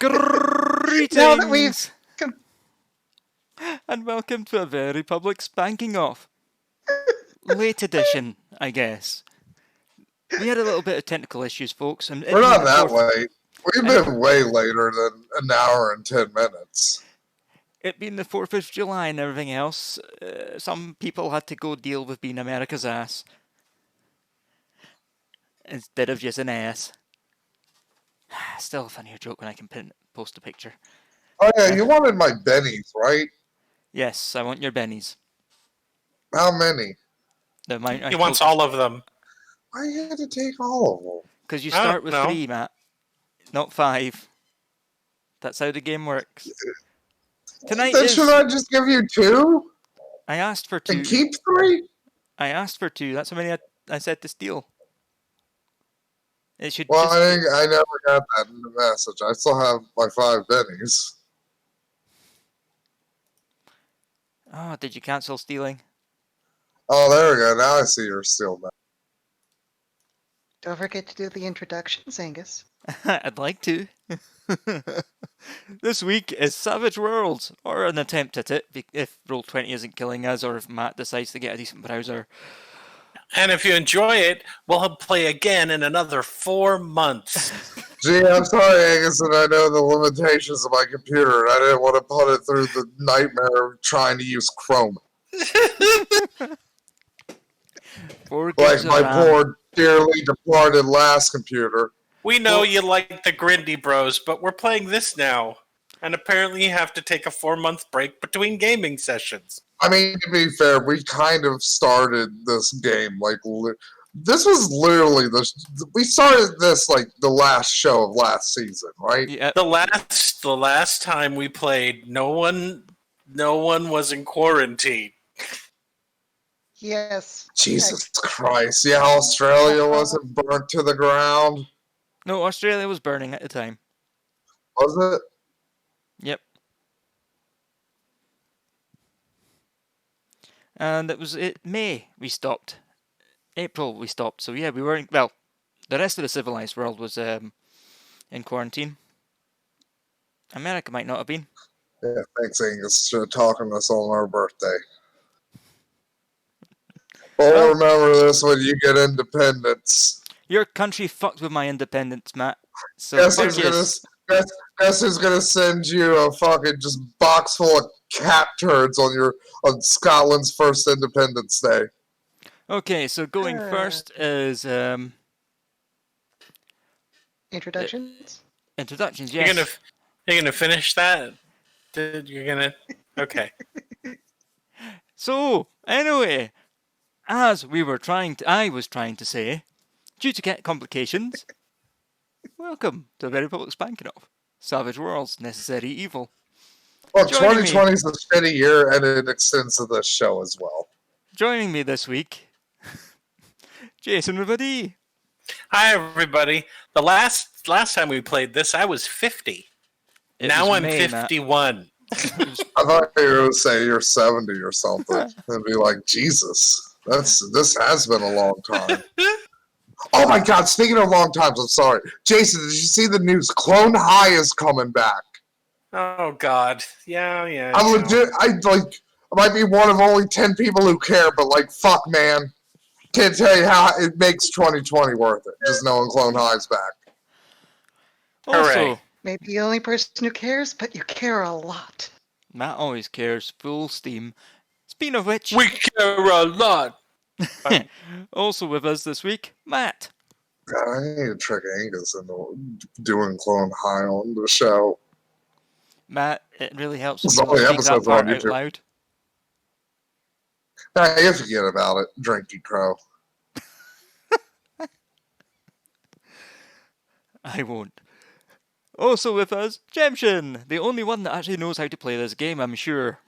Now that we've... Greetings and welcome to a very public spanking off. Late edition, I guess. We had a little bit of technical issues, folks. And We're not that late. We've been way later than an hour and 10 minutes. It being the 4th of July and everything else, some people had to go deal with being America's ass. Instead of just an ass. Still a funnier joke when I can post a picture. Oh yeah, you wanted my bennies, right? Yes, I want your bennies. How many? He wants all of them. Why you had to take all of them? Because you start with 3, Matt. Not 5. That's how the game works. Tonight then should I just give you 2? I asked for 2. And keep 3? I asked for 2. That's how many I said to steal. It should. Well, I never got that in the message. I still have my 5 bennies. Oh, did you cancel stealing? Oh, there we go. Now I see you're still back. Don't forget to do the introductions, Angus. I'd like to. This week is Savage Worlds, or an attempt at it, if Roll20 isn't killing us, or if Matt decides to get a decent browser. And if you enjoy it, we'll play again in another 4 months. Gee, I'm sorry, Angus, and I know the limitations of my computer, and I didn't want to put it through the nightmare of trying to use Chrome. Like my poor, dearly departed last computer. We know you like the Grindy Bros, but we're playing this now. And apparently you have to take a 4-month break between gaming sessions. I mean, to be fair, we kind of started this game, like, this was literally we started this, like, the last show of last season, right? Yeah. The last time we played, no one was in quarantine. Yes. Jesus Christ. Yeah, Australia wasn't burnt to the ground. No, Australia was burning at the time. Was it? Yep. And it was May we stopped. April we stopped. So yeah, we weren't... Well, the rest of the civilized world was in quarantine. America might not have been. Yeah, thanks, Angus, for talking to us on our birthday. Well, remember this when you get independence. Your country fucked with my independence, Matt. So guess who's gonna send you a fucking just box full of cat turds on Scotland's first Independence Day? Okay, so going first is introductions. Introductions, yes. You're gonna finish that? You're gonna okay. So anyway, as I was trying to say, due to cat complications, welcome to a very public spanking off. Savage Worlds, Necessary Evil. Well, 2020 is a shitty year, and it extends to this show as well. Joining me this week, Jason with a D. Hi, everybody. The last time we played this, I was 50. Now I'm 51. I thought you were going to say you're 70 or something. And be like, Jesus, this has been a long time. Oh my God, speaking of long times, I'm sorry. Jason, did you see the news? Clone High is coming back. Oh God. Yeah. I'm legit, I might be one of only 10 people who care, but like, fuck, man. Can't tell you how it makes 2020 worth it, just knowing Clone High's back. Also, maybe the only person who cares, but you care a lot. Matt always cares, full steam. Speaking of which... We care a lot! Also with us this week, Matt. God, I need to trick Angus into doing Clone High on the show. Matt, it really helps if you speak that part out loud. Nah, you forget about it, Drinky Crow. I won't. Also with us, Jemshin, the only one that actually knows how to play this game, I'm sure.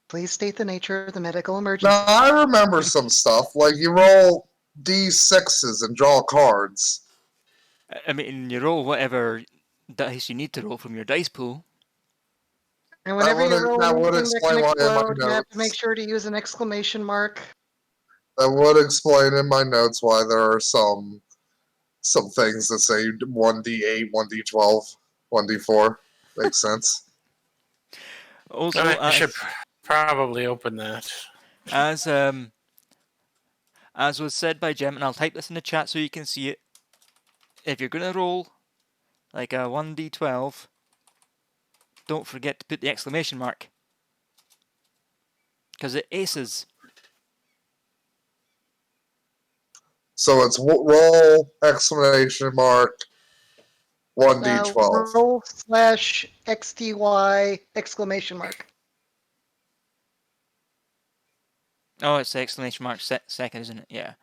Please state the nature of the medical emergency. No, I remember some stuff. Like, you roll D6s and draw cards. I mean, you roll whatever dice you need to roll from your dice pool. And whenever you roll anything that can explode, you have to make sure to use an exclamation mark. That would explain in my notes why there are some some things that say 1d8, 1d12, 1d4. Makes sense. Also, I should probably open that. as was said by Jim, and I'll type this in the chat so you can see it. If you're gonna roll like a 1d12, don't forget to put the exclamation mark, because it aces. So it's roll exclamation mark 1d12. Roll /XTY exclamation mark. Oh, it's the exclamation mark second, isn't it? Yeah.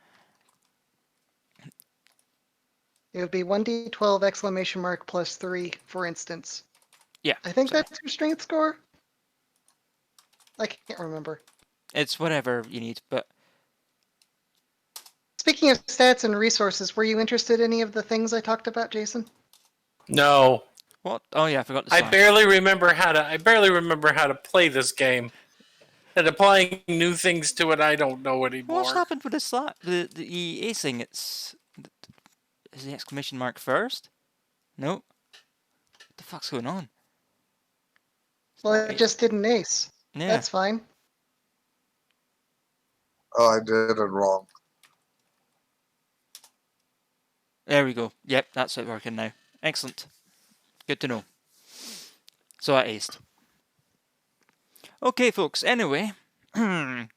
It would be 1d12 exclamation mark plus 3, for instance. Yeah. I think sorry. that's your strength score. I can't remember. It's whatever you need, but Speaking of stats and resources, were you interested in any of the things I talked about, Jason? No. what? Oh yeah, I forgot the I slash. barely remember how to play this game. And applying new things to it, I don't know anymore. What's happened with the slash? The acing. Is the exclamation mark first? No. What the fuck's going on? Well, it just didn't ace. Yeah. That's fine. Oh, I did it wrong. There we go. Yep, that's it working now. Excellent. Good to know. So I aced. Okay, folks. Anyway, 4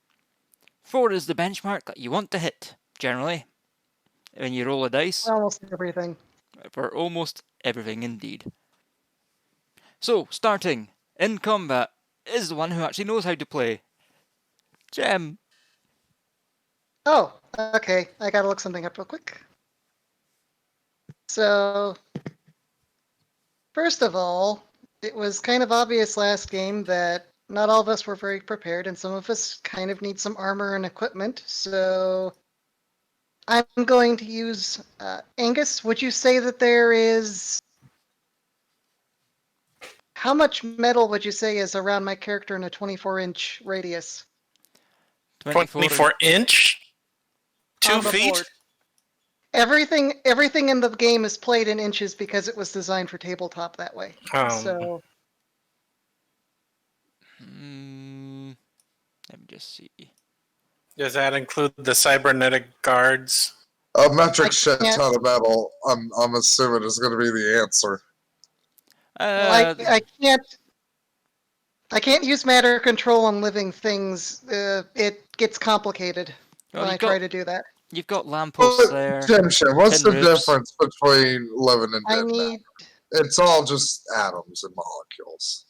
is the benchmark that you want to hit, generally, when you roll a dice. Almost everything. For almost everything, indeed. So, starting in combat is the one who actually knows how to play. Gem. Oh, okay. I gotta look something up real quick. So, first of all, it was kind of obvious last game that not all of us were very prepared, and some of us kind of need some armor and equipment. So, I'm going to use Angus. Would you say that there is? How much metal would you say is around my character in a 24-inch radius? 24 inch? 2 On the feet? board. Everything in the game is played in inches because it was designed for tabletop that way. So let me just see. Does that include the cybernetic guards? A metric shit ton of metal, I'm assuming, is going to be the answer. well, I can't use matter control on living things. It gets complicated when I try to do that. You've got lampposts there. What's the difference between living and dead matter? It's all just atoms and molecules.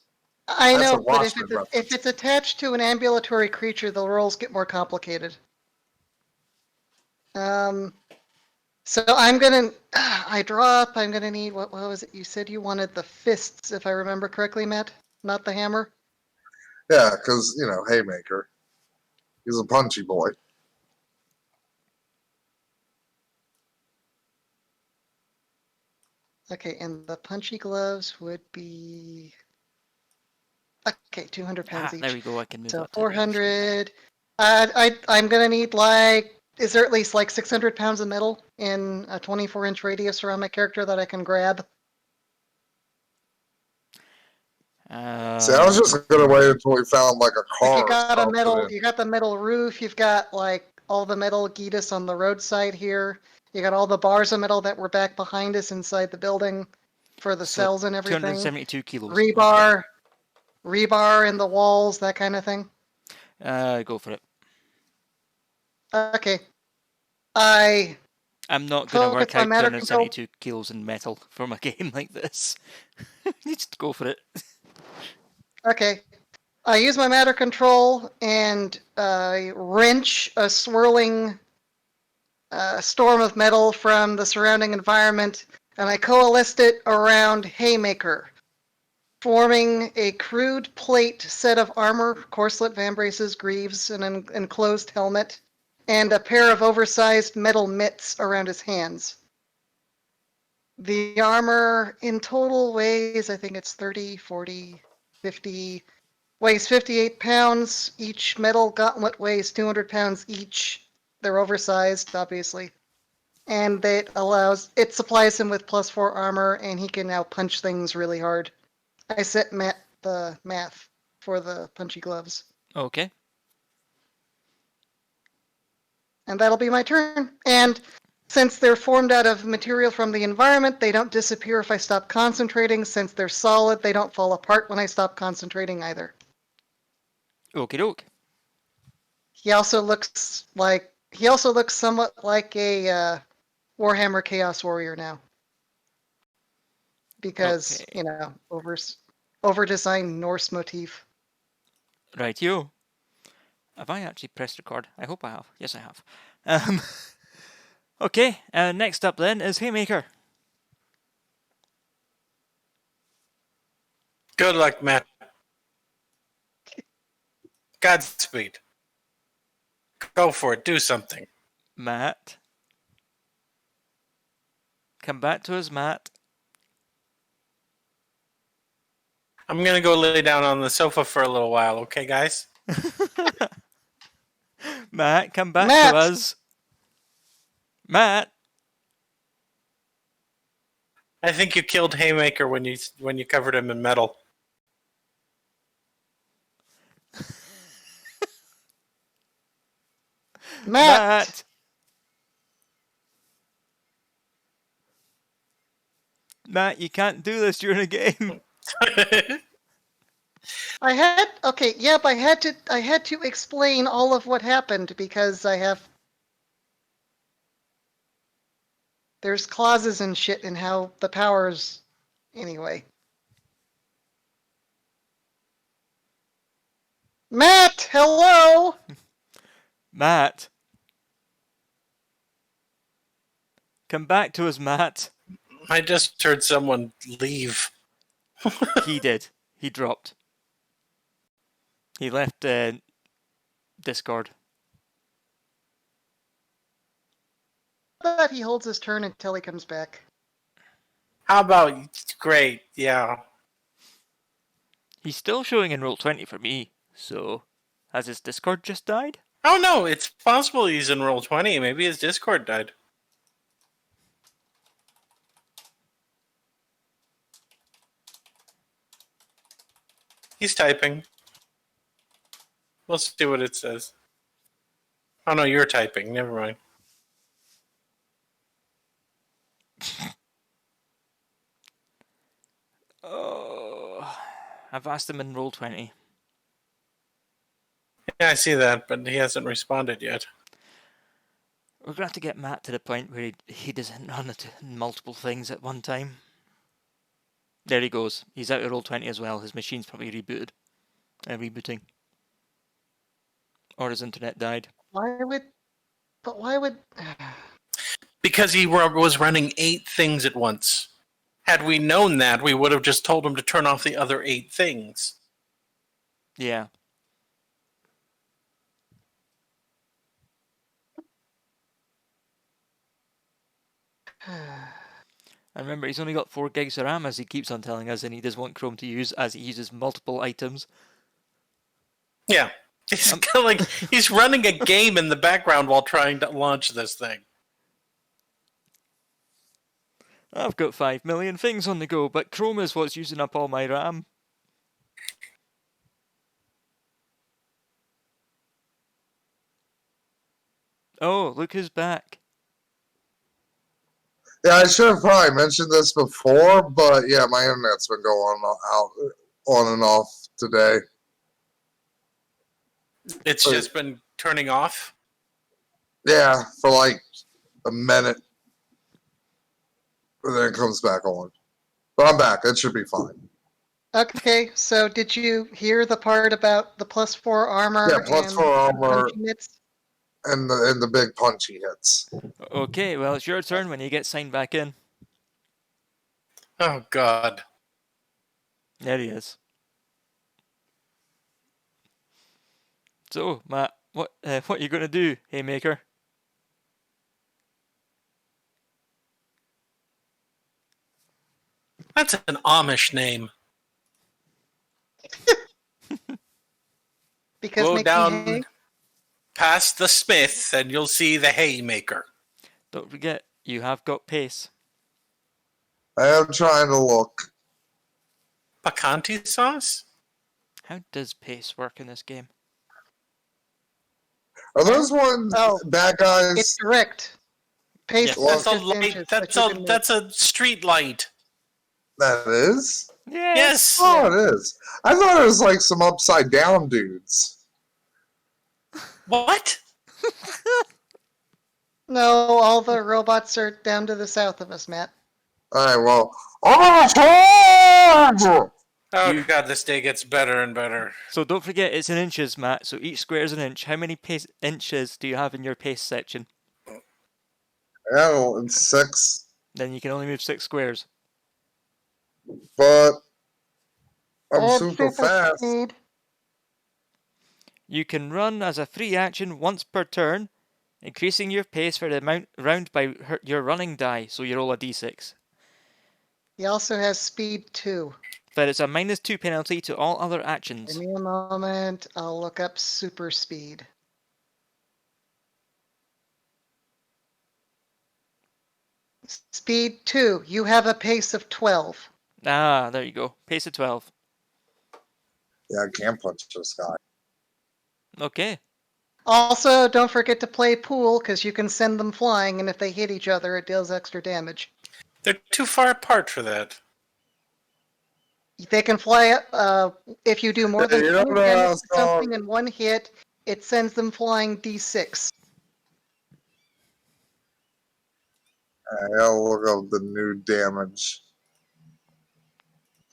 I know, but if it's attached to an ambulatory creature, the rolls get more complicated. So I'm gonna, I draw up. I'm gonna need what was it? You said you wanted the fists, if I remember correctly, Matt, not the hammer. Yeah, because Haymaker, he's a punchy boy. Okay, and the punchy gloves would be 200 pounds each. There we go. I can move. So 400. I'm gonna need is there at least 600 pounds of metal in a 24-inch radius around my character that I can grab? See, I was just gonna wait until we found a car. You got the metal roof. You've got all the metal Gitas on the roadside here. You got all the bars of metal that were back behind us inside the building for the cells and everything. 272 kilos. Rebar in the walls, that kind of thing. Go for it. Okay. I'm not going to work out 272 kilos in metal from a game like this. Just go for it. Okay. I use my matter control and wrench a swirling storm of metal from the surrounding environment, and I coalesced it around Haymaker, forming a crude plate set of armor, corselet, vambraces, greaves, an enclosed helmet, and a pair of oversized metal mitts around his hands. The armor in total weighs, I think it's 30, 40, 50, weighs 58 pounds. Each metal gauntlet weighs 200 pounds each. They're oversized, obviously. and it supplies him with +4 armor, and he can now punch things really hard. I set the math for the punchy gloves, Okay. and that'll be my turn. And since they're formed out of material from the environment, they don't disappear if I stop concentrating. Since they're solid, they don't fall apart when I stop concentrating either. Okie doke. He also looks somewhat like a Warhammer Chaos Warrior now, because Okay. over designed Norse motif. Rightio. Have I actually pressed record? I hope I have. Yes, I have. Okay, next up then is Haymaker. Good luck, Matt. Godspeed. Go for it. Do something. Matt. Come back to us, Matt. I'm gonna go lay down on the sofa for a little while, okay, guys? Matt, come back Matt! to us. Matt. I think you killed Haymaker when you covered him in metal. Matt! Matt, you can't do this during a game. I had to explain all of what happened because there's clauses and shit in how the powers anyway. Matt, hello. Matt. Come back to us, Matt. I just heard someone leave. He did. He dropped. He left Discord. But he holds his turn until he comes back. How about great? Yeah. He's still showing in Roll20 for me, so has his Discord just died? Oh no, it's possible he's in Roll20. Maybe his Discord died. He's typing. We'll see what it says. Oh no, you're typing. Never mind. Oh, I've asked him in Roll20. Yeah, I see that, but he hasn't responded yet. We're going to have to get Matt to the point where he doesn't run multiple things at one time. There he goes. He's out of Roll20 as well. His machine's probably rebooting. Or his internet died. Why would... Because he was running 8 things at once. Had we known that, we would have just told him to turn off the other 8 things. Yeah. And remember, he's only got 4 gigs of RAM, as he keeps on telling us, and he does want Chrome to use as he uses multiple items. Yeah. He's he's running a game in the background while trying to launch this thing. I've got 5 million things on the go, but Chrome is what's using up all my RAM. Oh, look who's back. Yeah, I should have probably mentioned this before, but yeah, my internet's been going on and off today. It's just been turning off? Yeah, for like a minute. And then it comes back on. But I'm back. It should be fine. Okay, so did you hear the part about the +4 armor? Yeah, +4 armor hits? and the big punchy hits. Okay, well, it's your turn when you get signed back in. Oh, God. There he is. So, Matt, what are you going to do, Haymaker? That's an Amish name. Because Go making down hay? past the smith and you'll see the haymaker. Don't forget, You have got pace. I am trying to look. Picante sauce? How does pace work in this game? Are those ones Oh. bad It's guys? direct. Pace Yes. is That's a just light. inches, but you can move. That's a street light. That is? Yes. Oh, it is. I thought it was like some upside down dudes. What? No, all the robots are down to the south of us, Matt. Alright, well. I'm in charge! Oh You- god, this day gets better and better. So don't forget it's in inches, Matt. So each square is an inch. How many inches do you have in your pace section? Yeah, it's 6. Then you can only move 6 squares. But I'm And super fast. speed. You can run as a free action once per turn, increasing your pace for the amount round by your running die. So you roll a d6. He also has speed 2. But it's a -2 penalty to all other actions. Give me a moment. I'll look up super speed. Speed 2. You have a pace of 12. Ah, there you go. Pace of 12. Yeah, I can't punch this guy. Okay. Also, don't forget to play pool, because you can send them flying, and if they hit each other, it deals extra damage. They're too far apart for that. They can fly, if you do more than You 20 don't know damage how to something in one hit, it sends them flying d6. I'll look up the new damage.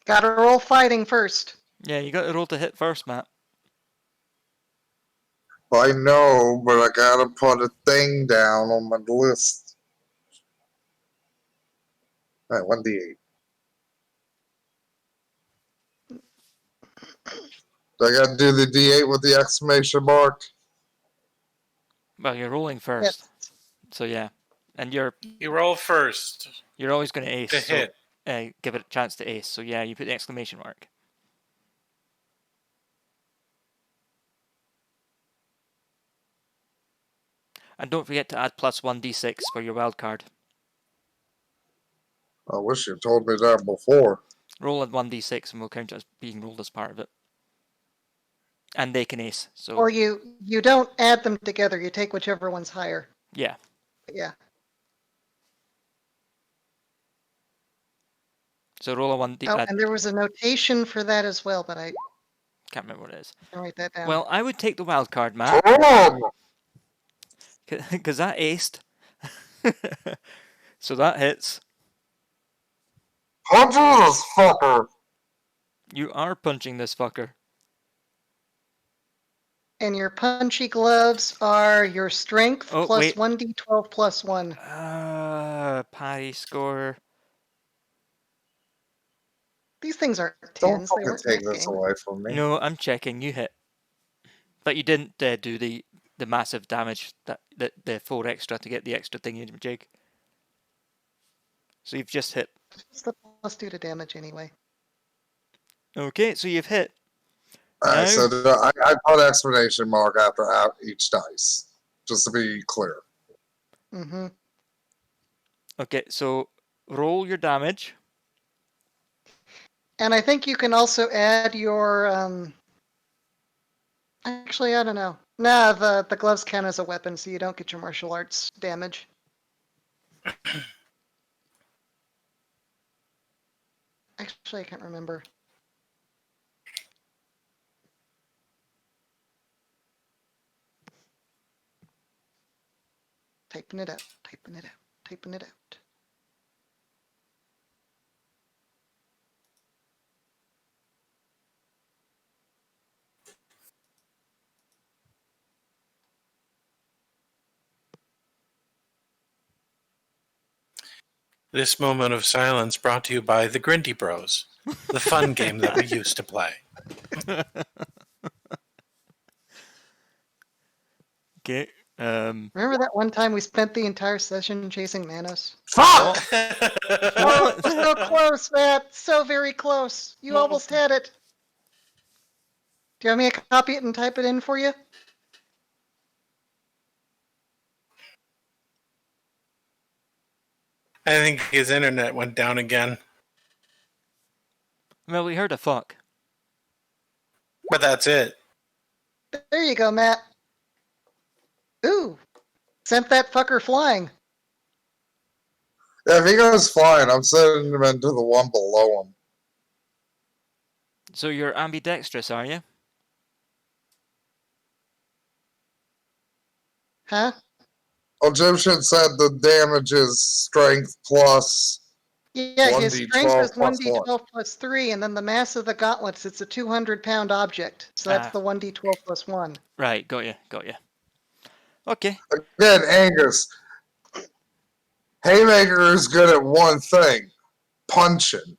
Gotta roll fighting first. Yeah, you got to roll to hit first, Matt. I know, but I gotta put a thing down on my list. Alright, 1d8. Do I gotta do the d8 with the exclamation mark? Well, you're rolling first. Yes. So yeah. And you're You roll first always going to ace. to so, hit. give it a chance to ace. So yeah, you put the exclamation mark. And don't forget to add +1 d6 for your wild card. I wish you told me that before. Roll at 1d6 and we'll count it as being rolled as part of it. And they can ace. So Or you don't add them together, you take whichever one's higher. yeah. Yeah. So roll a 1d. Oh, and there was a notation for that as well, but I Can't remember what it is. can write that down. Well, I would take the wild card, Matt, Hold on! because that aced. So that hits. Punch this fucker! You are punching this fucker. And your punchy gloves are your strength Oh, plus wait. 1d12 plus 1. Parry score. These things aren't Don't 10s, they fucking weren't take that this game. away from me. No, I'm checking. You hit, but you didn't do the massive damage that the 4 extra to get the extra thingy jig. So you've just hit. It's the plus 2 to damage anyway. Okay, so you've hit. Alright, No. so I put exclamation mark after each dice. Just to be clear. Mm-hmm. Okay, so roll your damage. And I think you can also add your, actually, I don't know. Nah, the gloves count as a weapon, so you don't get your martial arts damage. Actually, I can't remember. Typing it out, typing it out, typing it out. This moment of silence brought to you by the Grindy Bros, the fun game that we used to play. Okay. Remember that one time we spent the entire session chasing Manos? Fuck! Oh, so close, Matt. So very close. You almost had it. Do you want me to copy it and type it in for you? I think his internet went down again. Well, we heard a fuck. But that's it. There you go, Matt. Ooh, sent that fucker flying. Yeah, if he goes flying, I'm sending him into the one below him. So you're ambidextrous, are you? Huh? Egyptian said the damage is strength plus Yeah, his strength 1d12 is plus 1d12 plus 3, and then the mass of the gauntlets, it's a 200-pound object. So that's Ah. the 1d12 plus 1. Right, got you. Okay. Again, Angus, Haymaker is good at one thing, punching.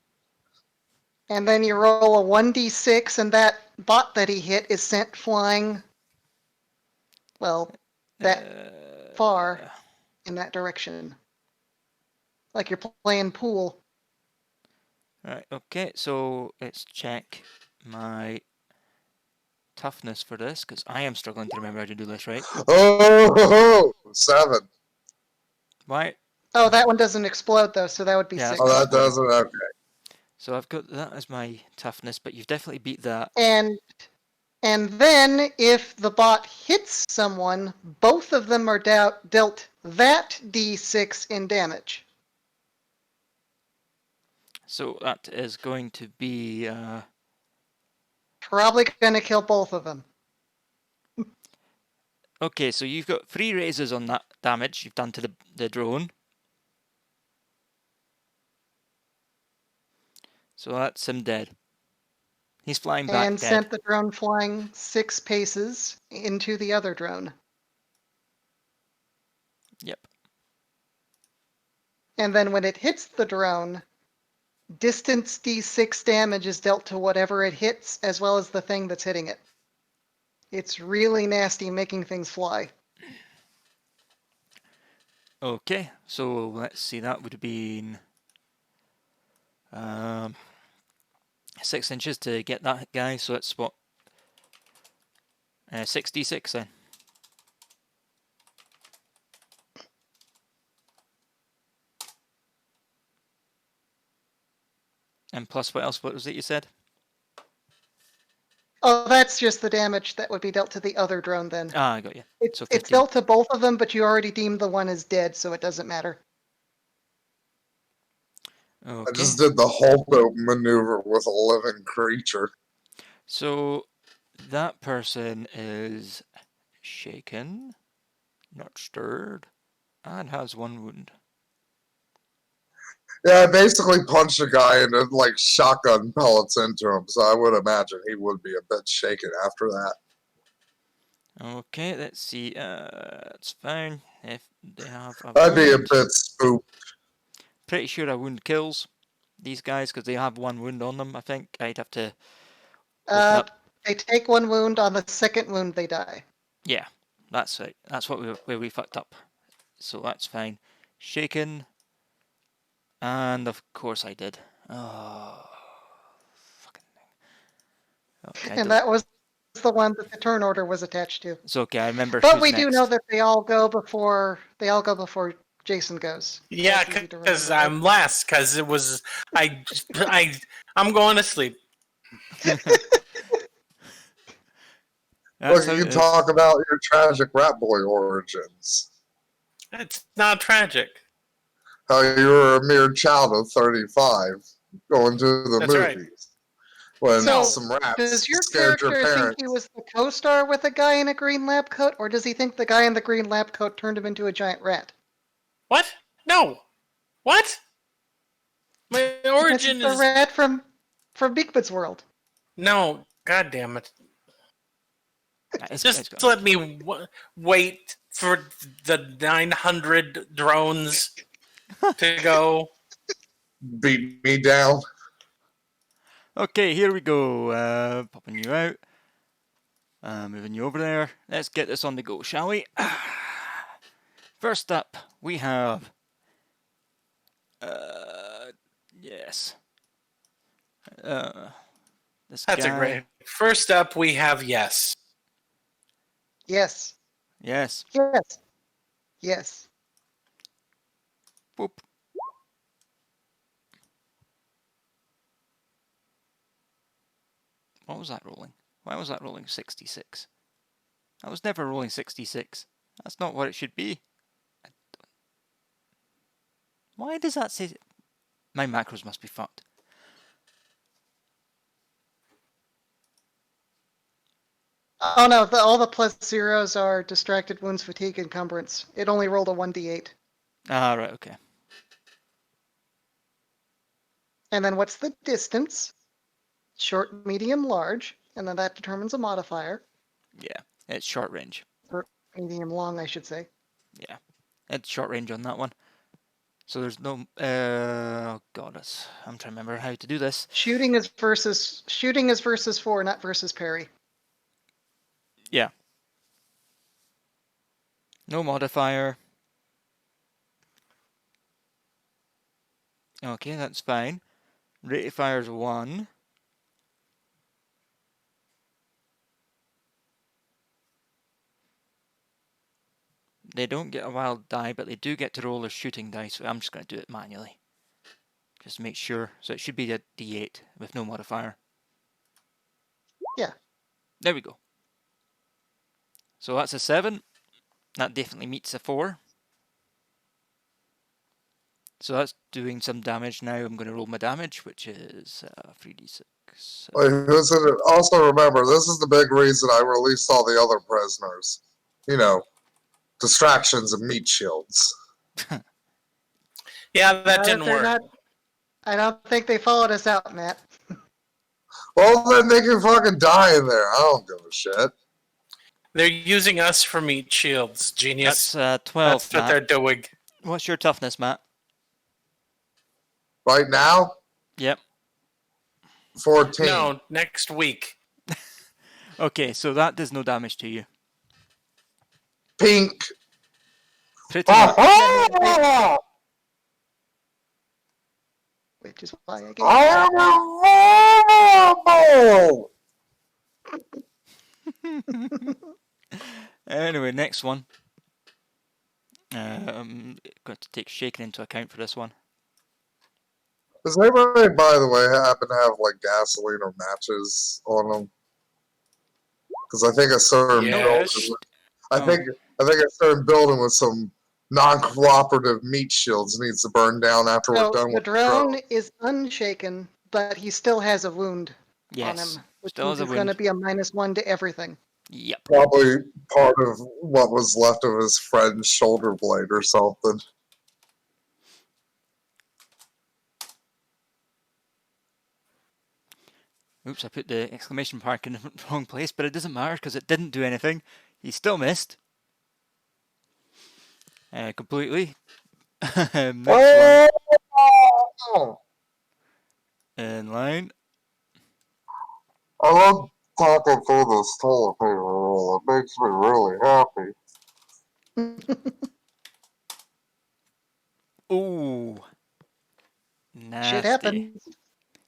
And then you roll a 1d6, and that bot that he hit is sent flying, well, that far in that direction. Like you're playing pool. Right, okay, so let's check my toughness for this, because I am struggling to remember how to do this right. Oh, 7. Why? Oh, that one doesn't explode, though, so that would be Yeah, 6. Oh, that doesn't. Okay. So I've got that as my toughness, but you've definitely beat that. And then if the bot hits someone, both of them are dealt that d6 in damage. So that is going to be Probably gonna kill both of them. okay, so you've got 3 raises on that damage you've done to the drone. So that's him dead. He's flying back And dead. sent the drone flying 6 paces into the other drone. Yep. And then when it hits the drone, distance d6 damage is dealt to whatever it hits, as well as the thing that's hitting it. It's really nasty, making things fly. Okay, so let's see, that would have been 6 inches to get that guy, so it's what? 6d6 then. And plus what else? What was it you said? Oh, that's just the damage that would be dealt to the other drone then. Ah, I got you. It's, So it's 15. dealt to both of them, but you already deemed the one as dead, so it doesn't matter. Okay. I just did the hold open maneuver with a living creature. So that person is shaken, not stirred, and has 1 wound. Yeah, I basically punched a guy and it like shotgun pellets into him, so I would imagine he would be a bit shaken after that. Okay, let's see. That's fine. If they have a I'd be a wound. bit spooked. Pretty sure a wound kills these guys because they have 1 wound on them. I think I'd have to look it up. They take 1 wound. On the second wound, they die. Yeah, that's right. That's where we fucked up. So that's fine. Shaken, and of course I did. Oh, fucking thing. Okay, And that was the one that the turn order was attached to. it's okay. I remember. But who's we next. do know that they all go before Jason goes. Yeah, That's easy to because remember. I'm last. Because it was I'm going to sleep. Look, That's how you it can is. talk about your tragic rat boy origins. It's not tragic. How you were a mere child of 35 going to the That's right. movies. When So, some rats Does your scared your character think parents. he was the co-star with a guy in a green lab coat, or does he think the guy in the green lab coat turned him into a giant rat? What? No. What? My It's origin the is rat from Beakman's world. no. God damn it! It's Just good. let me wait for the 900 drones to go. Beat me down. Okay, here we go. Popping you out. Moving you over there. Let's get this on the go, shall we? First up, we have. Yes. This That's guy. a great. First up, we have yes. Yes. Yes. Yes. Yes. Boop. What was that rolling? Why was that rolling 66? I was never rolling 66. That's not what it should be. Why does that say... My macros must be fucked. Oh no, all the plus zeros are distracted, wounds, fatigue, encumbrance. It only rolled a 1d8. Ah, right, okay. And then what's the distance? Short, medium, large. And then that determines a modifier. Yeah, it's short range. Or medium, long, I should say. Yeah, it's short range on that one. So there's no... oh god, I'm trying to remember how to do this. Shooting is versus 4, not versus parry. Yeah. No modifier. Okay, that's fine. Rate of fire is 1. They don't get a wild die, but they do get to roll a shooting dice. So I'm just going to do it manually. Just to make sure. So it should be a d8 with no modifier. Yeah. There we go. So that's a 7. That definitely meets a 4. So that's doing some damage now. I'm going to roll my damage, which is 3d6. Also remember, this is the big reason I released all the other prisoners. You know, distractions and meat shields. Yeah, that didn't They're work. not, I don't think they followed us out, Matt. Well, then they can fucking die in there. I don't give a shit. They're using us for meat shields, genius. That's 12, That's what Matt. they're doing. What's your toughness, Matt? Right now, Yep. 14. No, next week. Okay, so that does no damage to you. Pink. Pretty much. Ah! Which is why I gave I am invulnerable! Anyway, next one. Got to take shaking into account for this one. Does anybody, by the way, happen to have like gasoline or matches on them? Because I think a certain Yes. building, I think a certain building with some non-cooperative meat shields needs to burn down after we're So done the with drone is unshaken, but he still has a wound on Yes, him, which still means has a it's going to wound. be a -1 to everything. Yep. Probably part of what was left of his friend's shoulder blade or something. Oops, I put the exclamation mark in the wrong place, but it doesn't matter because it didn't do anything. He still missed. Completely. Next one. Oh! In line. I love talking through this toilet paper roll. It makes me really happy. Ooh. Nasty. Shit happens.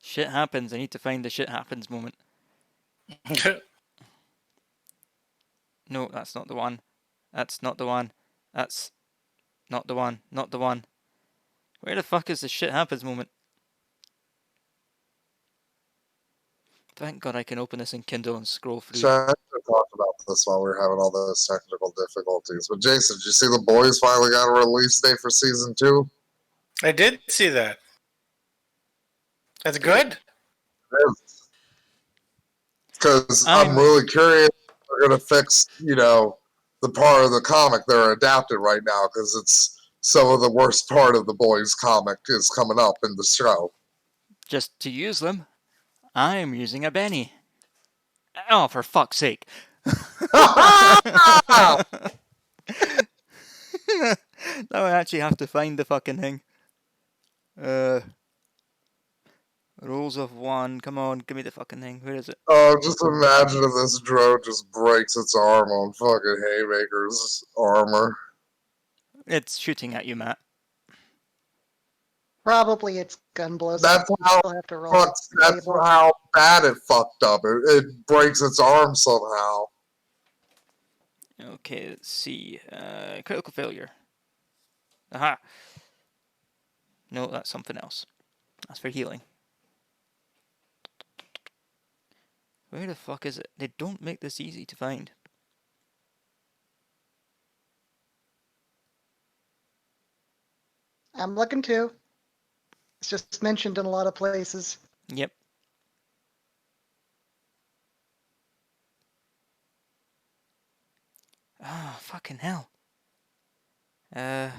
Shit happens. I need to find the shit happens moment. No, that's not the one. That's not the one. That's not the one. Not the one. Where the fuck is the shit happens moment? Thank God I can open this in Kindle and scroll through. So I talked about this while we were having all those technical difficulties. But Jason, did you see the boys finally got a release date for season 2? I did see that. That's good. Because I'm really curious if they're going to fix, the part of the comic they're adapting right now, because it's some of the worst part of the boys comic is coming up in the show. Just to use them, I'm using a Benny. Oh, for fuck's sake. Now I actually have to find the fucking thing. Rolls of 1. Come on, give me the fucking thing. Where is it? Oh, just imagine if this drone just breaks its arm on fucking Haymaker's armor. It's shooting at you, Matt. Probably it's gun blows. That's You how still have to roll. that's how bad it fucked up. It breaks its arm somehow. Okay, let's see. Critical failure. Aha. No, that's something else. That's for healing. Where the fuck is it? They don't make this easy to find. I'm looking too. It's just mentioned in a lot of places. Yep. Ah, oh, fucking hell. Right,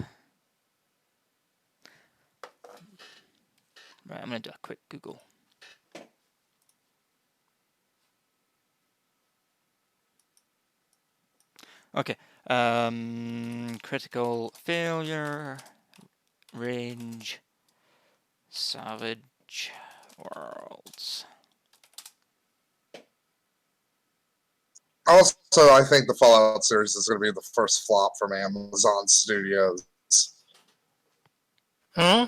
I'm gonna do a quick Google. Okay. Critical failure, range, Savage Worlds. Also, I think the Fallout series is going to be the first flop from Amazon Studios. Hmm?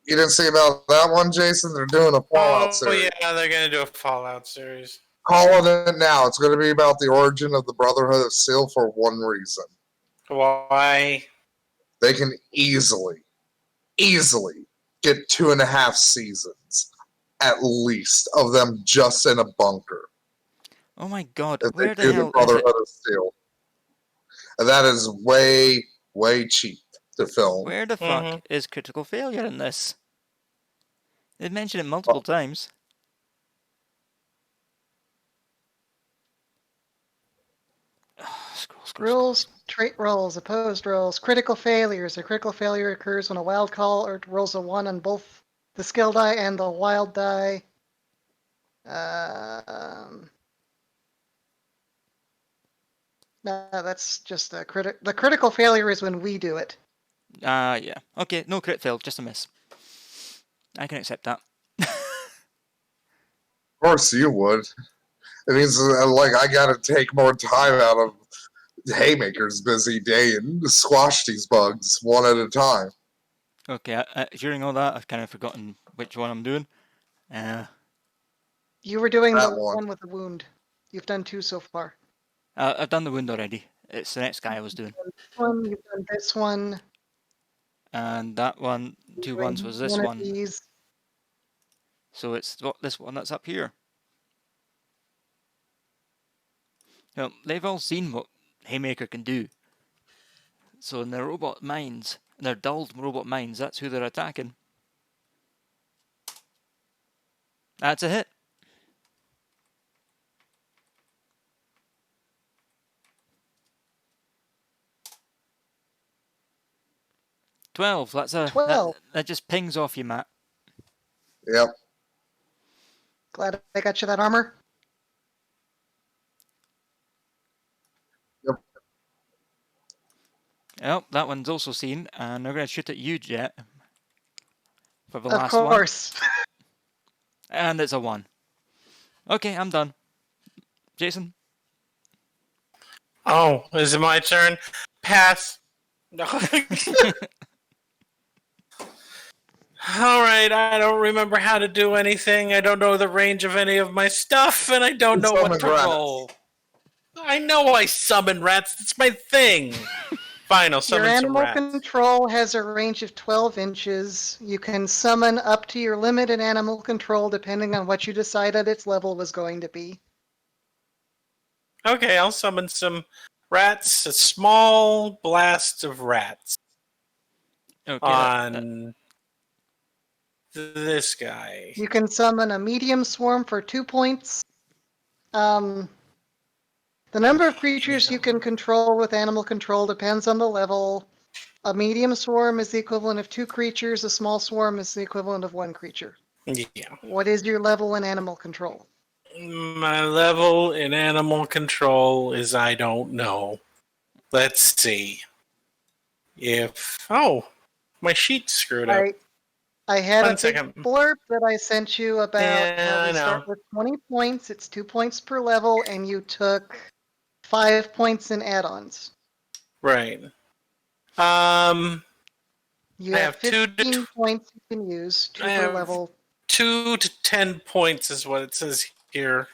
You didn't see about that one, Jason? They're doing a Fallout Oh, series. yeah, they're going to do a Fallout series. Calling it now. It's going to be about the origin of the Brotherhood of Steel for one reason. Why? They can easily get 2.5 seasons, at least, of them just in a bunker. Oh my god, If where they the do hell the Brotherhood is it? of Steel. And that is way, way cheap to film. Where the fuck is critical failure in this? They've mentioned it multiple times. Scroll. Rules, trait rolls, opposed rolls, critical failures. A critical failure occurs when a wild call or rolls a 1 on both the skill die and the wild die. No, that's just the critical failure is when we do it. Yeah. Okay, no crit fail, just a miss. I can accept that. Of course you would. It means, like, I gotta take more time out of Haymaker's busy day and squash these bugs one at a time. Okay, during all that, I've kind of forgotten which one I'm doing. You were doing That the one. one with the wound. You've done 2 so far. I've done the wound already. It's the next guy I was doing. You've done this one. And that one, You're 2 doing ones was this one of one. these. So it's this one that's up here. Now, they've all seen what Haymaker can do. So in their robot minds, in their dulled robot minds, that's who they're attacking. That's a hit. $12. That's a 12. that just pings off you, Matt. Yep. Glad I got you that armor. Yep. Oh, that one's also seen, and they're going to shoot at you, Jet, for the Of last one. course. And it's a 1. Okay, I'm done. Jason? Oh, is it my turn? Pass. No. Alright, I don't remember how to do anything. I don't know the range of any of my stuff, and I don't know what to roll. I know I summon rats. That's my thing. Fine, I'll Your summon some animal rats. control has a range of 12 inches. You can summon up to your limit in animal control depending on what you decided its level was going to be. Okay, I'll summon some rats. A small blast of rats. Okay. On this guy. You can summon a medium swarm for 2 points. The number of creatures you can control with animal control depends on the level. A medium swarm is the equivalent of 2 creatures. A small swarm is the equivalent of 1 creature. Yeah. What is your level in animal control? My level in animal control is I don't know. Let's see. My sheet's screwed up. I had One a second. big blurb that I sent you about Yeah, how I we know. start with 20 points. It's 2 points per level, and you took 5 points in add-ons. Right. You I have have 2 15 points you can use, 2 I per have- level. 2 to 10 points is what it says here.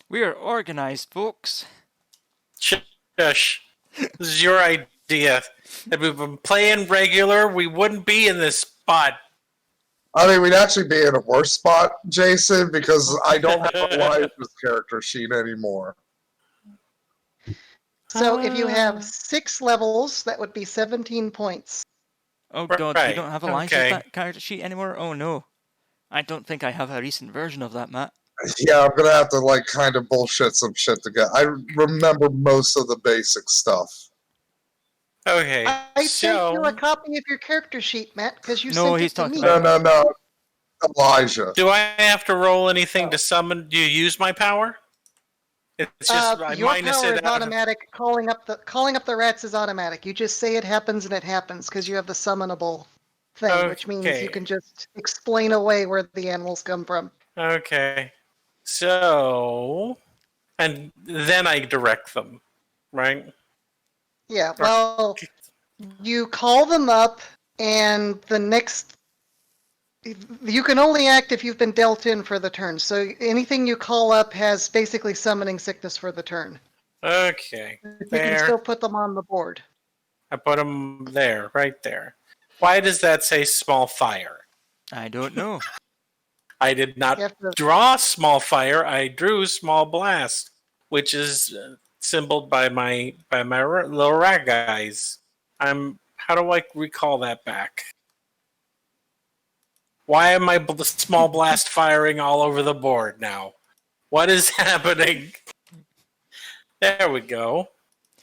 We are organized, folks. Shush. This is your idea. If we've been playing regular, we wouldn't be in this spot. I mean, we'd actually be in a worse spot, Jason, because I don't have Elijah's character sheet anymore. So if you have 6 levels, that would be 17 points. Oh god, you Right, don't have Elijah's okay. character sheet anymore? Oh no. I don't think I have a recent version of that, Matt. Yeah, I'm gonna have to like kind of bullshit some shit together. I remember most of the basic stuff. Okay, I sent you a so copy of your character sheet, Matt, because you No, sent he's it to talking me. about- No, Elijah. do I have to roll anything to summon? Do you use my power? It's just I Your minus power it is out. automatic. Calling up the rats is automatic. You just say it happens and it happens because you have the summonable thing, which means you Okay. can just explain away where the animals come from. Okay, so and then I direct them, right? Yeah, well, you call them up, and the next. You can only act if you've been dealt in for the turn. So anything you call up has basically summoning sickness for the turn. Okay, You can still put them on the board. I put them there, right there. Why does that say small fire? I don't know. I did not You have to- draw small fire. I drew small blast, which is symboled by my little rat guys. How do I recall that back? Why am I small blast firing all over the board now? What is happening? There we go.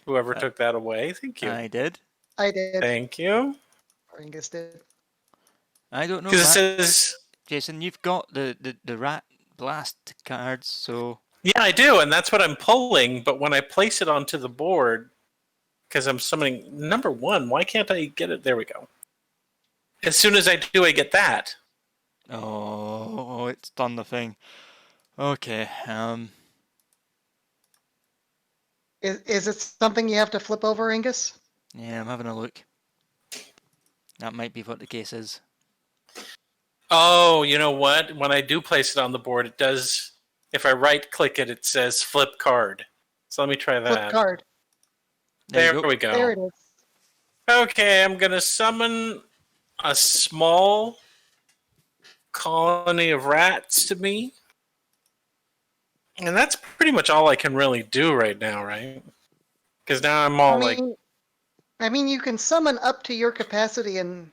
Whoever took that away, thank you. I did. I did. Thank you. Ringus did. I don't know, Because it Matt. says, Jason, you've got the rat blast cards, so yeah, I do, and that's what I'm pulling. But when I place it onto the board, because I'm summoning number 1, why can't I get it? There we go. As soon as I do, I get that. oh, it's done the thing. Okay. Is it something you have to flip over, Angus? Yeah, I'm having a look. That might be what the case is. Oh, you know what? When I do place it on the board, it does. If I right click it, it says flip card. So let me try that. Flip card. There you go. we go. There it is. Okay, I'm going to summon a small colony of rats to me. And that's pretty much all I can really do right now, right? Because now I'm all I mean, you can summon up to your capacity and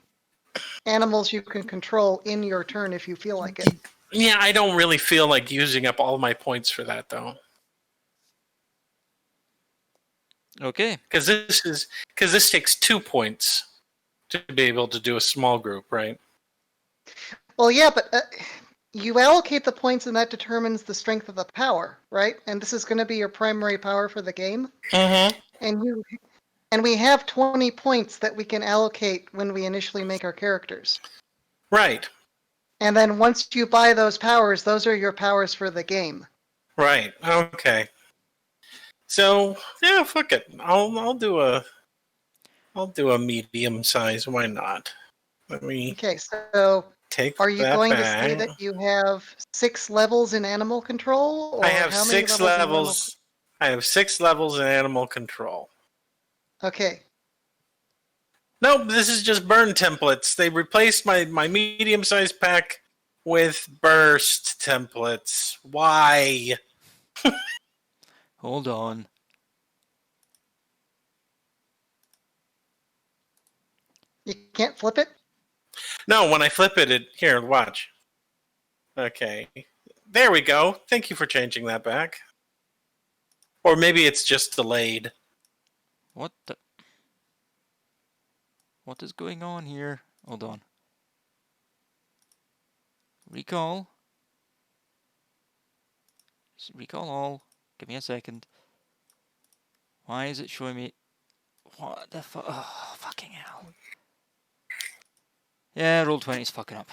animals you can control in your turn if you feel like it. Yeah, I don't really feel like using up all my points for that, though. Okay. Because this takes 2 points to be able to do a small group, right? Well, yeah, but you allocate the points and that determines the strength of the power, right? And this is going to be your primary power for the game. Mm-hmm. And we have 20 points that we can allocate when we initially make our characters. Right. And then once you buy those powers, those are your powers for the game. Right. Okay. So yeah, fuck it. I'll do a medium size. Why not? Let me Okay, so take. are you that going back. to say that you have 6 levels in animal control? Or I have how many 6 in levels. I have 6 levels in animal control. Okay. Nope, this is just burn templates. They replaced my medium sized pack with burst templates. Why? Hold on. You can't flip it? No, when I flip it, here, watch. Okay. There we go. Thank you for changing that back. Or maybe it's just delayed. What the? What is going on here? Hold on. Recall. Recall all. Give me a second. Why is it showing me? What the fuck? Oh, fucking hell. Yeah, Roll20 is fucking up.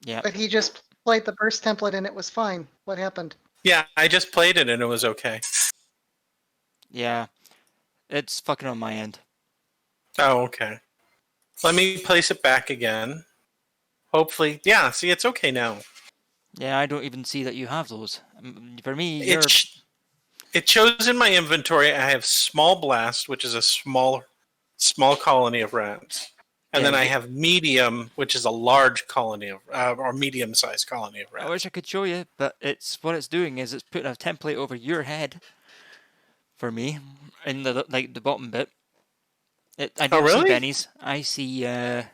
Yeah. But he just played the burst template and it was fine. What happened? Yeah, I just played it and it was okay. Yeah. It's fucking on my end. Oh, okay. Let me place it back again. Hopefully. Yeah, see, it's okay now. Yeah, I don't even see that you have those. For me, you're... It shows in my inventory I have Small Blast, which is a small small colony of rats. And Yeah, then I have medium, which is a large colony of, or medium-sized colony of I rats. wish I could show you, but what it's doing is it's putting a template over your head for me in the the bottom bit. I don't see really? bennies. I see a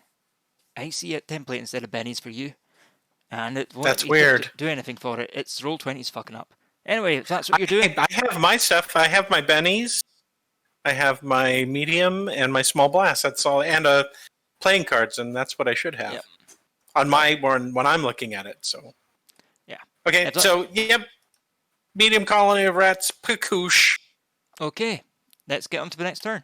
template instead of bennies for you, and it won't let That's me weird. do anything for it. It's Roll20's fucking up. Anyway, if that's what you're doing, I have my stuff. I have my bennies. I have my medium and my small blast. That's all, and playing cards, and that's what I should have Yep. on my when I'm looking at it. So yeah. okay, so yep, medium colony of rats, Pakoosh. Okay, let's get on to the next turn.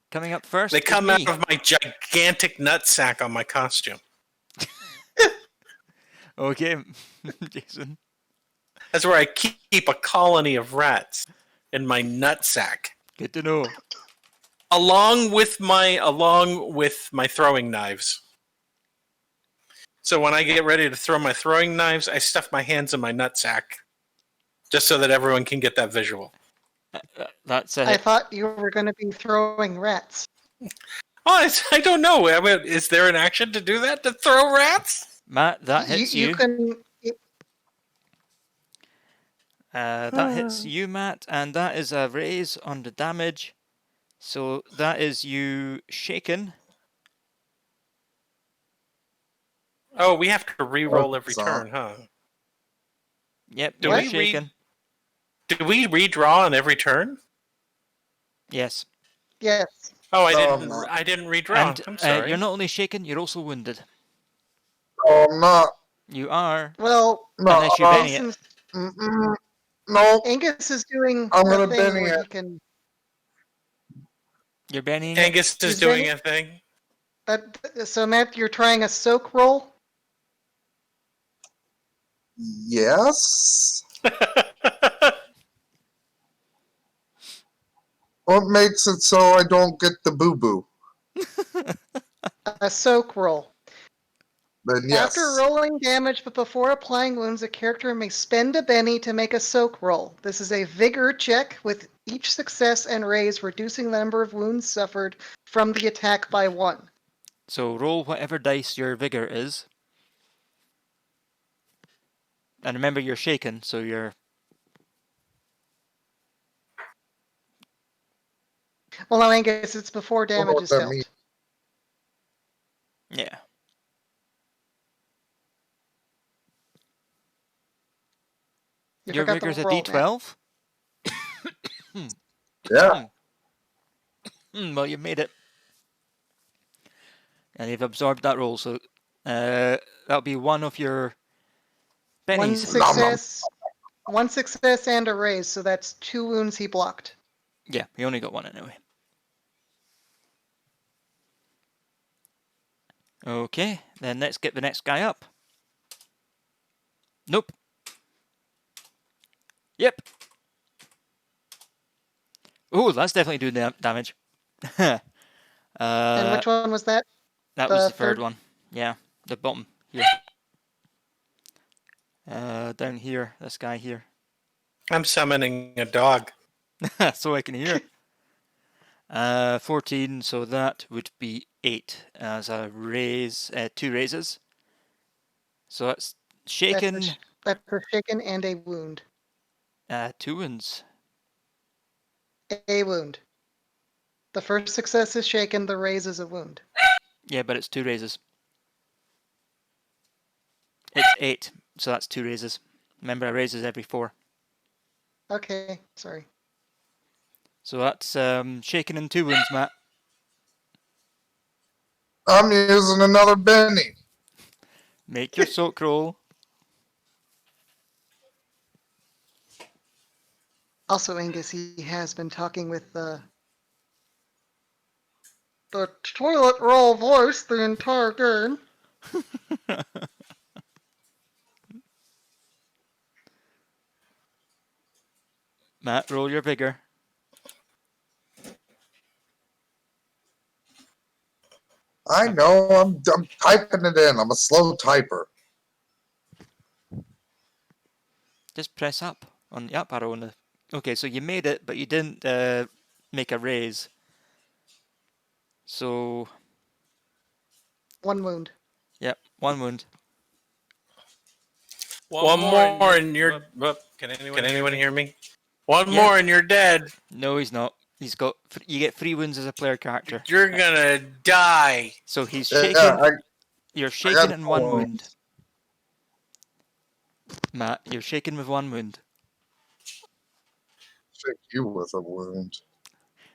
Coming up first They is come me. out of my gigantic nutsack on my costume. Okay, Jason. That's where I keep a colony of rats in my nutsack, Good to know. along with my throwing knives. So when I get ready to throw my throwing knives, I stuff my hands in my nutsack, just so that everyone can get that visual. That's I thought you were going to be throwing rats. Oh, I don't know. I mean, is there an action to do that? To throw rats? Matt. That hits you. You can. That hits you, Matt, and that is a raise on the damage. So that is you shaken. Oh, we have to re-roll every So- turn, huh? Yep, Do you're we shaken. Do we redraw on every turn? Yes. Yes. Oh, No. I didn't redraw. And I'm sorry. you're not only shaken, you're also wounded. Oh, I'm not. You are, Well, No, unless you Benny it. Jason's, no. Angus is doing I'm the gonna thing Benny where it. he can. You're Bennying it. Angus is He's doing Benny- a thing. So Matt, you're trying a soak roll. Yes. What makes it so I don't get the boo boo? A soak roll. Then yes. After rolling damage but before applying wounds, a character may spend a Benny to make a soak roll. This is a vigor check with each success and raise reducing the number of wounds suffered from the attack by 1. So roll whatever dice your vigor is. And remember, you're shaken, so you're... Well, no, Angus, it's before damage is that dealt. mean? Yeah. You Your forgot the vigor's a roll, Matt. D12? Yeah. Well, you made it. And you've absorbed that roll, so that'll be one of your bennies. One success and a raise, so that's 2 wounds he blocked. Yeah, he only got one anyway. Okay, then let's get the next guy up. Nope. Yep. Oh, that's definitely doing damage. And which one was that? That was the third one. Yeah, the bottom here. Down here, this guy here. I'm summoning a dog. So I can hear. 14, so that would be 8 as a raise, 2 raises. So that's shaken. That's a shaken and a wound. 2 wounds. A wound. The first success is shaken, the raise is a wound. Yeah, but it's 2 raises. It's 8, so that's 2 raises. Remember, a raise is every 4. Okay, sorry. So that's shaken and 2 wounds, Matt. I'm using another Benny. Make your soak roll. Also, Angus, he has been talking with the toilet roll voice the entire game. Matt, roll your vigor. I know. I'm typing it in. I'm a slow typer. Just press up on the up arrow on the... Okay, so you made it, but you didn't make a raise. So, 1 wound. yep, 1 wound. One more and you're. Can anyone hear me? One Yeah. more and you're dead. No, he's not. He's got. You get 3 wounds as a player character. You're gonna die. So he's Yeah, shaken. You're I shaken got in 1 no wound. Matt, you're shaken with 1 wound. shake you with a wound.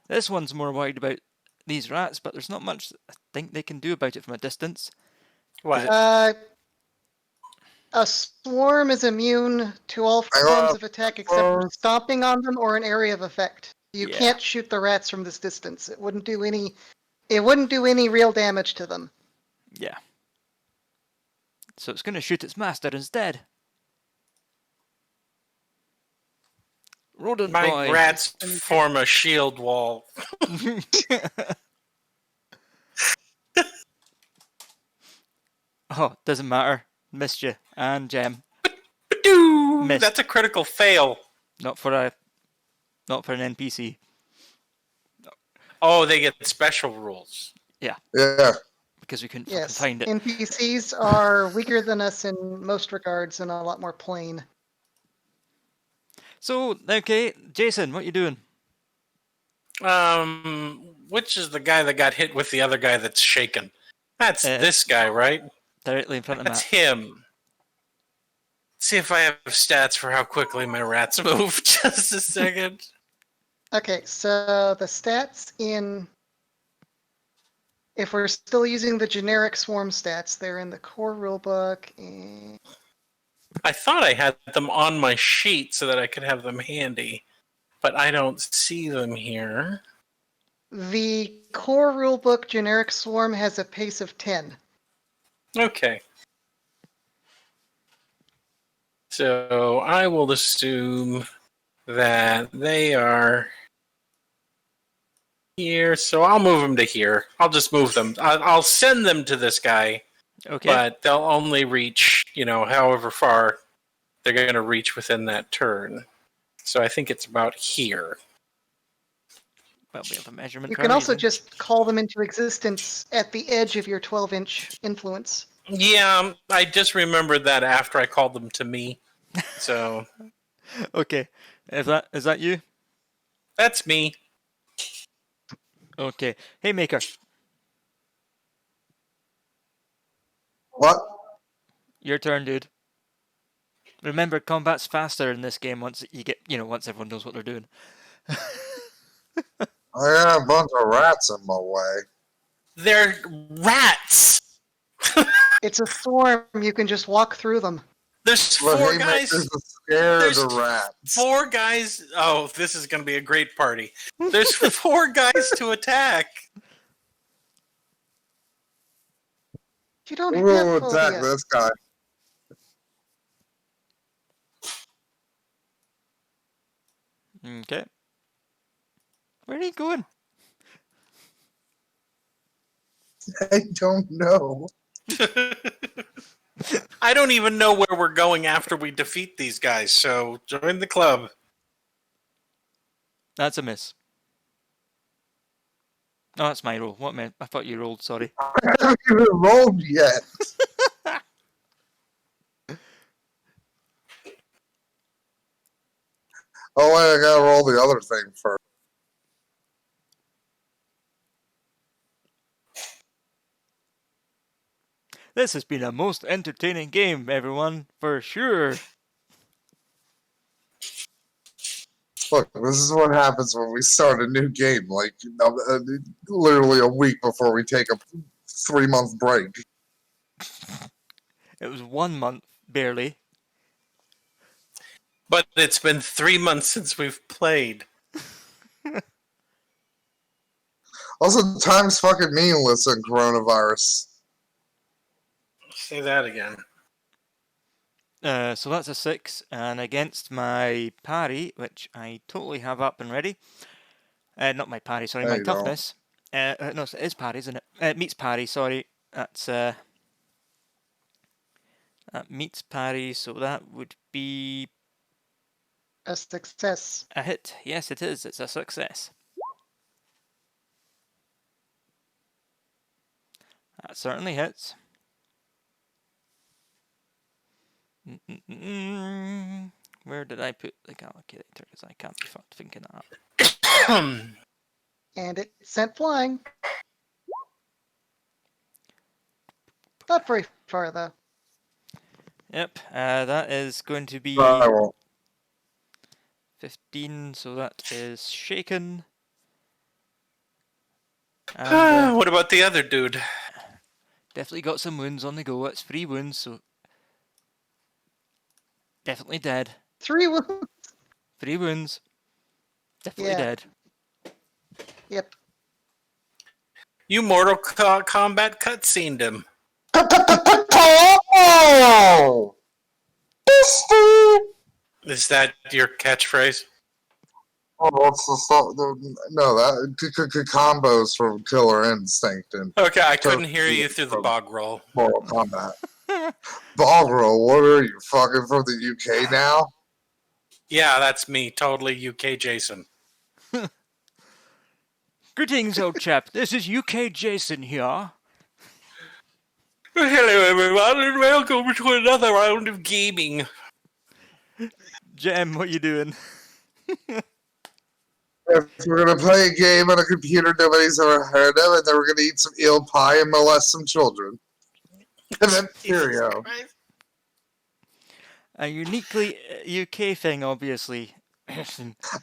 This one's more worried about these rats, but there's not much I think they can do about it from a distance. What? A swarm is immune to all I forms got of attack except for first. stomping on them or an area of effect. You Yeah. can't shoot the rats from this distance. It wouldn't do any real damage to them. Yeah. So it's going to shoot its master instead. Rodent My boy. rats form a shield wall. Oh, doesn't matter. Missed you. And gem. Ba-doo! Missed. That's a critical fail. Not for an NPC. Oh, they get special rules. Yeah. Because we couldn't Yes, fucking find it. NPCs are weaker than us in most regards and a lot more plain. So, okay, Jason, what you doing? Which is the guy that got hit with the other guy that's shaken? That's this guy, right? Directly in front of That's Matt. him. See if I have stats for how quickly my rats move. Just a second. Okay, so the stats in... If we're still using the generic swarm stats, they're in the core rulebook. And... I thought I had them on my sheet so that I could have them handy, but I don't see them here. The core rulebook generic swarm has a pace of 10. Okay. So I will assume that they are here. So I'll move them to here. I'll just move them. I'll send them to this guy, Okay. but they'll only reach, however far they're going to reach within that turn. So I think it's about here. Well, we have a measurement. You can also then. just call them into existence at the edge of your 12-inch influence. Yeah, I just remembered that after I called them to me. So Okay. Is that you? that's me. Okay. Hey, Maker. What? Your turn, dude. Remember, combat's faster in this game once once everyone knows what they're doing. I got a bunch of rats in my way. They're rats. It's a swarm. You can just walk through them. There's But four hey, guys. Maker's scared There's of rats. 4 guys. Oh, this is going to be a great party. There's 4 guys to attack. You don't Ooh, have attack phobia. this guy. Okay. Where are you going? I don't know. I don't even know where we're going after we defeat these guys, so join the club. That's a miss. Oh, that's my roll. What meant? I thought you rolled. Sorry. I haven't even rolled yet. Oh wait, I gotta roll the other thing first. This has been a most entertaining game, everyone, for sure. Look, this is what happens when we start a new game, like literally a week before we take a 3-month break. It was 1 month, barely. But it's been 3 months since we've played. Also, time's fucking meaningless in coronavirus. Say that again. So that's a 6, and against my parry, which I totally have up and ready. Not my parry, sorry, No, my you don't. toughness. No, it is parry, isn't it? It meets parry, sorry. That's that meets parry, so that would be A success. a hit. Yes, it is. It's a success. That certainly hits. Where did I put the calculator? Because I can't be fucked thinking that up. And it sent flying. Not very far, though. Yep, that is going to be I won't. 15, so that is shaken. And What about the other dude? definitely got some wounds on the go. It's 3 wounds, so definitely dead. 3 wounds. 3 wounds. Definitely Yeah. dead. Yep. You Mortal Kombat cutscened him. Oh! Is that your catchphrase? Oh, what's the stuff? No, that combos from Killer Instinct and Okay, I couldn't hear you through the from bog roll. Mortal Kombat. Ballroll, what are you, fucking from the UK now? Yeah, that's me. Totally UK Jason. Greetings, old chap. This is UK Jason here. Hello, everyone, and welcome to another round of gaming. Jem, what you doing? If we're gonna play a game on a computer nobody's ever heard of, and then we're gonna eat some eel pie and molest some children. And then Cheerio. A uniquely UK thing, obviously. I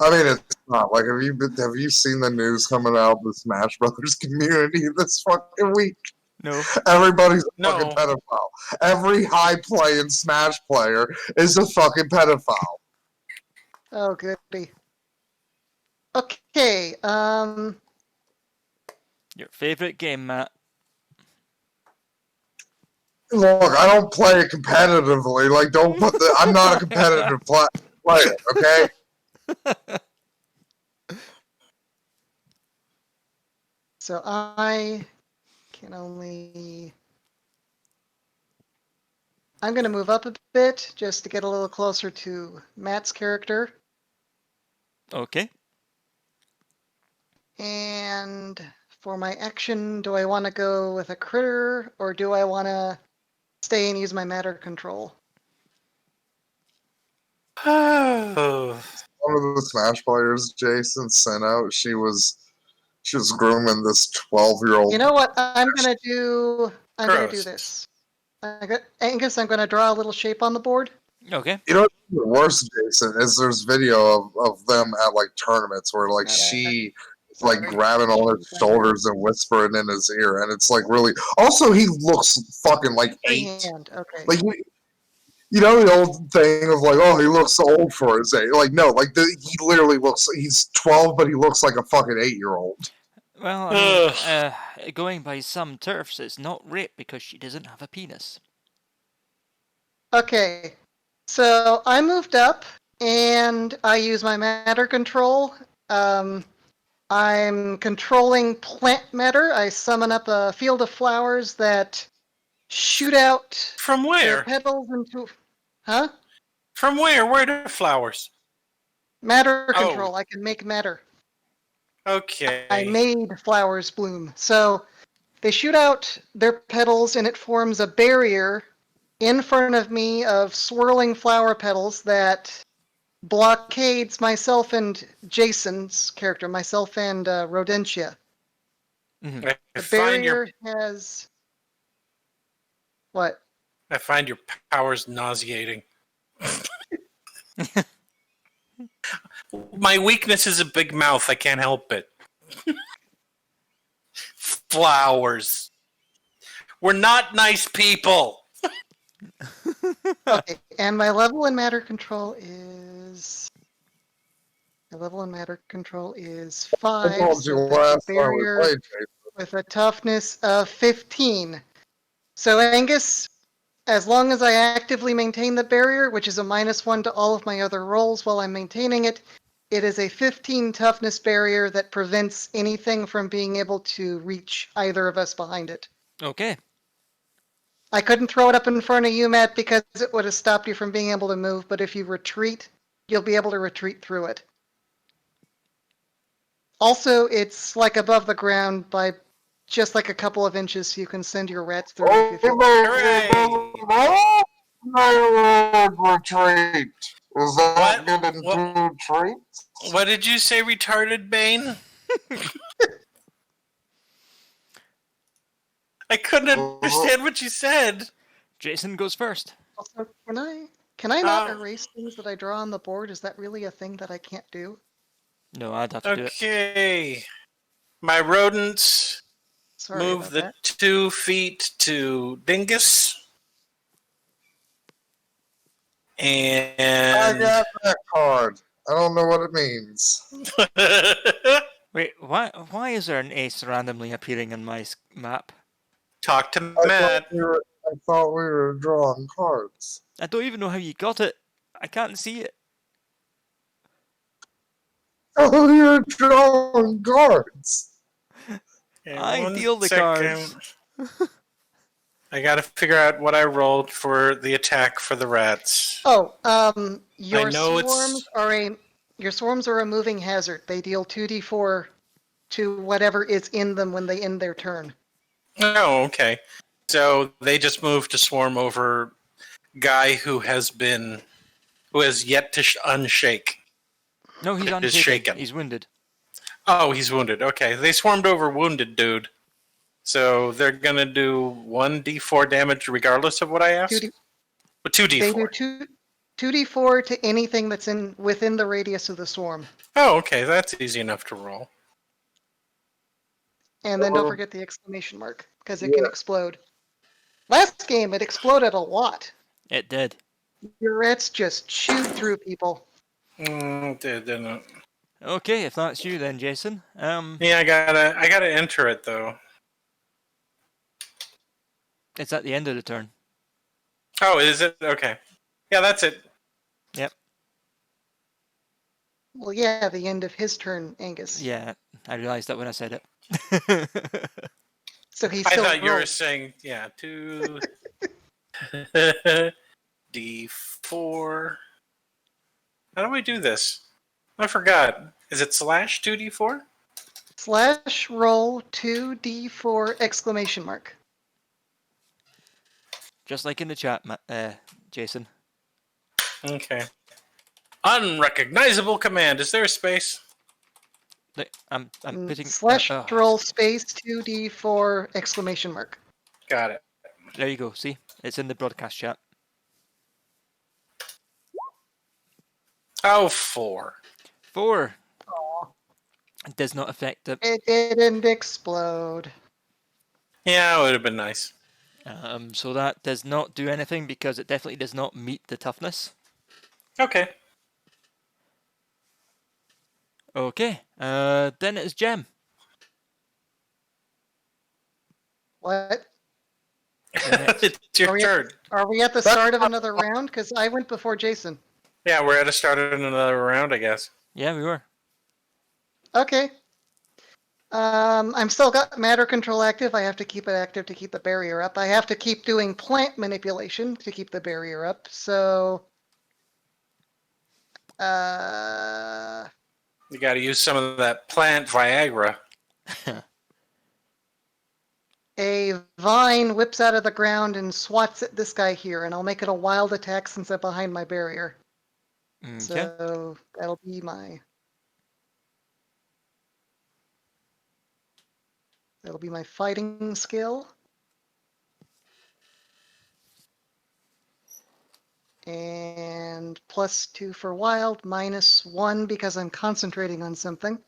mean, it's not like have you seen the news coming out of the Smash Brothers community this fucking week? No. Everybody's a No. fucking pedophile. Every high playing Smash player is a fucking pedophile. Oh, goody. Okay, Your favourite game, Matt. Look, I don't play it competitively. Like, don't put the. I'm not a competitive player, okay? so I can only... I'm going to move up a bit just to get a little closer to Matt's character. Okay. And for my action, do I want to go with a critter or do I want to stay and use my matter control? Oh. One of the Smash players Jason sent out, she was grooming this 12-year-old. You know what I'm going to do? I'm going to do Gross. this. Angus, I'm going to draw a little shape on the board. Okay. You know what's the worst, Jason, is there's video of them at like tournaments where like she is like grabbing on his shoulders and whispering in his ear, and it's like really. Also, he looks fucking like 8. Freehand, okay. Like you know the old thing of like, oh, he looks old for his age. Like no, like he literally looks. He's 12, but he looks like a fucking 8-year-old. Well, I mean, going by some turfs, it's not rape because she doesn't have a penis. Okay, so I moved up and I use my matter control. I'm controlling plant matter. I summon up a field of flowers that shoot out From their where? petals into... Huh? From where? Where are the flowers? Matter Oh. control. I can make matter. Okay. I made flowers bloom. So they shoot out their petals and it forms a barrier in front of me of swirling flower petals that blockades myself and Jason's character, myself and Rodentia. Mhm. The barrier has... What? I find your powers nauseating. My weakness is a big mouth. I can't help it. Flowers. We're not nice people. Okay, and my level in matter control is... My level in matter control is 5. I told you So that's last a time we barrier played, Jason. with a toughness of 15. So Angus, as long as I actively maintain the barrier, which is a -1 to all of my other rolls while I'm maintaining it, it is a 15 toughness barrier that prevents anything from being able to reach either of us behind it. Okay. I couldn't throw it up in front of you, Matt, because it would have stopped you from being able to move, but if you retreat, you'll be able to retreat through it. Also, it's like above the ground by just like a couple of inches so you can send your rats through if you feel like. Hooray! My lord, retreat. Is that What? good into traits? What did you say, retarded Bane? I couldn't understand what you said. Jason goes first. Also, can I not Oh. erase things that I draw on the board? Is that really a thing that I can't do? No, I'd have to do it. Okay. My rodents Sorry move about the that. 2 feet to Dingus. I And got that card. I don't know what it means. Wait, why is there an ace randomly appearing on my map? talk to I Matt. thought we were drawing cards. I don't even know how you got it. I can't see it. Oh, you're drawing cards. Okay, I one deal the second. cards. I gotta figure out what I rolled for the attack for the rats. Oh, your know swarms are a moving hazard. They deal 2d4 to whatever is in them when they end their turn. Oh, okay. So they just moved to swarm over guy who has yet to unshake. No, he's Is unshaken. shaken. He's wounded. Oh, he's wounded. Okay, they swarmed over wounded dude. So they're gonna do 1d4 damage regardless of what I ask. 2d, But they do 2d4. 2d4 to anything that's within the radius of the swarm. Oh, okay, that's easy enough to roll. And then don't forget the exclamation mark, because it can explode. Last game, it exploded a lot. It did. Your rats just chewed through people. Didn't. Okay, if that's you then, Jason. Yeah, I gotta enter it though. It's at the end of the turn. Oh, is it? Okay. Yeah, that's it. Yep. Well, yeah, the end of his turn, Angus. Yeah, I realised that when I said it. So he's I still thought you were rolling. saying, yeah, 2 d4. How do I do this? I forgot. Is it slash 2d4? Slash roll 2d4 exclamation mark. Just like in the chat, Jason. Okay. Unrecognizable command. Is there a space? Look, I'm putting Slash roll space 2d4 exclamation mark. Got it. There you go. See, it's in the broadcast chat. Oh, 4. 4. Aw. It does not affect the. It didn't explode. Yeah, it would have been nice. So that does not do anything because it definitely does not meet the toughness. Okay. Okay. Then it's Gem. What? It's your turn. Are we at the start of another round? Because I went before Jason. Yeah, we're at a start of another round, I guess. Yeah, we were. Okay. I'm still got matter control active. I have to keep it active to keep the barrier up. I have to keep doing plant manipulation to keep the barrier up. So, You got to use some of that plant Viagra. a vine whips out of the ground and swats at this guy here, and I'll make it a wild attack since I'm behind my barrier. Okay. So that'll be my fighting skill. And +2 for wild, -1 because I'm concentrating on something.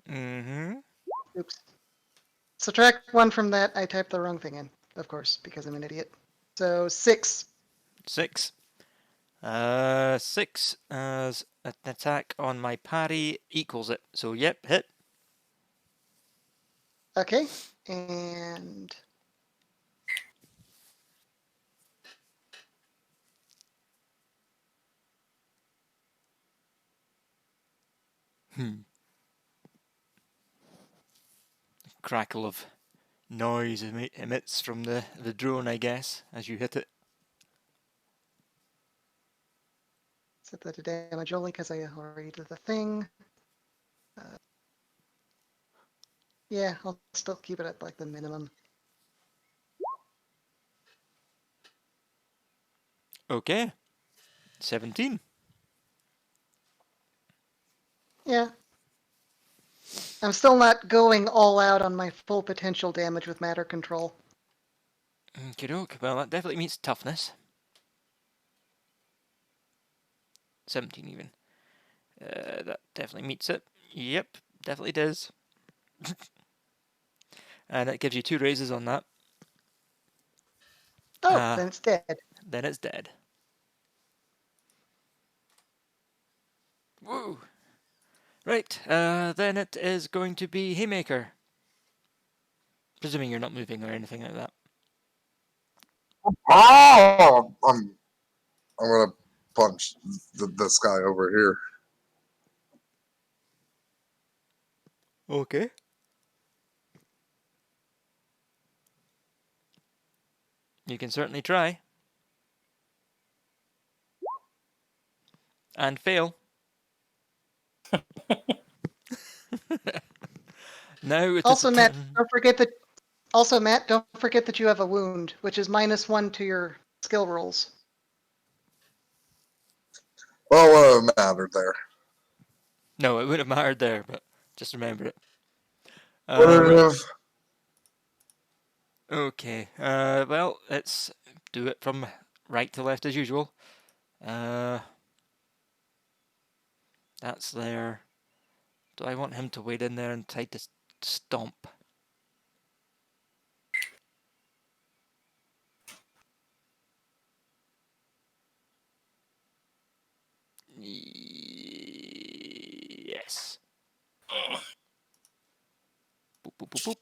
Mm-hmm. Oops. Subtract 1 from that. I typed the wrong thing in, of course, because I'm an idiot. So 6. 6. 6 as an attack on my parry equals it. So yep, hit. Okay, and Crackle of noise emits from the drone, I guess, as you hit it. set that to damage only because I already did the thing. Yeah, I'll still keep it at like the minimum. Okay. 17. Yeah. I'm still not going all out on my full potential damage with matter control. Okey-doke. Well, that definitely meets toughness. 17 even. That definitely meets it. Yep, definitely does. And it gives you 2 raises on that. Oh, then it's dead. Then it's dead. Woo! Right, then it is going to be Haymaker. Presuming you're not moving or anything like that. Oh, I'm gonna punch this guy over here. Okay. You can certainly try. And fail. Now it is Also, the Matt, turn. don't forget that. Also, Matt, don't forget that you have a wound, which is -1 to your skill rolls. Well, what mattered there? No, it would have mattered there, but just remember it. Would it Right. have? Okay. Well, let's do it from right to left as usual. That's there. Do I want him to wade in there and try to stomp? Yes. Boop, boop, boop, boop.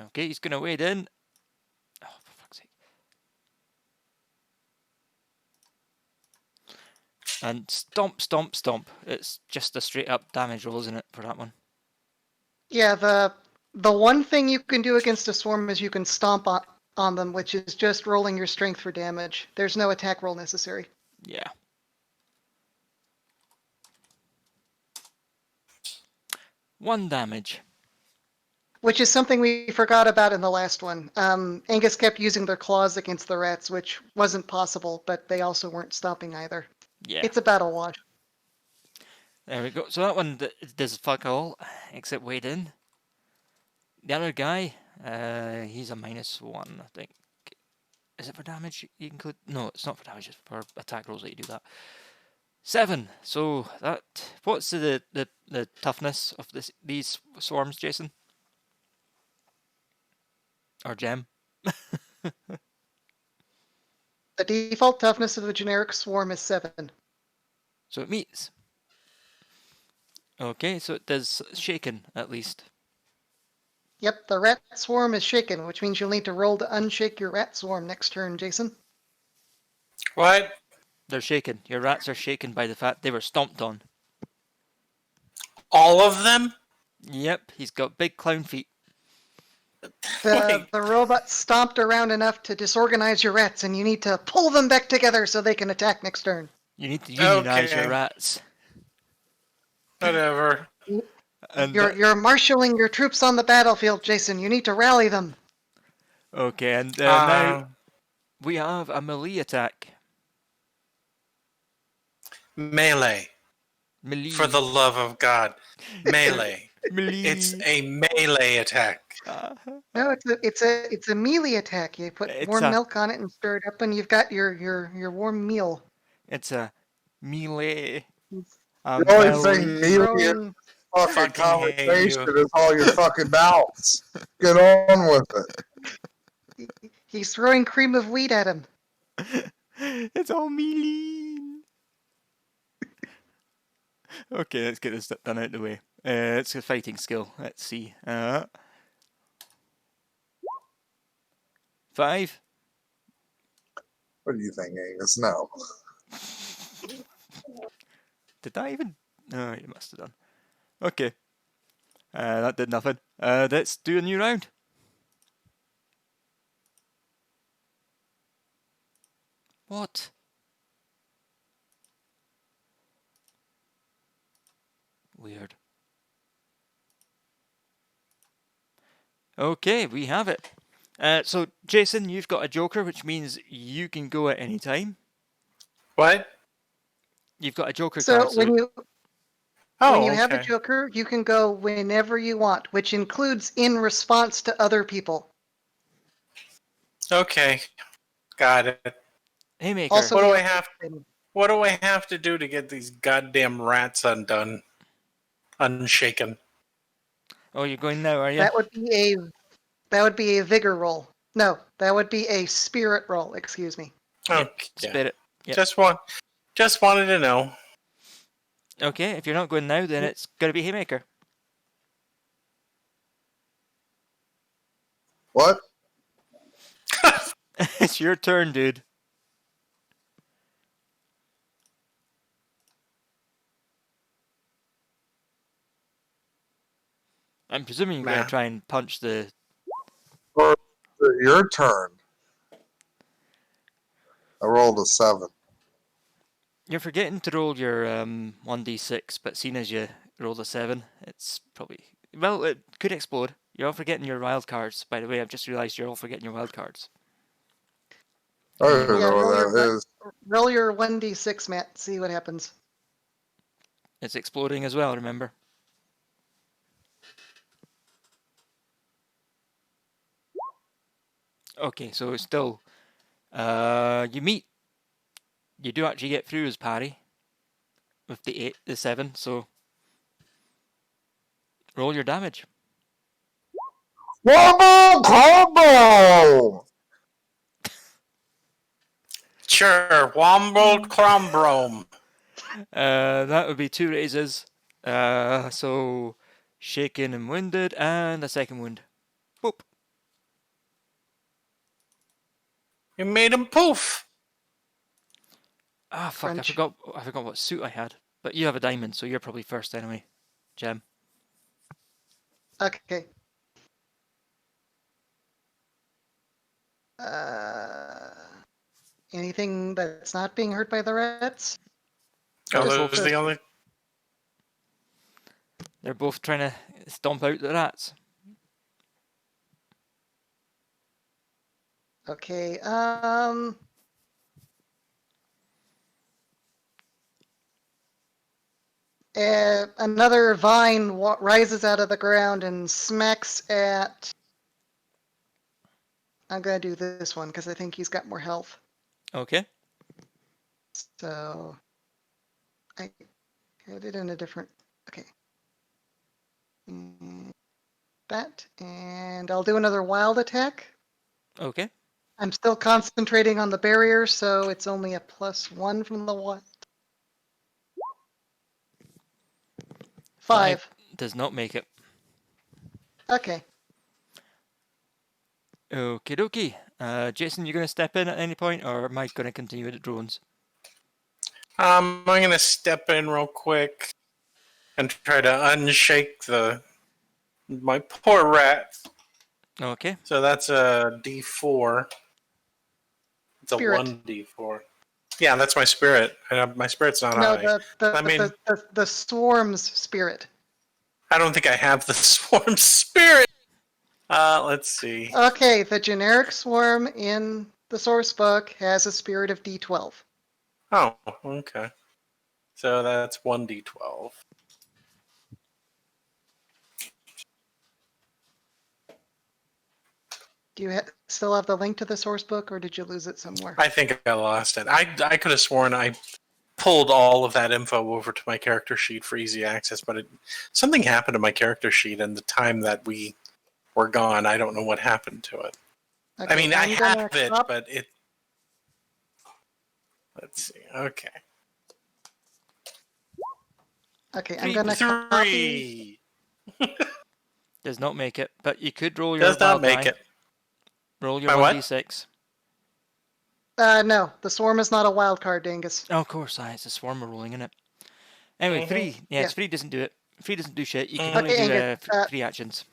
Okay, he's going to wade in. Oh, for fuck's sake. And stomp, stomp, stomp. It's just a straight up damage roll, isn't it, for that one? Yeah, the one thing you can do against a swarm is you can stomp on them, which is just rolling your strength for damage. There's no attack roll necessary. Yeah. One damage. Which is something we forgot about in the last one. Angus kept using their claws against the rats, which wasn't possible, but they also weren't stopping either. Yeah. It's a battle wash. There we go. So that one does fuck all, except wade in. The other guy, he's a -1, I think. Is it for damage you include? No, it's not for damage, it's for attack rolls that you do that. 7. So that, what's the toughness of these swarms, Jason? Or Gem? The default toughness of the generic swarm is 7. So it meets. Okay, so it does shaken at least. Yep, the rat swarm is shaken, which means you'll need to roll to unshake your rat swarm next turn, Jason. What? They're shaken. Your rats are shaken by the fact they were stomped on. All of them? Yep, he's got big clown feet. The robot stomped around enough to disorganize your rats, and you need to pull them back together so they can attack next turn. You need to unionize your Okay. rats. Whatever. And You're marshaling your troops on the battlefield, Jason. You need to rally them. okay, and now we have a melee attack. Melee. Melee. For the love of God. Melee. melee. It's a melee attack. No, it's a melee attack. You put It's warm a- milk on it and stir it up, and you've got your warm meal. It's a melee. The only thing melee in Throwing- fucking Fucking hate conversation you. is all your fucking mouths. Get on with it. He's throwing cream of wheat at him. It's all melee. Okay, let's get this done out of the way. It's a fighting skill. Let's see. 5. What do you think, Angus? No. Did that even? No, you must have done. Okay. That did nothing. Let's do a new round. What? Weird. Okay, we have it. So, Jason, you've got a joker, which means you can go at any time. What? You've got a joker So card, so when Oh, you have a okay. joker, you can go whenever you want, which includes in response to other people. Okay. Got it. Haymaker. Also, What do the I have? What do I have to do to get these goddamn rats undone? Unshaken. Oh, you're going now, are you? that would be a vigor roll. No, that would be a spirit roll. Excuse me. Okay. Spirit. Yep. Just wanted to know. Okay, if you're not going now, then it's going to be Haymaker. What? It's your turn, dude. I'm presuming you're going Nah. to try and punch the... Or your turn. I rolled a 7. You're forgetting to roll your 1d6, but seeing as you rolled a 7, it's probably... Well, it could explode. You're all forgetting your wild cards. By the way, I've just realised you're all forgetting your wild cards. I don't Yeah, know roll what your that is. roll your 1d6, Matt. See what happens. It's exploding as well, remember? Okay, so it's still... you meet... You do actually get through as parry. With the 7, so... Roll your damage. Wombo combo! Sure. Womble Crumbrom. That would be 2 raises. So... Shaken and wounded, and a second wound. Boop. You made him poof. Ah, fuck! French. I forgot what suit I had. But you have a diamond, so you're probably first anyway, Gem. Okay. Uh, anything that's not being hurt by the rats? Oh, They're those both, are the only. they're both trying to stomp out the rats. Okay. Another vine rises out of the ground and smacks at. I'm gonna do this one because I think he's got more health. Okay. So I had it in a different. Okay. That, and I'll do another wild attack. Okay. I'm still concentrating on the barrier, so it's only a +1 from the wild. 5. Does not make it. Okay. Okie dokie. Jason, you going to step in at any point, or am I going to continue with the drones? I'm gonna step in real quick and try to unshake my poor rat. Okay. So that's a D4. It's Spirit. a 1D4. Yeah, that's my spirit. My spirit's not No, high. I mean, the swarm's spirit. I don't think I have the swarm spirit. Let's see. Okay, the generic swarm in the source book has a spirit of D12. Oh, okay. So that's 1D12. Do you still have the link to the source book, or did you lose it somewhere? I think I lost it. I could have sworn I pulled all of that info over to my character sheet for easy access, but something happened to my character sheet in the time that we were gone. I don't know what happened to it. Okay, I mean, I have it, stop. but it... Let's see. Okay. Okay, I'm gonna copy. 3! Does not make it, but you could roll your Does not wild make die. it. Roll your My what? 1d6. No, the swarm is not a wild card, Dingus. Oh, of course, it's a swarm we're rolling in it. Anyway, 3. Yeah, it's 3 doesn't do it. 3 doesn't do shit. You can only Okay, do Angus, 3 actions.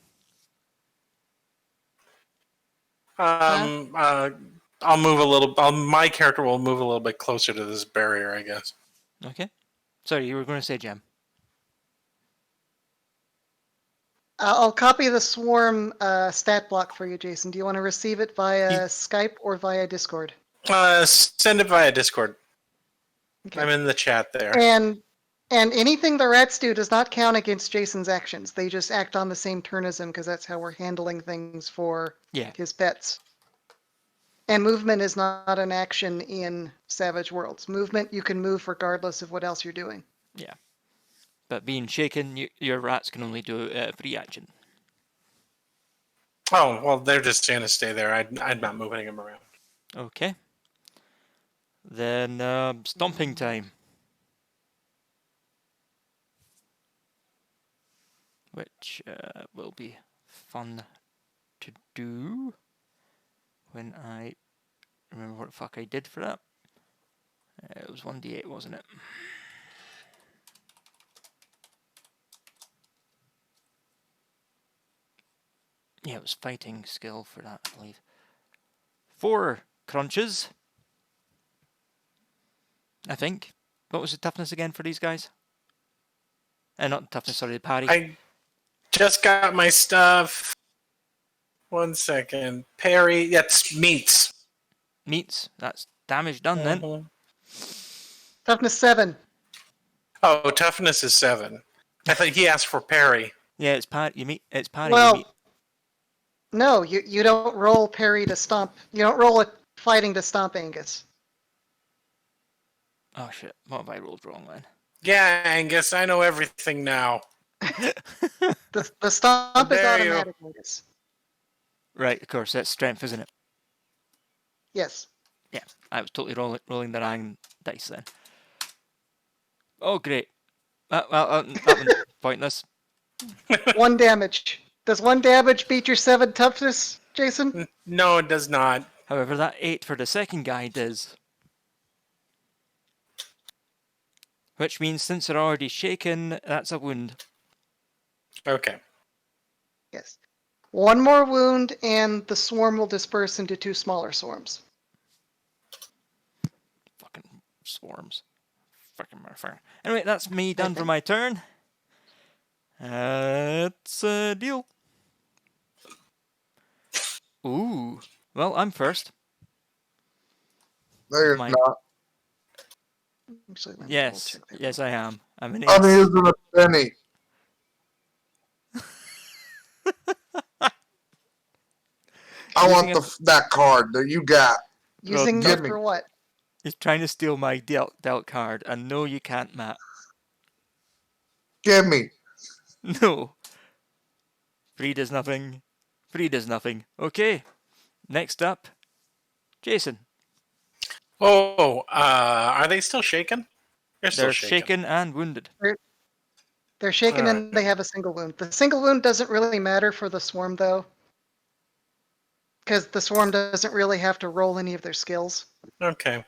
I'll move a little. My character will move a little bit closer to this barrier, I guess. Okay. Sorry, you were going to say Gem. I'll copy the swarm stat block for you, Jason. Do you want to receive it via Skype or via Discord? Send it via Discord. Okay. I'm in the chat there. And anything the rats do does not count against Jason's actions. They just act on the same turn as him because that's how we're handling things for Yeah. his pets. And movement is not an action in Savage Worlds. Movement, you can move regardless of what else you're doing. Yeah. But being shaken, your rats can only do free action. Oh, well, they're just going to stay there. I'm not moving them around. Okay. Then stomping time. Which will be fun to do when I remember what the fuck I did for that. It was 1d8, wasn't it? Yeah, it was fighting skill for that, I believe. 4 crunches. I think. What was the toughness again for these guys? Not toughness, sorry, the parry. I just got my stuff. 1 second. Parry. That's meats. Meats. That's damage done then. Mhm. Toughness 7. Oh, toughness is 7. I think he asked for parry. Yeah, it's parry. It's parry. Well, You meet. no, you don't roll parry to stomp. You don't roll a fighting to stomp Angus. Oh shit! What have I rolled wrong then? Yeah, Angus, I know everything now. The stomp is dare you. automatic, Angus. Right, of course, that's strength, isn't it? Yes. Yeah, I was totally rolling the wrong dice then. Oh, great. That one's pointless. 1 damage. Does 1 damage beat your 7 toughness, Jason? No, it does not. However, that 8 for the second guy does. Which means since they're already shaken, that's a wound. Okay. Yes. 1 more wound, and the swarm will disperse into 2 smaller swarms. Fucking swarms. Fucking motherfucker. Anyway, that's me done for think. my turn. It's a deal. Ooh. Well, I'm first. No, you're My- not. Actually, let me Yes, double check that. yes, I am. I'm an I'm ace. using a penny. I want that card that you got. Using Well, it for what? He's trying to steal my dealt card, and no, you can't, Matt. Give me. No. Free does nothing. Free does nothing. Okay. Next up, Jason. Oh, are they still shaken? They're shaken and wounded. They're shaken Alright. and they have a single wound. The single wound doesn't really matter for the swarm, though. Because the swarm doesn't really have to roll any of their skills. Okay.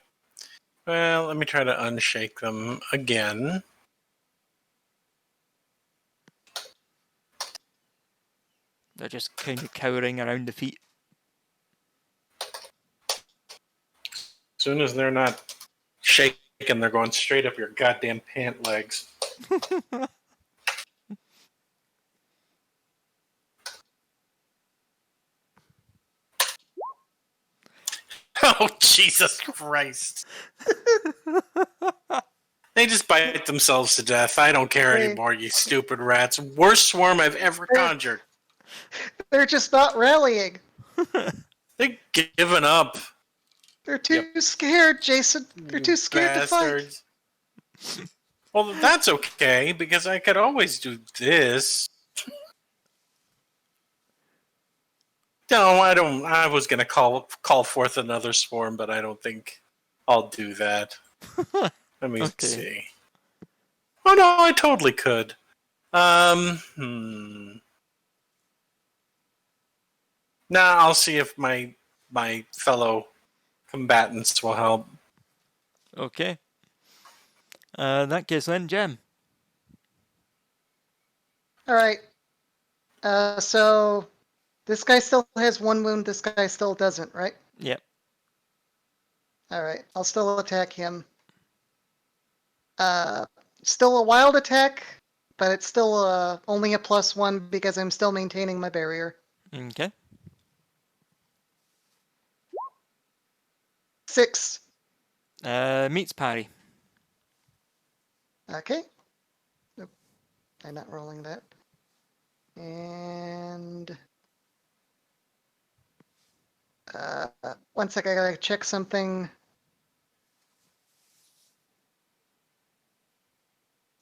Well, let me try to unshake them again. They're just kind of cowering around the feet. As soon as they're not shaking, they're going straight up your goddamn pant legs. Oh, Jesus Christ. They just bite themselves to death. I don't care anymore, you stupid rats. Worst swarm I've ever conjured. They're just not rallying. They're giving up. They're too scared, Jason. They're too scared Bastards. To fight. Well, that's okay, because I could always do this. No, I don't. I was going to call forth another swarm, but I don't think I'll do that. Let me see. Oh no, I totally could. Nah, I'll see if my fellow combatants will help. Okay. In that case, then, Gem. All right. So this guy still has 1 wound. This guy still doesn't, right? Yep. All right. I'll still attack him. Still a wild attack, but it's still only a +1 because I'm still maintaining my barrier. Okay. 6. Meets parry. Okay. Nope, I'm not rolling that. And one sec, I gotta check something.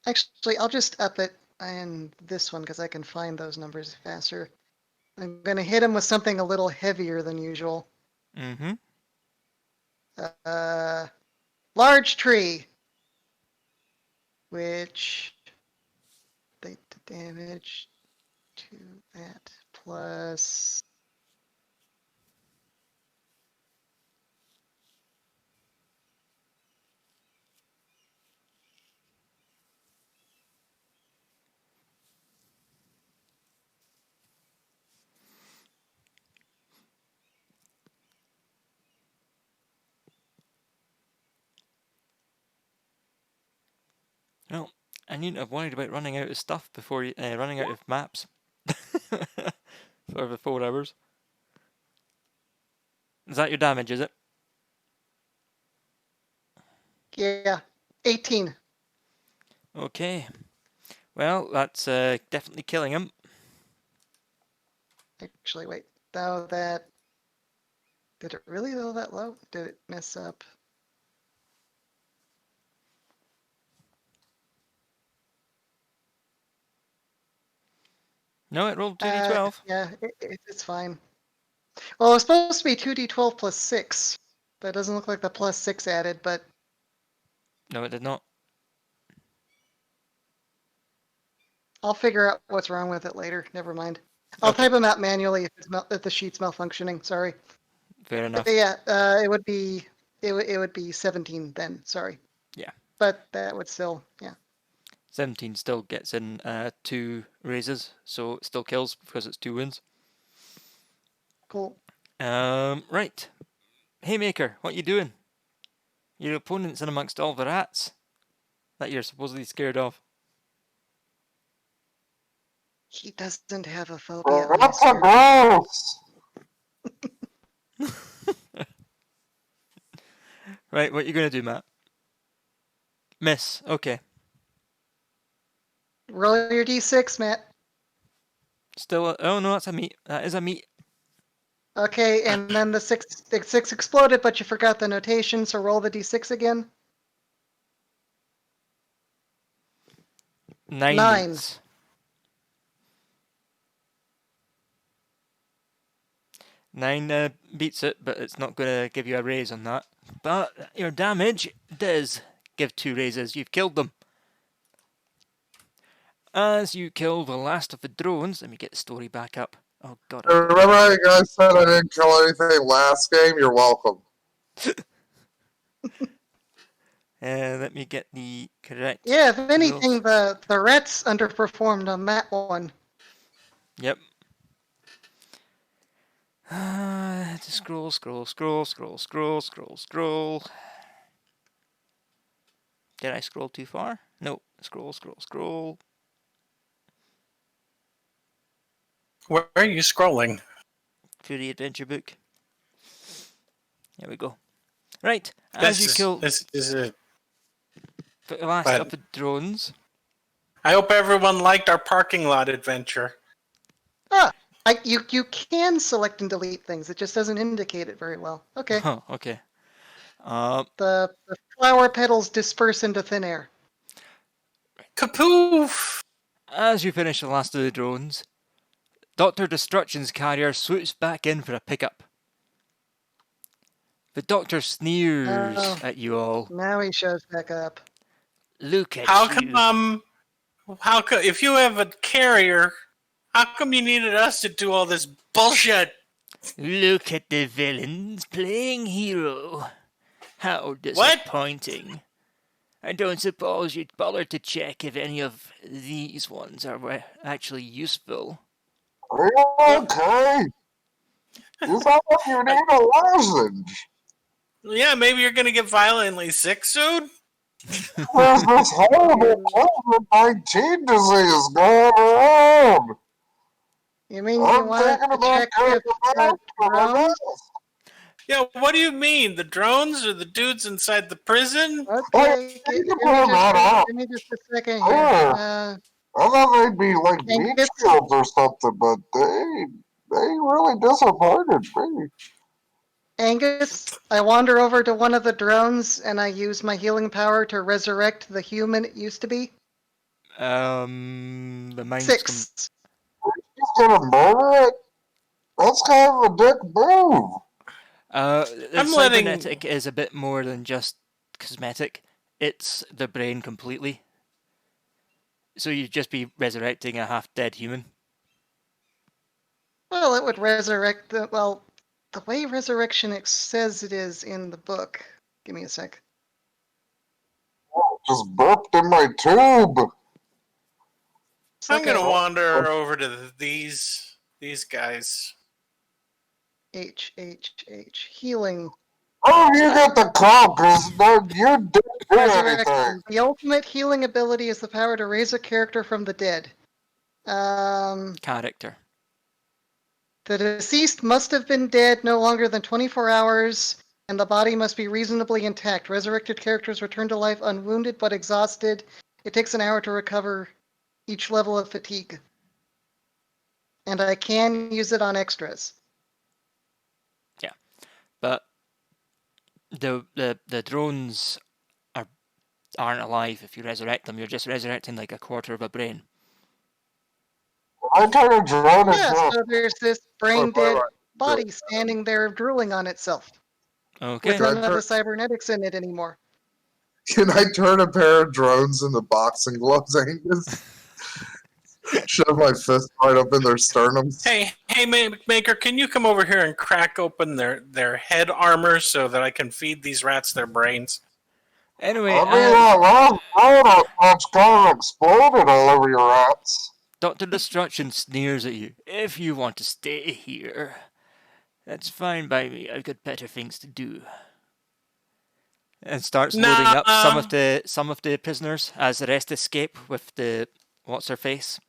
Actually, I'll just up it in this one because I can find those numbers faster. I'm gonna hit him with something a little heavier than usual. Mm-hmm. Large tree, which the damage to that plus. Well, I needn't have worried about running out of stuff before running out of maps for the 4 hours. Is that your damage, is it? Yeah, 18. Okay. Well, that's definitely killing him. Actually, wait. Though that. Did it really go that low? Did it mess up? No, it rolled 2d12. Yeah, it's fine. Well, it's supposed to be 2d12 plus 6. That doesn't look like the plus 6 added, but No, it did not. I'll figure out what's wrong with it later. Never mind. I'll Okay. type them out manually if the sheet's malfunctioning. Sorry. Fair enough. But yeah, it would be 17 then. Sorry. Yeah. But that would still, yeah. 17 still gets in 2 raises, so it still kills because it's 2 wounds. Cool. Right. Haymaker, what you doing? Your opponent's in amongst all the rats that you're supposedly scared of. He doesn't have a phobia, Rats are mister. gross. Right, what you gonna do, Matt? Miss. Okay. Roll your d6, Matt. Still. Oh no, that's a meat. That is a meat. Okay, and then the six exploded, but you forgot the notation, so roll the d6 again. 9 9. meats. 9 beats it, but it's not gonna give you a raise on that. But your damage does give 2 raises. You've killed them. As you kill the last of the drones, let me get the story back up. Oh god. Remember how you guys said I didn't kill anything last game? You're welcome. Let me get the correct. Yeah, if anything, rules. the rats underperformed on that one. Yep. To scroll. Did I scroll too far? No. Scroll. Where are you scrolling? Through the adventure book. There we go. Right. As you kill This is it. the last But- of the drones. I hope everyone liked our parking lot adventure. You can select and delete things. It just doesn't indicate it very well. Okay. Oh, okay. The flower petals disperse into thin air. Kapoof! As you finish the last of the drones, Dr. Destruction's carrier swoops back in for a pickup. The Doctor sneers Oh. at you all. Now he shows back up. Look at How you. come? If you have a carrier, how come you needed us to do all this bullshit? Look at the villains playing hero. How disappointing. I don't suppose you'd bother to check if any of these ones are actually useful. Okay. You sound like you need a lozenge. Yeah, maybe you're gonna get violently sick soon. There's this horrible COVID-19 disease going around. You mean you I'm want thinking to about check taking if the drones? Yeah, what do you mean? The drones or the dudes inside the prison? Okay, give me just a second here. I thought they'd be like meat Angus, shields or something, but they really disappointed me. Angus, I wander over to one of the drones and I use my healing power to resurrect the human it used to be. The mind's 6. He's gonna murder it? That's kind of a dick move. The I'm letting- cybernetic is a bit more than just cosmetic. It's the brain completely. So you'd just be resurrecting a half-dead human. Well, it would resurrect the, well, the way resurrection says it is in the book. Give me a sec. Just burped in my tube. It's I'm like gonna a wander over to these guys. H. Healing. Oh, you get the call, because you didn't do anything. Resurrection. The ultimate healing ability is the power to raise a character from the dead. Character. The deceased must have been dead no longer than 24 hours, and the body must be reasonably intact. Resurrected characters return to life unwounded but exhausted. It takes an hour to recover each level of fatigue. And I can use it on extras. Yeah. But the drones aren't alive if you resurrect them. You're just resurrecting like a quarter of a brain. I kind of drone it Yeah, down. so there's this brain dead body standing there drooling on itself. Okay. With none of the cybernetics in it anymore. Can I turn a pair of drones into boxing gloves, Angus? Shove my fist right up in their sternums. Hey, Maker, can you come over here and crack open their head armor so that I can feed these rats their brains? Anyway, I mean, that long road much kind of exploded all over your rats. Dr. Destruction sneers at you. If you want to stay here, that's fine by me. I've got better things to do. And starts loading up some of the prisoners as the rest escape with the what's her face.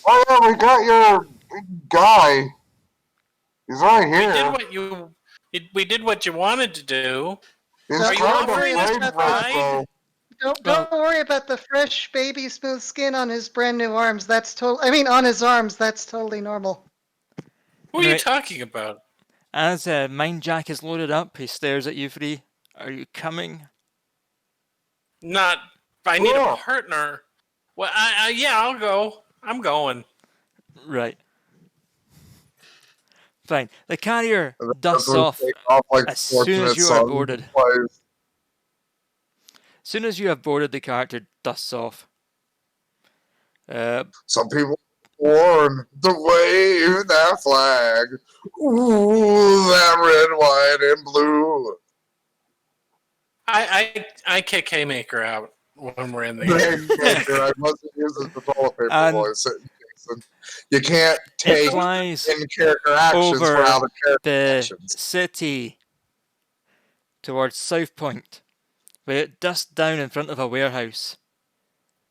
Oh yeah, we got your guy. He's right here. We did what you wanted to do. He's Are you kind of offering us afraid that of us, ride? though. Don't worry about the fresh baby smooth skin on his brand new arms. That's on his arms. That's totally normal. What are you talking about? As Mind Jack is loaded up, he stares at you three. Are you coming? Not. I need a partner. Well, yeah, I'll go. I'm going. Right. Fine. The carrier dusts off like as soon as you are boarded. As soon as you have boarded, the character dusts off. Some people born to wave that flag. Ooh, that red, white, and blue. I kick Haymaker out when we're in the I must use the toilet paper voice. You can't take in-character actions over for out-of-character the actions. city towards South Point, where it dusts down in front of a warehouse.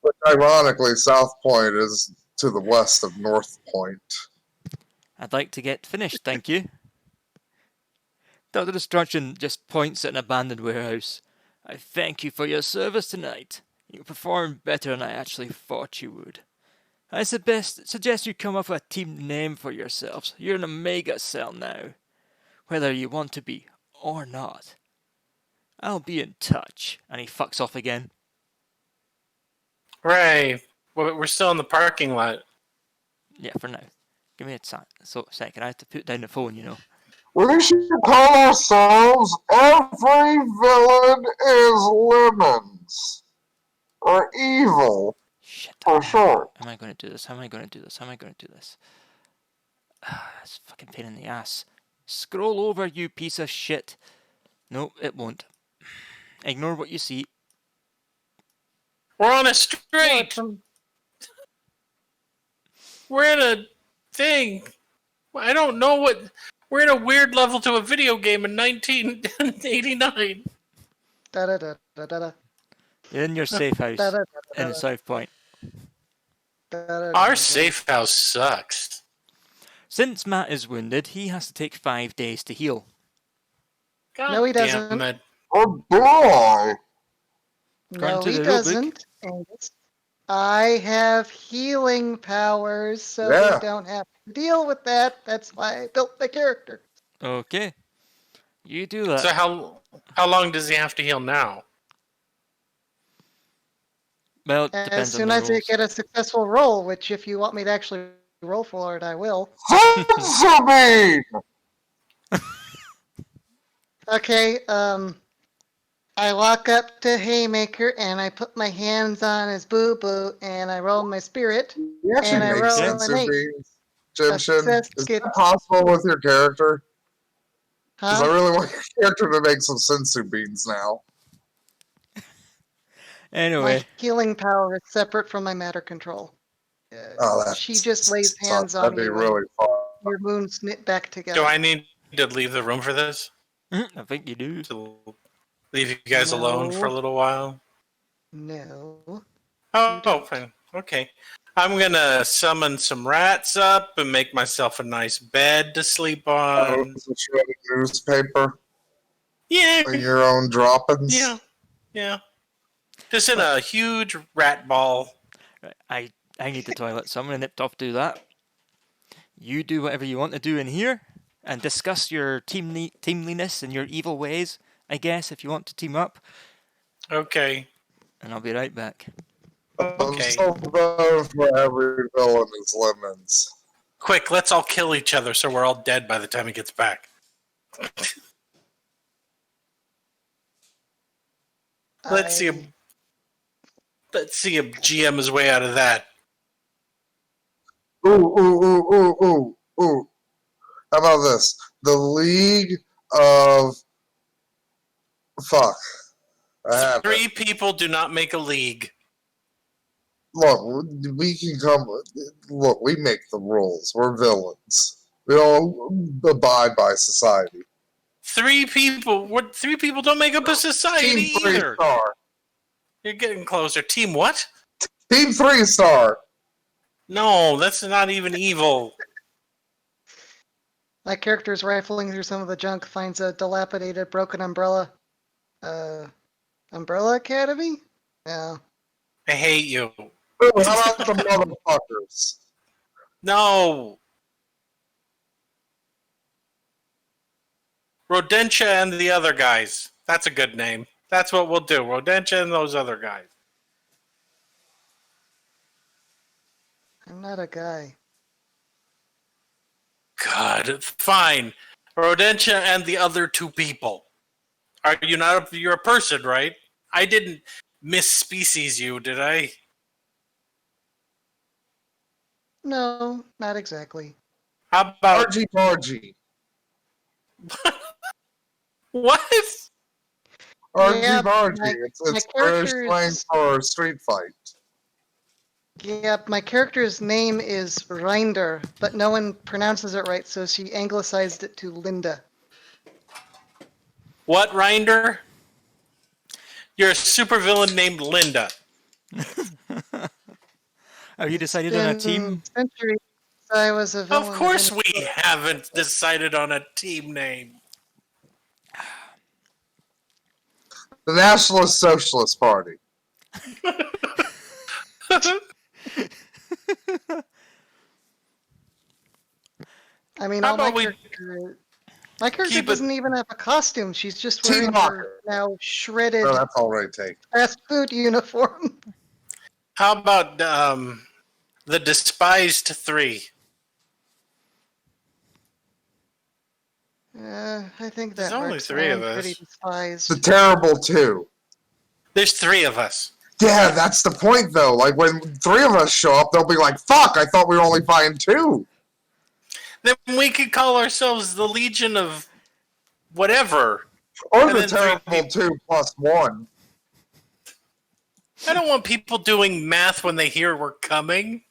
But ironically, South Point is to the west of North Point. I'd like to get finished, thank you. Dr. Destruction just points at an abandoned warehouse. I thank you for your service tonight. You performed better than I actually thought you would. I suggest you come up with a team name for yourselves. You're an Omega Cell now, whether you want to be or not. I'll be in touch. And he fucks off again. Right. Well, we're still in the parking lot. Yeah, for now. Give me a second. I have to put down the phone, you know. We should call ourselves Every Villain is Lemons. Or Evil. Shit. For short. How am I going to do this? That's a fucking pain in the ass. Scroll over, you piece of shit. No, it won't. Ignore what you see. We're on a street. We're in a thing. I don't know what. We're in a weird level to a video game in 1989. Da da da da da da. You're in your safe house in South Point. Our safe house sucks. Since Matt is wounded, he has to take 5 days to heal. God No, he damn doesn't. it. Oh boy! According No, to he the rulebook. doesn't. Angus. I have healing powers, so Yeah. we don't have to deal with that. That's why I built the character. Okay. You do that. So how long does he have to heal now? Well, it As depends on soon the as I rules. get a successful roll, which if you want me to actually roll for it, I will. Sensibine! Okay, I walk up to Haymaker and I put my hands on his boo-boo and I roll my spirit. You actually And I make roll sensu an 8. beans, A Jimshin. success Is gets, that possible with your character? Because I huh? really want your character to make some sensu beans now. Anyway, My healing power is separate from my matter control. Oh, that She just lays hands That'd on be you really fun. and your wounds knit back Do together. I need to leave the room for this? I think you do. To leave you guys alone for a No. little while? No. Oh, don't. fine. Okay. I'm gonna summon some rats up and make myself a nice bed to sleep on. It's a shredded newspaper Yeah, and your own droppings. yeah. Just in a huge rat ball. Right, I need the toilet, so I'm going to nip off do that. You do whatever you want to do in here and discuss your teamliness and your evil ways, I guess, if you want to team up. Okay. And I'll be right back. Okay. I'm so known for every villain is lemons. Quick, let's all kill each other so we're all dead by the time he gets back. Let's see him. Let's see him GM his way out of that. Ooh. How about this? The League of... Fuck. I have 3 it. people do not make a league. Look, we can come... Look, we make the rules. We're villains. We don't abide by society. 3 people. What? 3 people don't make up a society Team 3 either. star. You're getting closer. Team what? Team 3 star. No, that's not even evil. My character is rifling through some of the junk, finds a dilapidated, broken umbrella. Umbrella Academy? Yeah. I hate you. Ooh, how about the motherfuckers? No. Rodentia and the other guys. That's a good name. That's what we'll do. Rodentia and those other guys. I'm not a guy. God, fine. Rodentia and the other 2 people. Are you not? You're a person, right? I didn't misspecies you, did I? No, not exactly. How about Argy Bargy. what? Argy Yeah, Bargy. It's my British character slang is- for a street fight. Yep, my character's name is Rinder, but no one pronounces it right, so she anglicized it to Linda. What, Rinder? You're a supervillain named Linda. Have you decided on a team? Centuries I was a villain. Of course in- we haven't decided on a team name. The Nationalist Socialist Party. I mean, How all my about we character. My character keep it- doesn't even have a costume. She's just Team wearing Rocket. her now shredded Oh, that's already taken. fast food uniform. How about the despised 3? I think There's that only works. 3 I of am us. pretty despised. The Terrible Two. There's 3 of us. Yeah, that's the point, though. Like, when 3 of us show up, they'll be like, fuck, I thought we were only fighting 2. Then we could call ourselves the Legion of whatever. Or And the then 3 Terrible 2 plus 1. I don't want people doing math when they hear we're coming.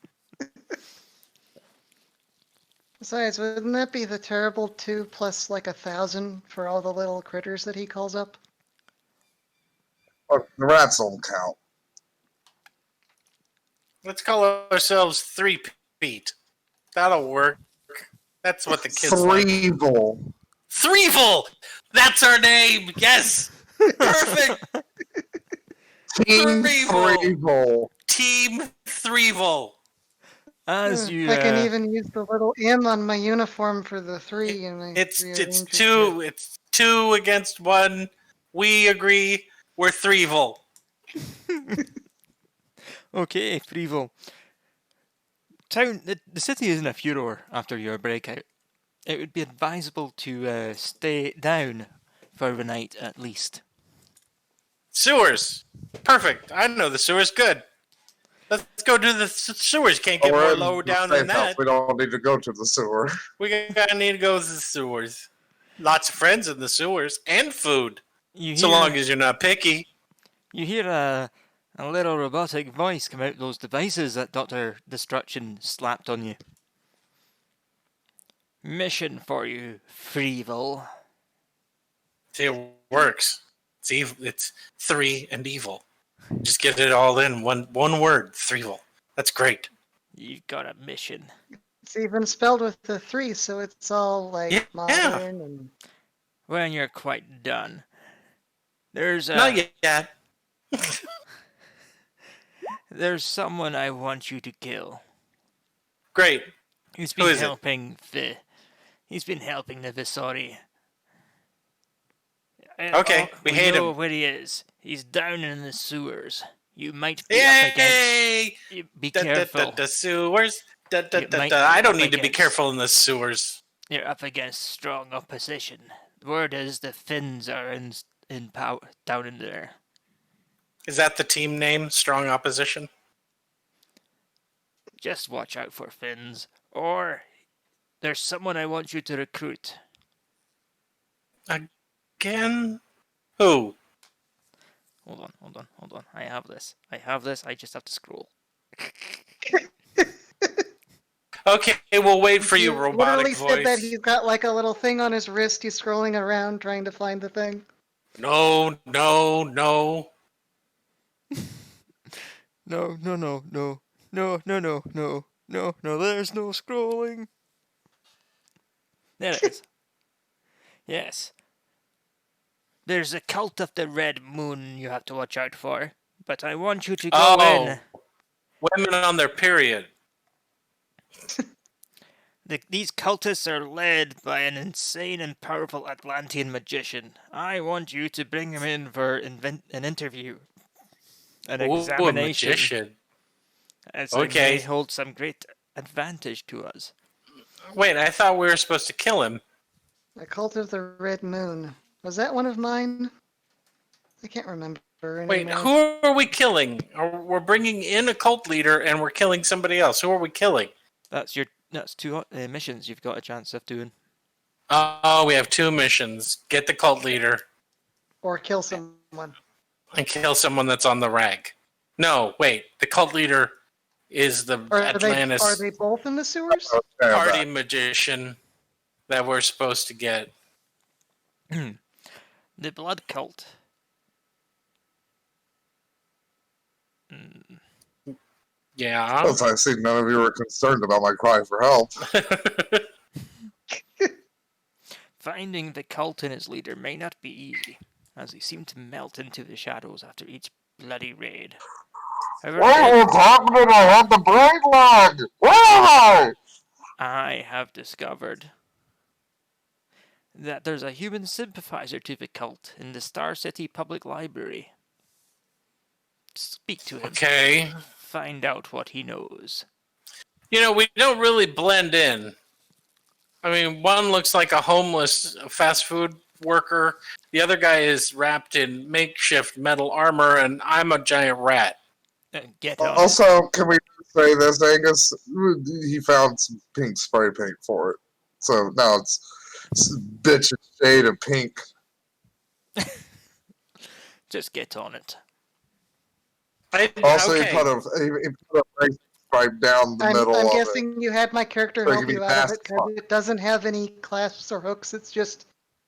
Besides, wouldn't that be the terrible 2 plus like 1,000 for all the little critters that he calls up? The rats don't count. Let's call ourselves 3 Pete. That'll work. That's what the kids like. Threevil. Threevil! That's our name! Yes! Perfect! Team Threevil. Threevil. Team Threevil. As you I can even use the little M on my uniform for the 3. It's 2 against 1. We agree. We're Threevil. okay, Freeville. The city is in a furor after your breakout. It would be advisable to stay down for the night at least. Sewers. Perfect. I know the sewers good. Let's go do the sewers. Can't get more low down than that. We don't need to go to the sewer. We gotta need to go to the sewers. Lots of friends in the sewers and food. So long as you're not picky. You hear a little robotic voice come out those devices that Dr. Destruction slapped on you. Mission for you, Freeville. See, it works. It's evil. It's 3 and evil. Just get it all in one word. Threevil. That's great. You've got a mission. It's even spelled with the 3, so it's all like modern and. When you're quite done, there's not yet. There's someone I want you to kill. Great. He's been helping the Visori. Okay, we hate him. Know where he is. He's down in the sewers. You might be up against. Be careful. The sewers. I don't need to be careful in the sewers. You're up against strong opposition. The word is the Finns are in power down in there. Is that the team name? Strong opposition. Just watch out for Finns, or there's someone I want you to recruit. Again? Who? Hold on. I have this. I just have to scroll. Okay, we'll wait for you, robotic voice. He literally said that he's got like a little thing on his wrist. He's scrolling around trying to find the thing. No. No, there's no scrolling. There it is. Yes. There's a cult of the Red Moon you have to watch out for, but I want you to go in. Women on their period. These cultists are led by an insane and powerful Atlantean magician. I want you to bring him in for an interview. An examination. A magician. As it may hold some great advantage to us. Wait, I thought we were supposed to kill him. The Cult of the Red Moon. Was that one of mine? I can't remember anymore. Wait, who are we killing? We're bringing in a cult leader and we're killing somebody else. Who are we killing? That's 2 missions you've got a chance of doing. Oh, we have 2 missions. Get the cult leader. Or kill someone. And kill someone that's on the rag. No, wait. The cult leader is the Atlantis are they both in the sewers? party magician that we're supposed to get. The blood cult. Yeah. Since I see none of you were concerned about my cry for help. Finding the cult and its leader may not be easy, as they seem to melt into the shadows after each bloody raid. However, What's happening? I have the brain lag! Where am I have discovered that there's a human sympathizer to the cult in the Star City Public Library. Speak to him. Okay. Find out what he knows. You know, we don't really blend in. I mean, one looks like a homeless fast food worker. The other guy is wrapped in makeshift metal armor, and I'm a giant rat. Get on. Also, can we say this, Angus? He found some pink spray paint for it. So now it's bitch shade of pink. Just get on it. Also, he put a race stripe down the middle I'm of guessing you had my character So help you out of it because it doesn't have any clasps or hooks. It's just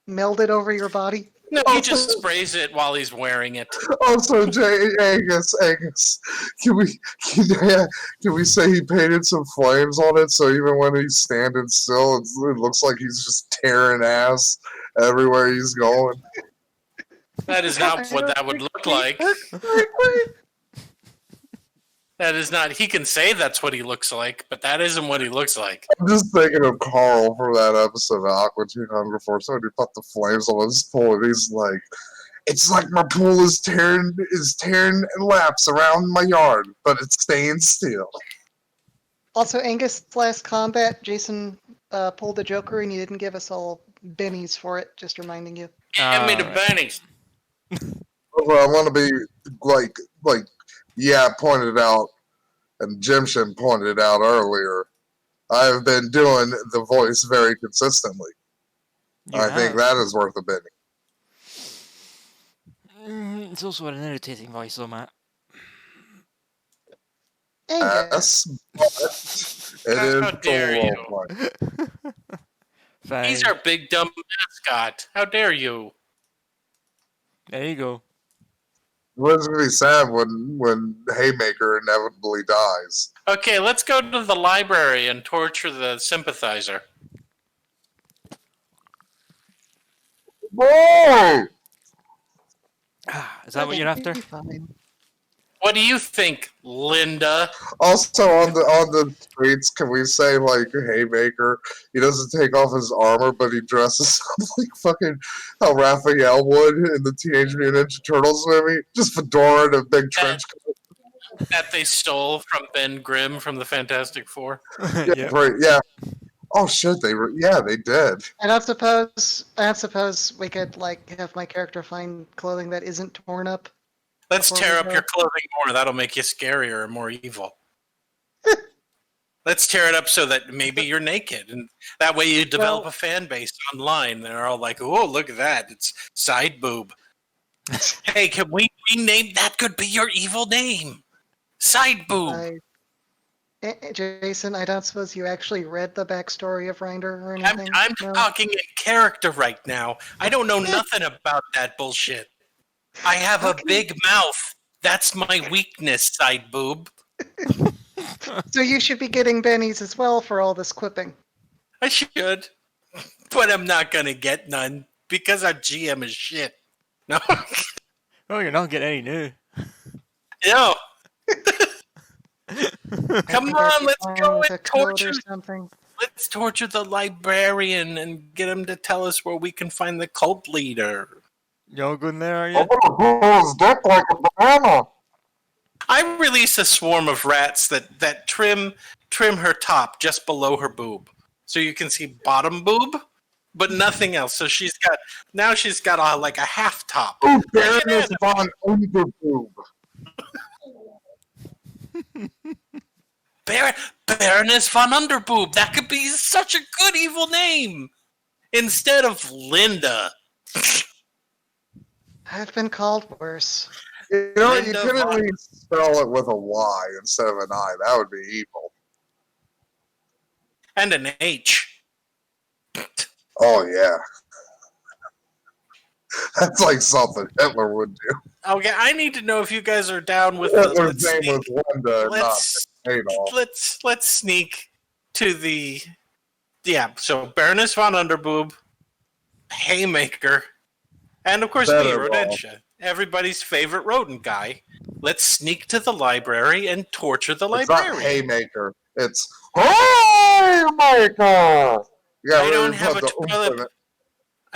melded over your body. No, he just sprays it while he's wearing it. Also, Angus, can we say he painted some flames on it so even when he's standing still, it looks like he's just tearing ass everywhere he's going? That is not what that would look like. That is not. He can say that's what he looks like, but that isn't what he looks like. I'm just thinking of Carl from that episode of Aqua Teen Hunger Force when he put the flames on his pool and he's like, "It's like my pool is tearing laps around my yard, but it's staying still." Also, Angus' last combat, Jason pulled the Joker, and you didn't give us all bennies for it. Just reminding you. Give me the Alright. bennies. Well, I want to be like pointed out, and Jimshin pointed it out earlier. I've been doing the voice very consistently. I think that is worth a benny. It's also an irritating voice, though, Matt. Angus. Yes, but it is How dare full you. role play. Fine. He's our big dumb mascot. How dare you? There you go. It's gonna be sad when Haymaker inevitably dies. Okay, let's go to the library and torture the sympathizer. Boy! Is that what you're after? Fine. What do you think, Linda? Also on the streets, can we say like Haymaker? He doesn't take off his armor, but he dresses up like fucking how Raphael would in the Teenage Mutant Ninja Turtles movie. Just fedora and a big trench coat. That they stole from Ben Grimm from the Fantastic Four? Yeah, Yep. right, yeah. Oh shit, they did. I don't suppose we could like have my character find clothing that isn't torn up. Let's Before tear we up go. your clothing more. That'll make you scarier and more evil. Let's tear it up so that maybe you're naked. And that way you develop a fan base online. They're all like, oh, look at that. It's side boob. Hey, can we rename that? Could be your evil name. Side boob. Jason, I don't suppose you actually read the backstory of Reinder or anything? I'm No? talking in character right now. I don't know nothing about that bullshit. I have a big mouth. That's my weakness, side boob. So you should be getting bennies as well for all this quipping. I should. But I'm not going to get none because our GM is shit. No. Oh, you're not getting any new. No. Come You on, better let's find go with and a code torture. or something. Let's torture the librarian and get him to tell us where we can find the cult leader. Y'all going there, are I'm you? gonna pull his dick like a banana. I release a swarm of rats that trim her top just below her boob, so you can see bottom boob, but nothing else. So she's got like a half top. Ooh, Baroness von Underboob. Baroness von Underboob. That could be such a good evil name instead of Linda. I've been called worse. You know, you Linda could at von- least spell it with a Y instead of an I. That would be evil. And an H. Oh, yeah. That's like something Hitler would do. Okay, I need to know if you guys are down with Hitler's name was Linda, let's not Adolf. let's sneak to the so Baroness von Underboob, Haymaker, and of course me, Better Rodentia, everybody's favorite rodent guy. Let's sneak to the library and torture the It's not librarian. Haymaker. It's Haymaker! Yeah, I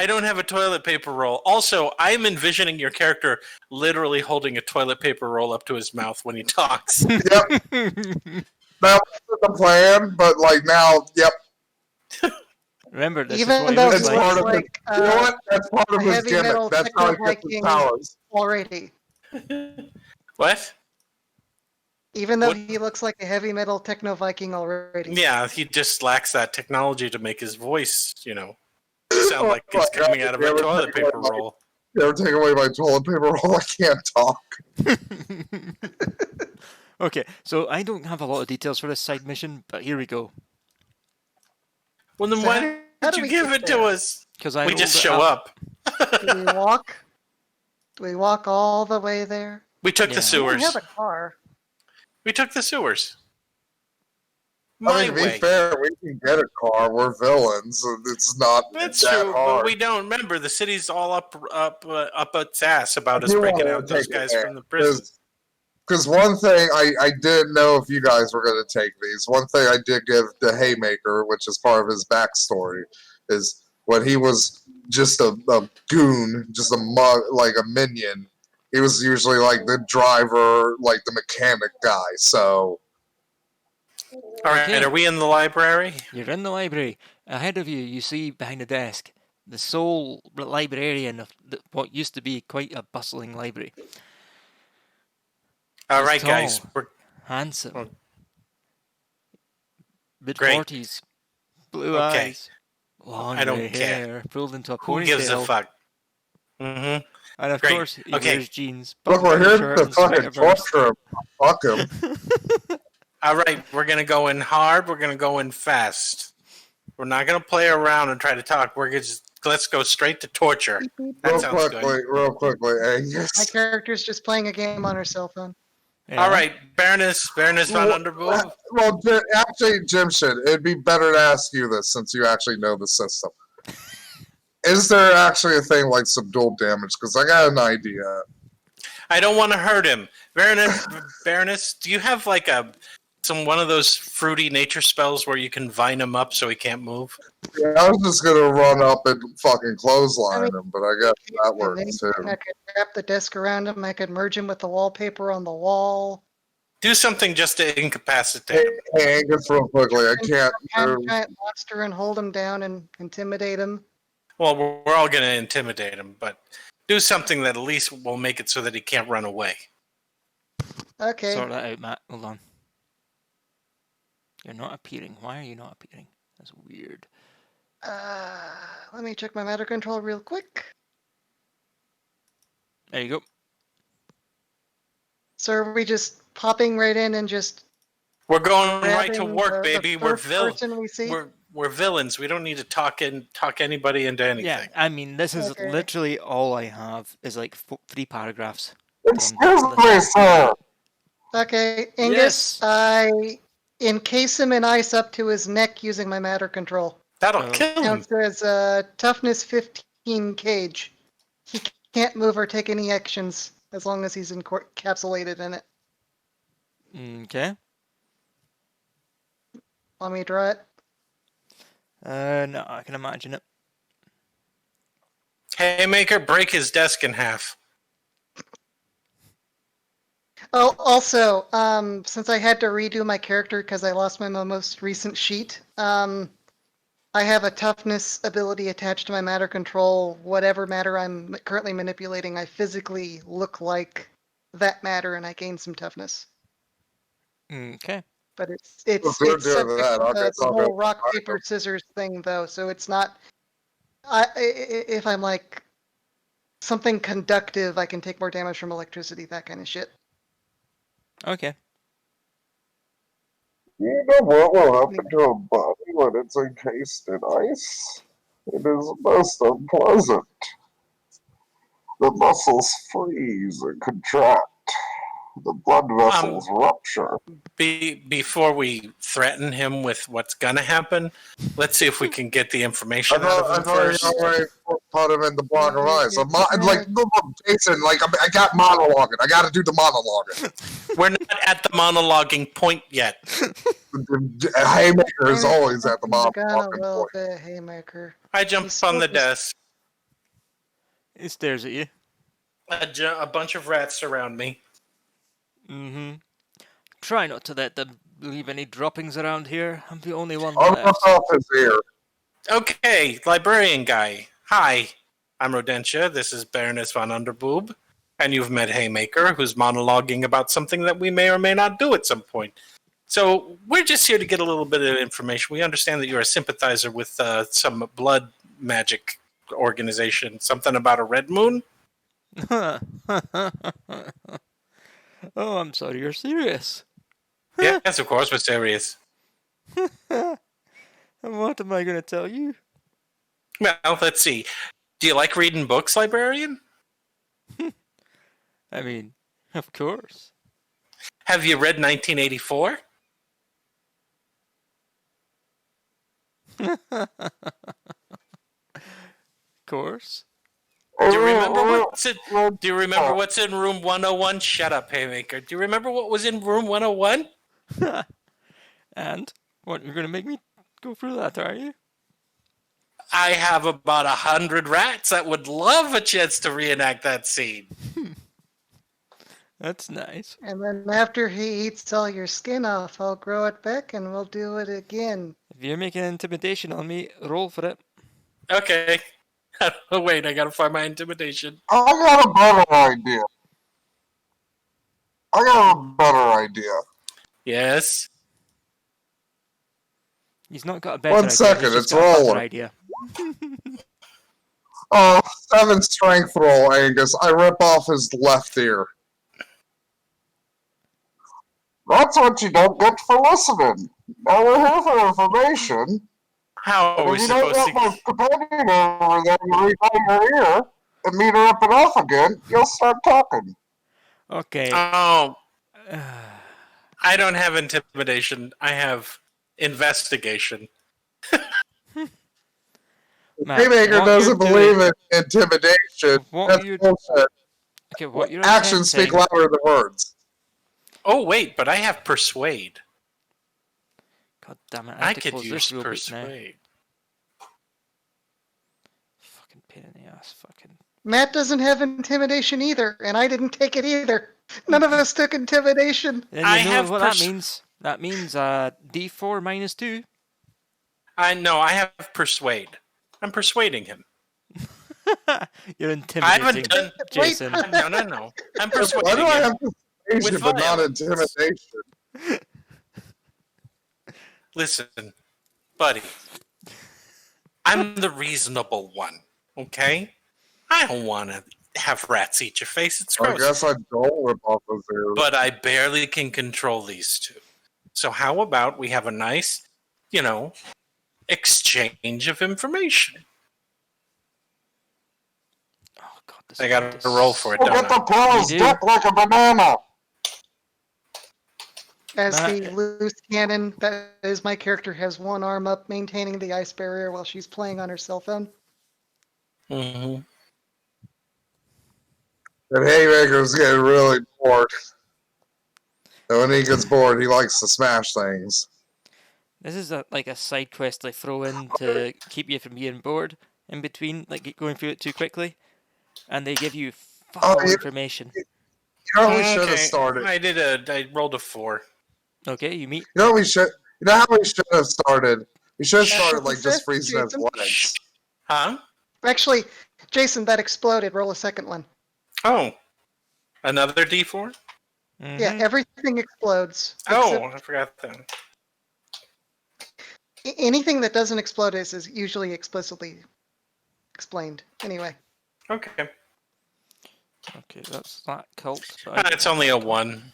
don't have a toilet paper roll. Also, I'm envisioning your character literally holding a toilet paper roll up to his mouth when he talks. Yep, that was the plan, but like now, yep. Remember, this Even is what though it he looks It's looks like. part of like you know what? That's part of a his heavy gimmick. metal That's how he gets his techno-Viking powers. already. What? Even though What? he looks like a heavy metal techno Viking already. Yeah, he just lacks that technology to make his voice, sound like he's coming out of a toilet paper roll. You ever take away my toilet paper roll? I can't talk. Okay, so I don't have a lot of details for this side mission, but here we go. Well, then So why how did do you we give get it to there? us? Because I We rolled just it show up. Do we walk? Do we walk all the way there? We took Yeah. the I sewers. don't have a car. We took the sewers. I My mean, to be way. fair, we can get a car. We're villains. It's not That's that true, hard. but we don't remember the city's all up its ass about us You breaking wanna out those take guys it from the prison. Because one thing I didn't know if you guys were going to take these. One thing I did give the Haymaker, which is part of his backstory, is when he was just a goon, just a like a minion. He was usually like the driver, like the mechanic guy. So All right, Okay. are we in the library? You're in the library. Ahead of you, you see behind the desk the sole librarian of what used to be quite a bustling library. All He's right, guys. tall, We're, handsome, Oh. mid Great. 40s, blue Okay. eyes, long I don't grey care. hair, pulled into a who gives a ponytail, fuck? Mm-hmm. and of Great. course he Okay. wears jeans, look, we're button-down here shirt, to and fucking sweater vest. torture him. Fuck him. All right, we're gonna go in hard. We're gonna go in fast. We're not gonna play around and try to talk. We're gonna just let's go straight to torture. Beep, beep. That Real sounds quickly, good. real quickly, My Angus. character's just playing a game on her cell phone. Yeah. All right, Baroness von Underboob. Well, actually, Jim should. It'd be better to ask you this since you actually know the system. Is there actually a thing like subdual damage? Because I got an idea. I don't want to hurt him. Baroness, do you have like one of those fruity nature spells where you can vine him up so he can't move? Yeah, I was just gonna run up and fucking clothesline I mean, him, but I guess that And works then too. I could wrap the desk around him. I could merge him with the wallpaper on the wall. Do something just to incapacitate Hey, him. hey, Angus, real quickly, I can't. Have a giant monster and hold him down and intimidate him. Well, we're all going to intimidate him, but do something that at least will make it so that he can't run away. Okay. Sort that out, Matt. Hold on. You're not appearing. Why are you not appearing? That's weird. Let me check my matter control real quick. There you go. So are we just popping right in and just We're going right to grabbing work, the baby. We're first villains. person we see? We're villains. We don't need to talk anybody into anything. Yeah, I mean, this is Okay. literally all I have is like 3 paragraphs. Excuse me, sir. Okay, Angus, Yes. I encase him in ice up to his neck using my matter control. That'll Oh. kill him. Counts as toughness 15 cage. He can't move or take any actions as long as he's encapsulated in it. Okay. Want me to draw it? No, I can imagine it. Haymaker, break his desk in half. Oh, also, since I had to redo my character because I lost my most recent sheet, I have a toughness ability attached to my matter control. Whatever matter I'm currently manipulating, I physically look like that matter, and I gain some toughness. Okay. But it's Well, it's they're it's doing subject that. to Okay, the it's all whole good. rock paper scissors thing, though. So it's not. If I'm like something conductive, I can take more damage from electricity, that kind of shit. Okay. You know what will happen to a body when it's encased in ice? It is most unpleasant. The muscles freeze and contract. The blood vessels rupture. Before we threaten him with what's gonna happen, let's see if we can get the I information out thought, of I him thought first. you already put him in the block of ice. Like, look, Jason, like, I got monologuing. I got to do the monologuing. We're not at the monologuing point yet. Haymaker is always at the monologuing Well, point. the haymaker. I jump He's on the supposed to- desk. He stares at you. A bunch of rats surround me. Mm-hmm. Try not to let them leave any droppings around here. I'm the only one I'll left. rip off his ear. Okay, librarian guy. Hi, I'm Rodentia. This is Baroness von Underboob. And you've met Haymaker, who's monologuing about something that we may or may not do at some point. So we're just here to get a little bit of information. We understand that you're a sympathizer with some blood magic organization. Something about a red moon? Oh, I'm sorry, you're serious. Yes, of course, we're serious. And what am I going to tell you? Well, let's see. Do you like reading books, librarian? I mean, of course. Have you read 1984? Of course. Do you remember what's in? Do you remember what's in room 101? Shut up, Haymaker. Do you remember what was in room 101? And what, you're going to make me go through that, are you? I have about 100 rats that would love a chance to reenact that scene. That's nice. And then after he eats all your skin off, I'll grow it back and we'll do it again. If you're making intimidation on me, roll for it. Okay. Oh, wait, I gotta find my intimidation. I got a better idea. Yes. He's not got a better 1 idea. second, He's just it's got a better rolling. idea. 7 strength roll, Angus. I rip off his left ear. That's what you don't get for listening. Now we're here for information. How are we If you don't supposed want to... my companion over there to read out your ear and me to rip it off again, you'll start talking. Okay. Oh, I don't have intimidation. I have investigation. Matt, Haymaker what doesn't you're believe doing- in intimidation. What That's you're- bullshit. Okay, what you're Actions speak attempting... louder than words. Oh, wait, but I have persuade. God damn it, I I have to could close use this real quick now. persuade. Fucking pain in the ass, fucking... Matt doesn't have intimidation either, and I didn't take it either. None of us took intimidation. Then I you know have what that means. That means D4 minus 2. I know, I have persuade. I'm persuading him. You're I intimidating haven't done... Jason. No. I'm Why persuading do I him. have persuasion With but not violence. intimidation? Listen, buddy. I'm the reasonable one, okay? I don't want to have rats eat your face. It's I gross. guess I don't rip off his ears. But I barely can control these two. So how about we have a nice, exchange of information? Oh god, this I is gotta ridiculous. roll for it, Look don't at the I? pull his You do. dick like a banana. As Matt- the loose cannon, that is my character, has one arm up maintaining the ice barrier while she's playing on her cell phone. Mm-hmm. And Haymaker's getting really bored. And when he gets bored, he likes to smash things. This is like a side quest they throw in to keep you from being bored in between, like going through it too quickly. And they give you fuck all you- information. You know what we should have started? I rolled a 4. Okay, you meet... You know what we should? You know how we should have started? We should have started like just Jason? freezing his legs. Huh? Actually, Jason, that exploded. Roll a second one. Oh. Another D4? Yeah, Mhm. everything explodes. Oh, I forgot that. Anything that doesn't explode is usually explicitly explained. Anyway, Okay. Okay, that's that cult. but I- It's only a 1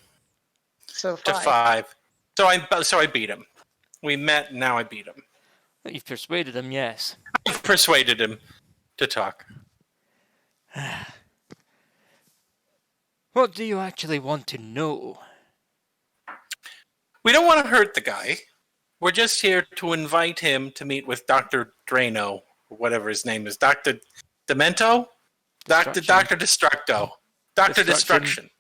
so to 5. 5. So I beat him. We met, and now I beat him. You've persuaded him, yes. I've persuaded him to talk. What do you actually want to know? We don't want to hurt the guy. We're just here to invite him to meet with Dr. Drano, or whatever his name is. Dr. Demento? Dr. Destructo. Dr. Destruction.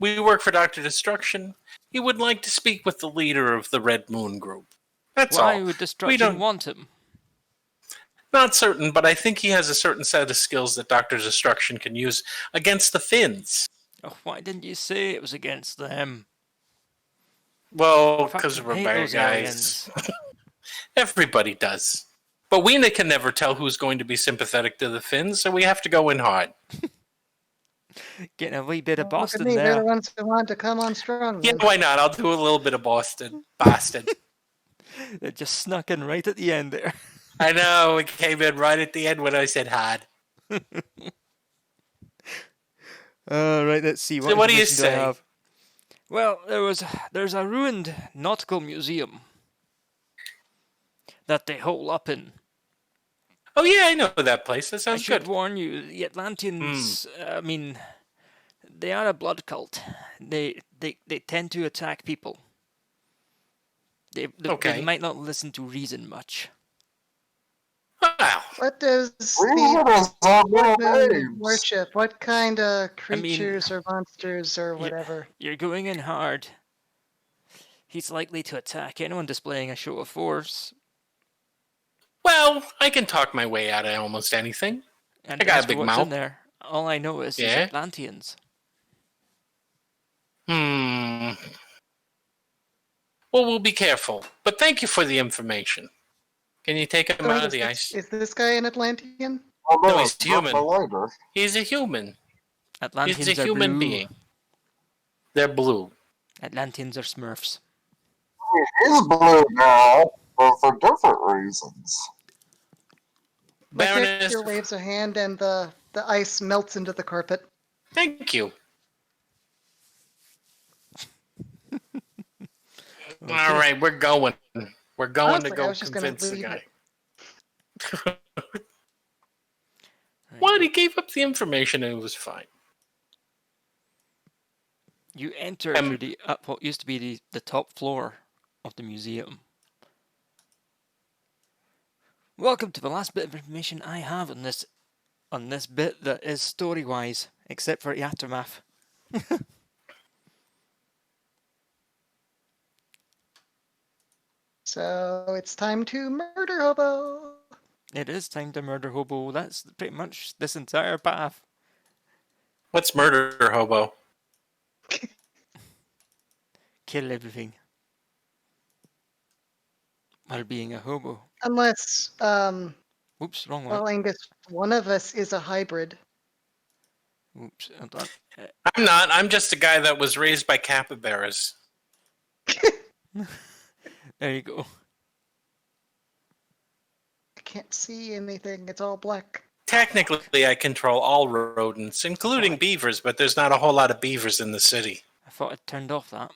We work for Dr. Destruction. He would like to speak with the leader of the Red Moon Group. That's Why all. would Destruction don't- want him? Not certain, but I think he has a certain set of skills that Dr. Destruction can use against the Finns. Oh, why didn't you say it was against them? Well, because Fucking we're hate bad those guys. aliens. Everybody does. But we can never tell who's going to be sympathetic to the Finns, so we have to go in hard. Getting a wee bit of Look at Boston me, they're the there. ones who want to come on strong. Yeah, then. why not? I'll do a little bit of Boston. Boston. They just snuck in right at the end there. I know, it came in right at the end when I said hard. Right, let's see. So what do you information I say? have? Well, there's a ruined nautical museum that they hole up in. Oh yeah, I know that place. That I sounds should good. warn you, the Atlanteans, I mean, they are a blood cult. They tend to attack people. They Okay. might not listen to reason much. Wow. What does Reason the is on Blood their Moon names. worship? What kind of I mean, creatures or monsters or whatever? You're going in hard. He's likely to attack anyone displaying a show of force. Well, I can talk my way out of almost anything. And I got as a for big what's in mouth. there, all I know is Yeah? Atlanteans. Well, we'll be careful. But thank you for the information. Can you take him Wait, out of the ice? is this guy an Atlantean? Oh, No, no, he's it's not human. the lighter. He's a human. Atlanteans He's a are human blue. being. They're blue. Atlanteans are Smurfs. He is blue now, but for different reasons. My Baroness, character waves a hand and the ice melts into the carpet. thank you. Okay. All right, we're going. We're going Honestly, to I go was just gonna convince the leave guy. it. What? He gave up the information and it was fine. You enter through the up what used to be the top floor of the museum. Welcome to the last bit of information I have on this bit that is story-wise, except for the aftermath. So it's time to murder hobo. It is time to murder hobo. That's pretty much this entire path. What's murder hobo? Kill everything. While being a hobo. Unless, Oops, wrong one. well, Angus, one of us is a hybrid. Oops, hold on. I'm not. I'm just a guy that was raised by capybaras. There you go. I can't see anything. It's all black. Technically, I control all rodents, including beavers, but there's not a whole lot of beavers in the city. I thought I'd turned off that.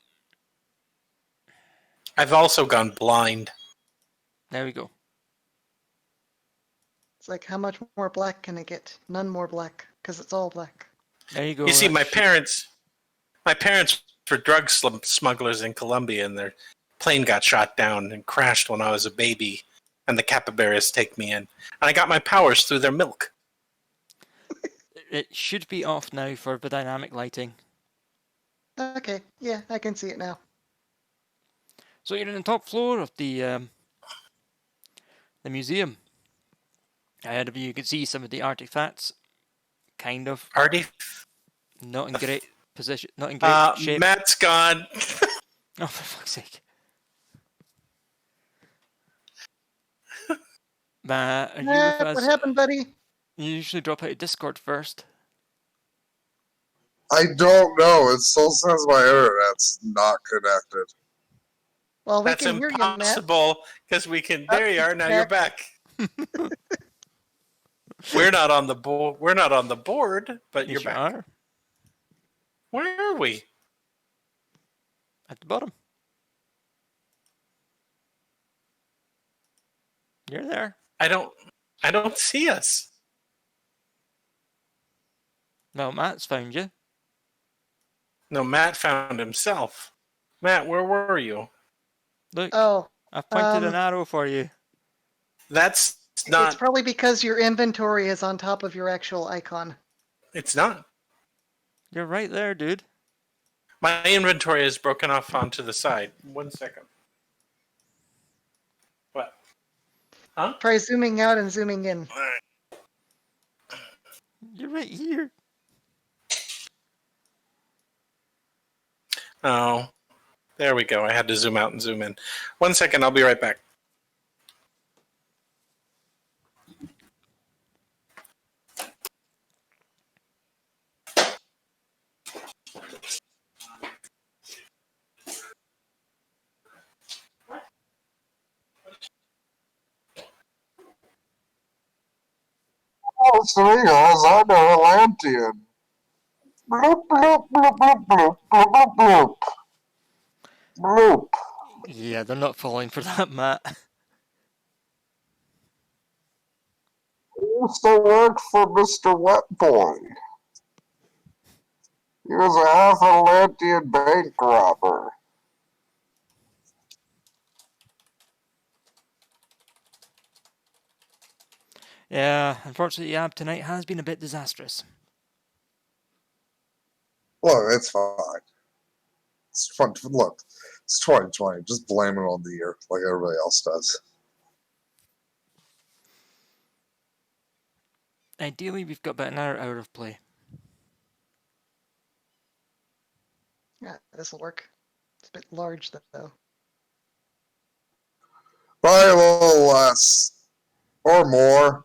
I've also gone blind. There we go. It's like, how much more black can I get? None more black, because it's all black. There you go. You see, that my should- parents were drug smugglers in Colombia, and their plane got shot down and crashed when I was a baby, and the capybaras take me in. And I got my powers through their milk. It should be off now for the dynamic lighting. Okay, yeah, I can see it now. So you're in the top floor of the museum. Ahead of you, can see some of the artifacts. Kind of. Artie? Not in great position. Not in great shape. Matt's gone. Oh, for fuck's sake. Matt, are you with us? What happened, buddy? You usually drop out of Discord first. I don't know. It still says my internet's not connected. Well, we That's can hear you, Matt. impossible, because we can... There you are, now you're back. back. We're not on the board. We're not on the board, but Yes, you're you back. are. Where are we? At the bottom. You're there. I don't see us. Well, Matt's found you. No, Matt found himself. Matt, where were you? Look, Oh, I've pointed an arrow for you. That's it's not. probably because your inventory is on top of your actual icon. It's not. You're right there, dude. My inventory is broken off onto the side. 1 second. What? Huh? Try zooming out and zooming in. All right. You're right here. Oh, there we go. I had to zoom out and zoom in. 1 second. I'll be right back. Oh, Sirius, I'm an Atlantean. Bloop, bloop, bloop, bloop, bloop, bloop, bloop, bloop. Bloop. Yeah, they're not falling for that, Matt. used to work for Mr. Wetboy. He was a half Atlantean bank robber. Yeah, unfortunately, Ab tonight has been a bit disastrous. Look, it's fine. It's fun. Look, it's 2020. Just blame it on the year, like everybody else does. Ideally, we've got about an hour of play. Yeah, this will work. It's a bit large, though. Probably a little less. Or more.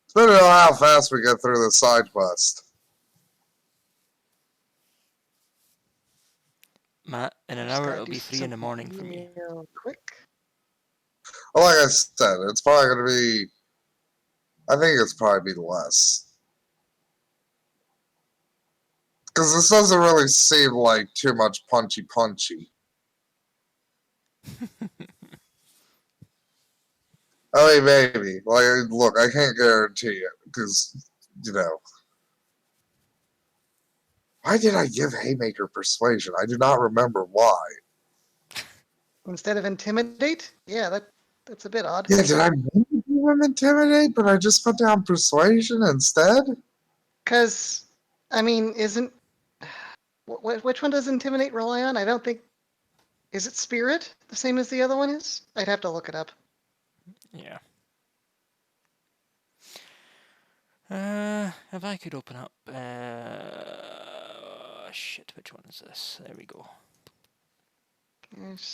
Depending on how fast we get through the side quest. Matt, in an Just hour gotta it'll do be 3 in the something morning for me. real quick. Well, like I said, it's probably going to be. I think it's probably be less. Because this doesn't really seem like too much punchy. I mean, maybe. Like, look, I can't guarantee it. Because, you know. Why did I give Haymaker Persuasion? I do not remember why. Instead of intimidate? Yeah, that's a bit odd. Yeah, did I maybe give him Intimidate, but I just put down Persuasion instead? Because, I mean, isn't... Which one does intimidate rely on? I don't think... Is it spirit, the same as the other one is? I'd have to look it up. Yeah. If I could open up... shit, which one is this? There we go.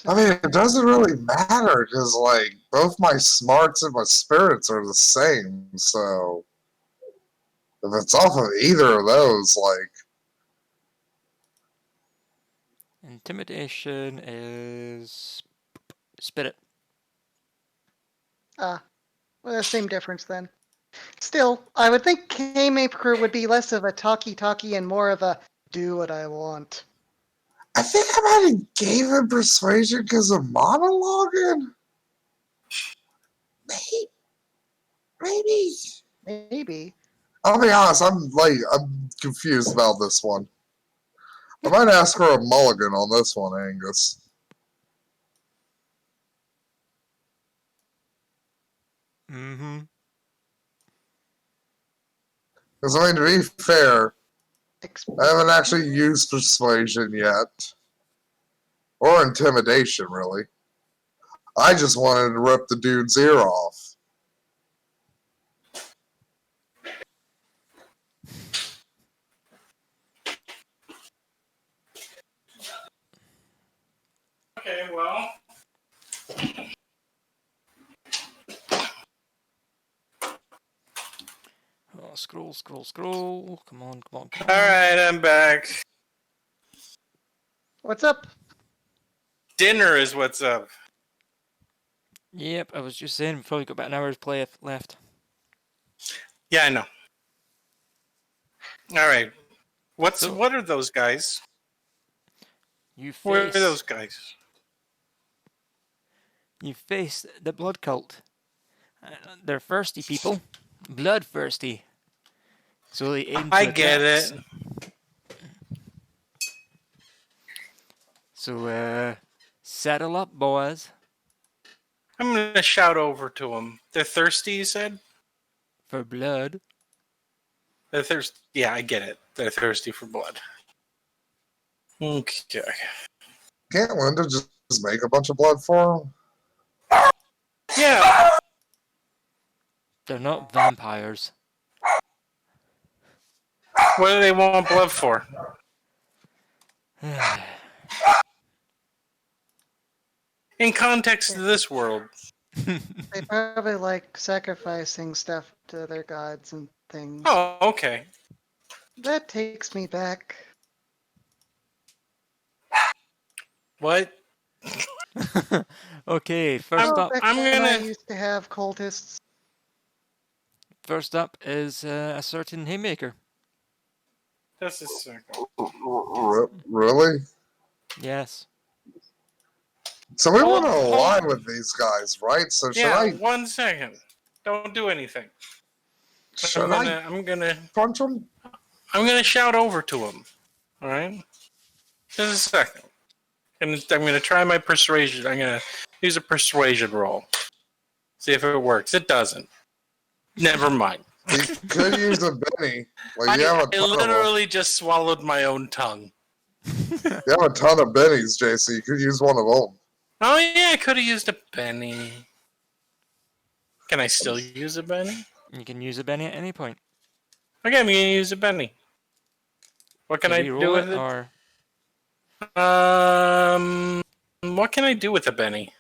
I mean, it doesn't really matter, because, like, both my smarts and my spirits are the same, so... If it's off of either of those, like... Intimidation is... Spirit. Well, the same difference then. Still, I would think K-Maker would be less of a talkie and more of a do what I want. I think I might have gave him Persuasion because of monologuing? Maybe. Maybe. I'll be honest, I'm confused about this one. I might ask for a mulligan on this one, Angus. Mm-hmm. Because, I mean, to be fair, I haven't actually used Persuasion yet. Or Intimidation, really. I just wanted to rip the dude's ear off. Okay, well. Oh, scroll. Come on. Alright, I'm back. What's up? Dinner is what's up. Yep, I was just saying, we've probably got about an hour's play left. Yeah, I know. Alright. What are those guys? Where are those guys? You face the blood cult. They're thirsty people. Bloodthirsty. So they aim to I get attacks. it. So, settle up, boys. I'm gonna shout over to them. They're thirsty, you said? For blood. They're thirsty. Yeah, I get it. They're thirsty for blood. Okay. Can't Linda just make a bunch of blood for him? Yeah. They're not vampires. What do they want blood for? In context of this world. They probably like sacrificing stuff to their gods and things. Oh, okay. That takes me back. What? Okay, first up. Back I'm when I gonna- used to have cultists. First up is a certain Haymaker. Just a second. Really? Yes. So we want to Hold- align with these guys, right? So should Yeah, I... 1 second. Don't do anything. Should I I'm gonna punch him? shout over to him. All right, just a second. And I'm gonna try my persuasion. I'm gonna use a persuasion roll. See if it works. It doesn't. Never mind. You could use a Benny. Like you have a I ton of them. literally just swallowed my own tongue. You have a ton of Bennies, JC. You could use one of them. Oh yeah, I could have used a Benny. Can I still use a Benny? You can use a Benny at any point. Okay, I'm gonna use a Benny. What can To I re-roll do with it? Or What can I do with a Benny?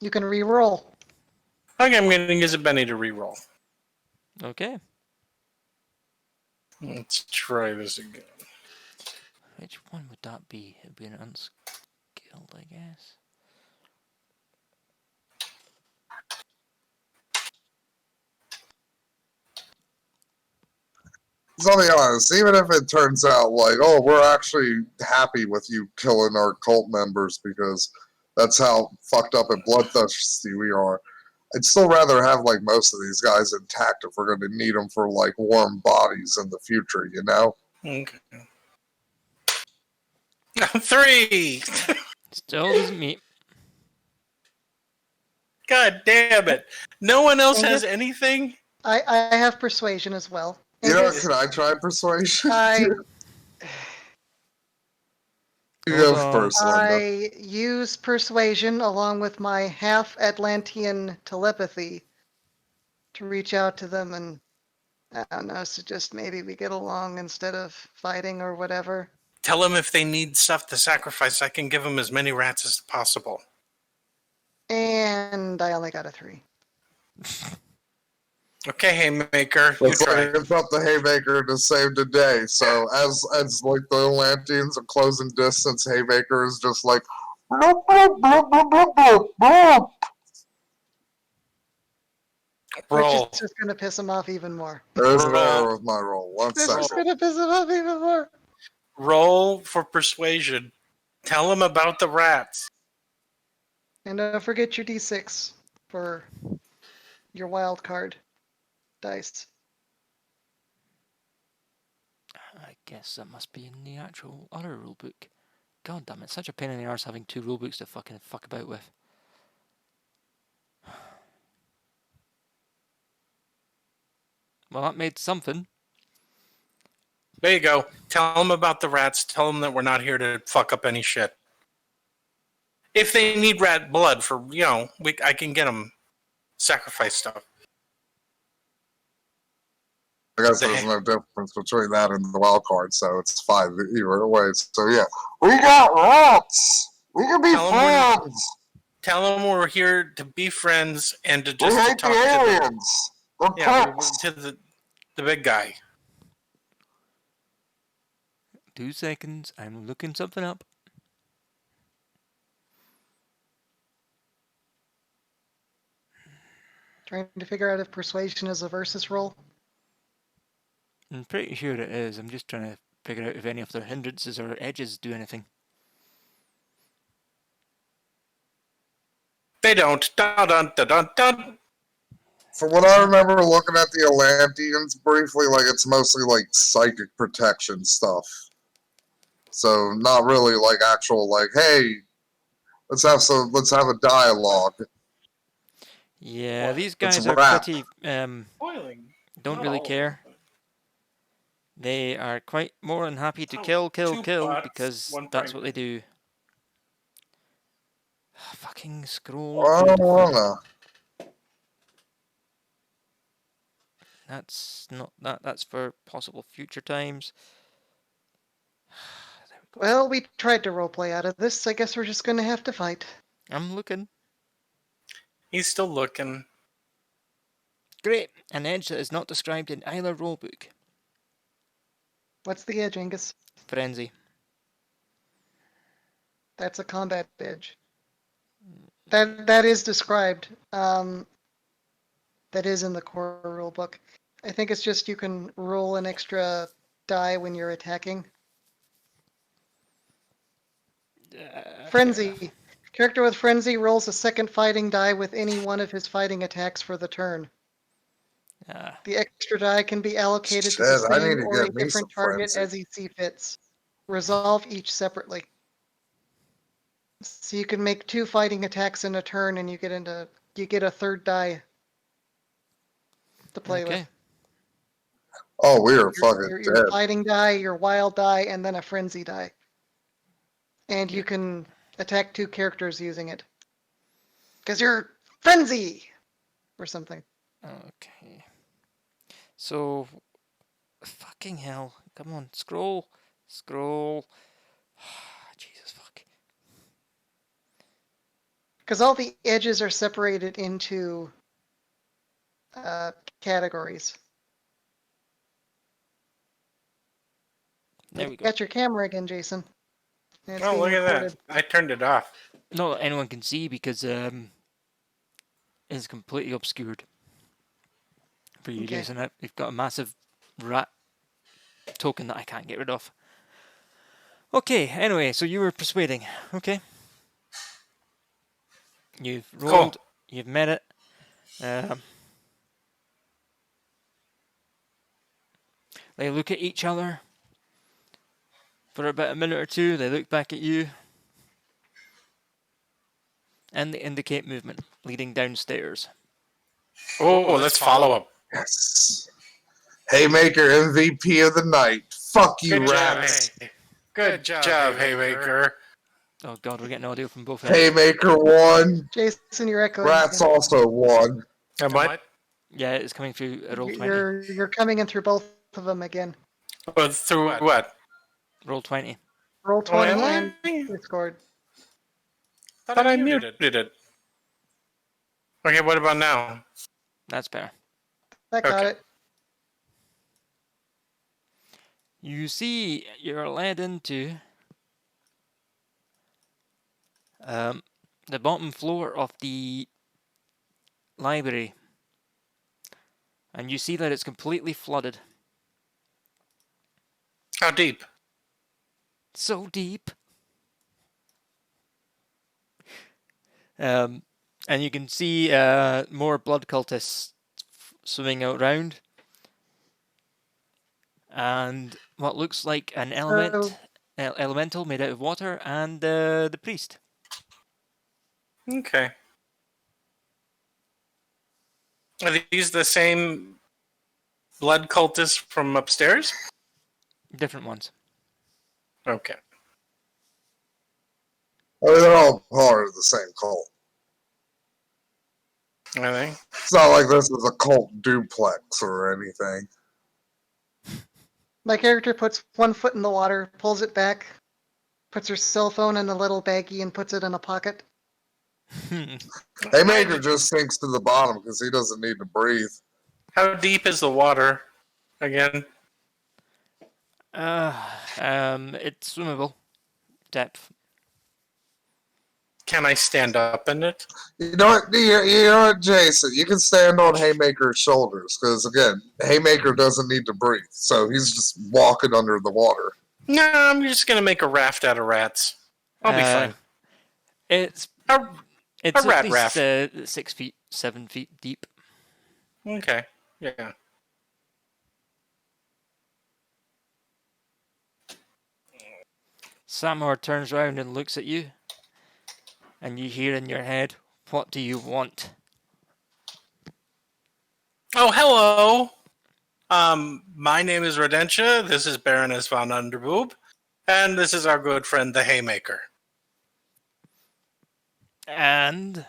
You can re-roll. Okay, I'm gonna use a Benny to reroll. okay. Let's try this again. Which one would that be? It'd be an unskilled, I guess. So I'll be honest, even if it turns out like, oh, we're actually happy with you killing our cult members because that's how fucked up and bloodthirsty we are, I'd still rather have like most of these guys intact if we're going to need them for like warm bodies in the future, you know? Okay. 3! Still doesn't meet. God damn it. No one else has Angus? anything? I have persuasion as well. You know, Angus, can I try persuasion? I You go Hold on. first, Linda. I use persuasion along with my half Atlantean telepathy to reach out to them and I don't know, suggest maybe we get along instead of fighting or whatever. Tell them if they need stuff to sacrifice, I can give them as many rats as possible. And I only got a 3. Okay, Haymaker, you Looks try. like it's up the Haymaker to save the day. So as like the Atlanteans are closing distance, Haymaker is just like Roll. Which is just going to piss him off even more. there's an Roll. error with my roll. One This is second. going to piss him off even more. Roll for persuasion. Tell them about the rats. And don't forget your d6 for your wild card dice. I guess that must be in the actual other rulebook. God damn it, such a pain in the arse having 2 rulebooks to fucking fuck about with. Well, that made something. There you go. Tell them about the rats. Tell them that we're not here to fuck up any shit. If they need rat blood for, I can get them sacrifice stuff. I guess there's no difference between that and the wild card, so it's 5 either way. So yeah, we got rats. We can be Tell 'em friends. Tell them we're here to be friends and to We just to hate the talk to aliens. They're pricks. to the big guy. 2 seconds, I'm looking something up. Trying to figure out if persuasion is a versus roll. I'm pretty sure it is. I'm just trying to figure out if any of their hindrances or edges do anything. They don't. Dun dun dun dun dun. From what I remember looking at the Atlanteans briefly, like it's mostly like psychic protection stuff. So not really like actual like, hey, let's have a dialogue. Yeah, Well, these guys it's are rap. pretty Boiling. don't Not really all of care. them, They are quite more than happy to Oh, kill 2 pots, because 1 that's pint. what they do. Fucking scroll. I don't wanna. That's not that. That's for possible future times. There we go. Well, we tried to roleplay out of this. I guess we're just going to have to fight. I'm looking. He's still looking. Great. An edge that is not described in either rulebook. What's the edge, Angus? Frenzy. That's a combat edge. That is described. That is in the core rulebook. I think it's just you can roll an extra die when you're attacking. Frenzy. Character with Frenzy rolls a second fighting die with any one of his fighting attacks for the turn. The extra die can be allocated to Shit, the I need same to or a get me some different target frenzy. as you see fits. Resolve each separately. So you can make 2 fighting attacks in a turn, and you get a third die to play Okay. with. Oh, we are fucking Your dead. fighting die, your wild die, and then a frenzy die. And you can attack 2 characters using it. Because you're frenzy or something. Okay. So, fucking hell. Come on, scroll. Scroll. Jesus fuck. Because all the edges are separated into categories. There You we go. got your camera again, Jason. And it's Oh, being look at recorded. that! I turned it off. Not that anyone can see because it's completely obscured for you, Okay. Jason. You've got a massive rat token that I can't get rid of. Okay, anyway, so you were persuading. Okay. You've rolled, Cool. you've met it. They look at each other for about a minute or two. They look back at you. And they indicate movement leading downstairs. Oh, let's follow him. Yes. Haymaker MVP of the night. Fuck you, Good job, rats. hey. Good job, Haymaker. Oh god, we're getting audio from both ends. Haymaker won. Jason, you're echoing. Rats again. also won. And what? Yeah, it's coming through a roll 20. You're coming in through both of them again. Through what? Roll 20. Roll Oh, 20 am and I? Discord. Thought I muted it. Okay, what about now? That's better. That got Okay. it. You see, you're led into the bottom floor of the library. And you see that it's completely flooded. How deep? So deep. And you can see more blood cultists swimming out round. And what looks like an elemental made out of water, and the priest. Okay. Are these the same blood cultists from upstairs? Different ones. Okay. I mean, they're all part of the same cult. I think. It's not like this is a cult duplex or anything. My character puts 1 foot in the water, pulls it back, puts her cell phone in a little baggie, and puts it in a pocket. Haymaker just sinks to the bottom because he doesn't need to breathe. How deep is the water again? It's swimmable. Depth. Can I stand up in it? You know what, Jason? You can stand on Haymaker's shoulders because, again, Haymaker doesn't need to breathe, so he's just walking under the water. No, I'm just gonna make a raft out of rats. I'll be fine. It's A at rat least raft. 6 feet, 7 feet deep. Okay. Yeah. Samar turns around and looks at you, and you hear in your head, "What do you want?" Oh, hello. My name is Rodentia. This is Baroness von Underboob, and this is our good friend, the Haymaker. And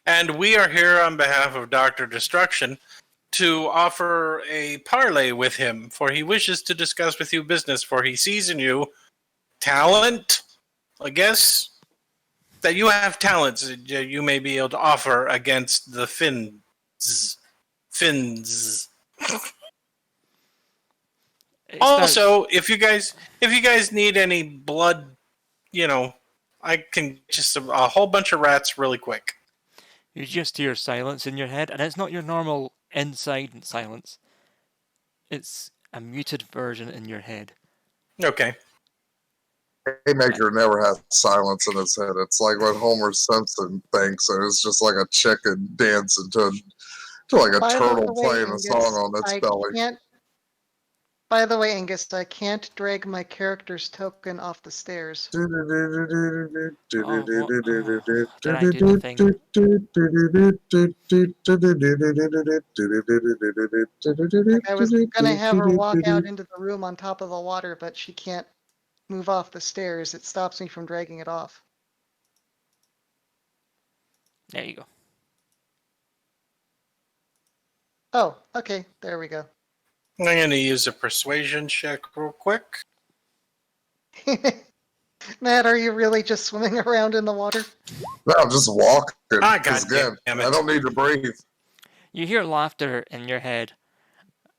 And we are here on behalf of Dr. Destruction to offer a parley with him, for he wishes to discuss with you business, for he sees in you talent, I guess, that you have talents that you may be able to offer against the Finns. Also, if you guys need any blood, I can just a whole bunch of rats really quick. you just hear silence in your head, and it's not your normal inside silence. It's a muted version in your head. Okay. Haymaker never has silence in his head. It's like what Homer Simpson thinks, and it's just like a chicken dancing to It's like a By the turtle way, playing a song Angus, on its I belly. can't. By the way, Angus, I can't drag my character's token off the stairs. Oh, what? Oh, did I do the thing? Like I was gonna have her walk out into the room on top of the water, but she can't move off the stairs. It stops me from dragging it off. There you go. Oh, okay, there we go. I'm going to use a persuasion check real quick. Matt, are you really just swimming around in the water? No, I'm just walking. Ah, Because again, goddamn I it. don't need to breathe. You hear laughter in your head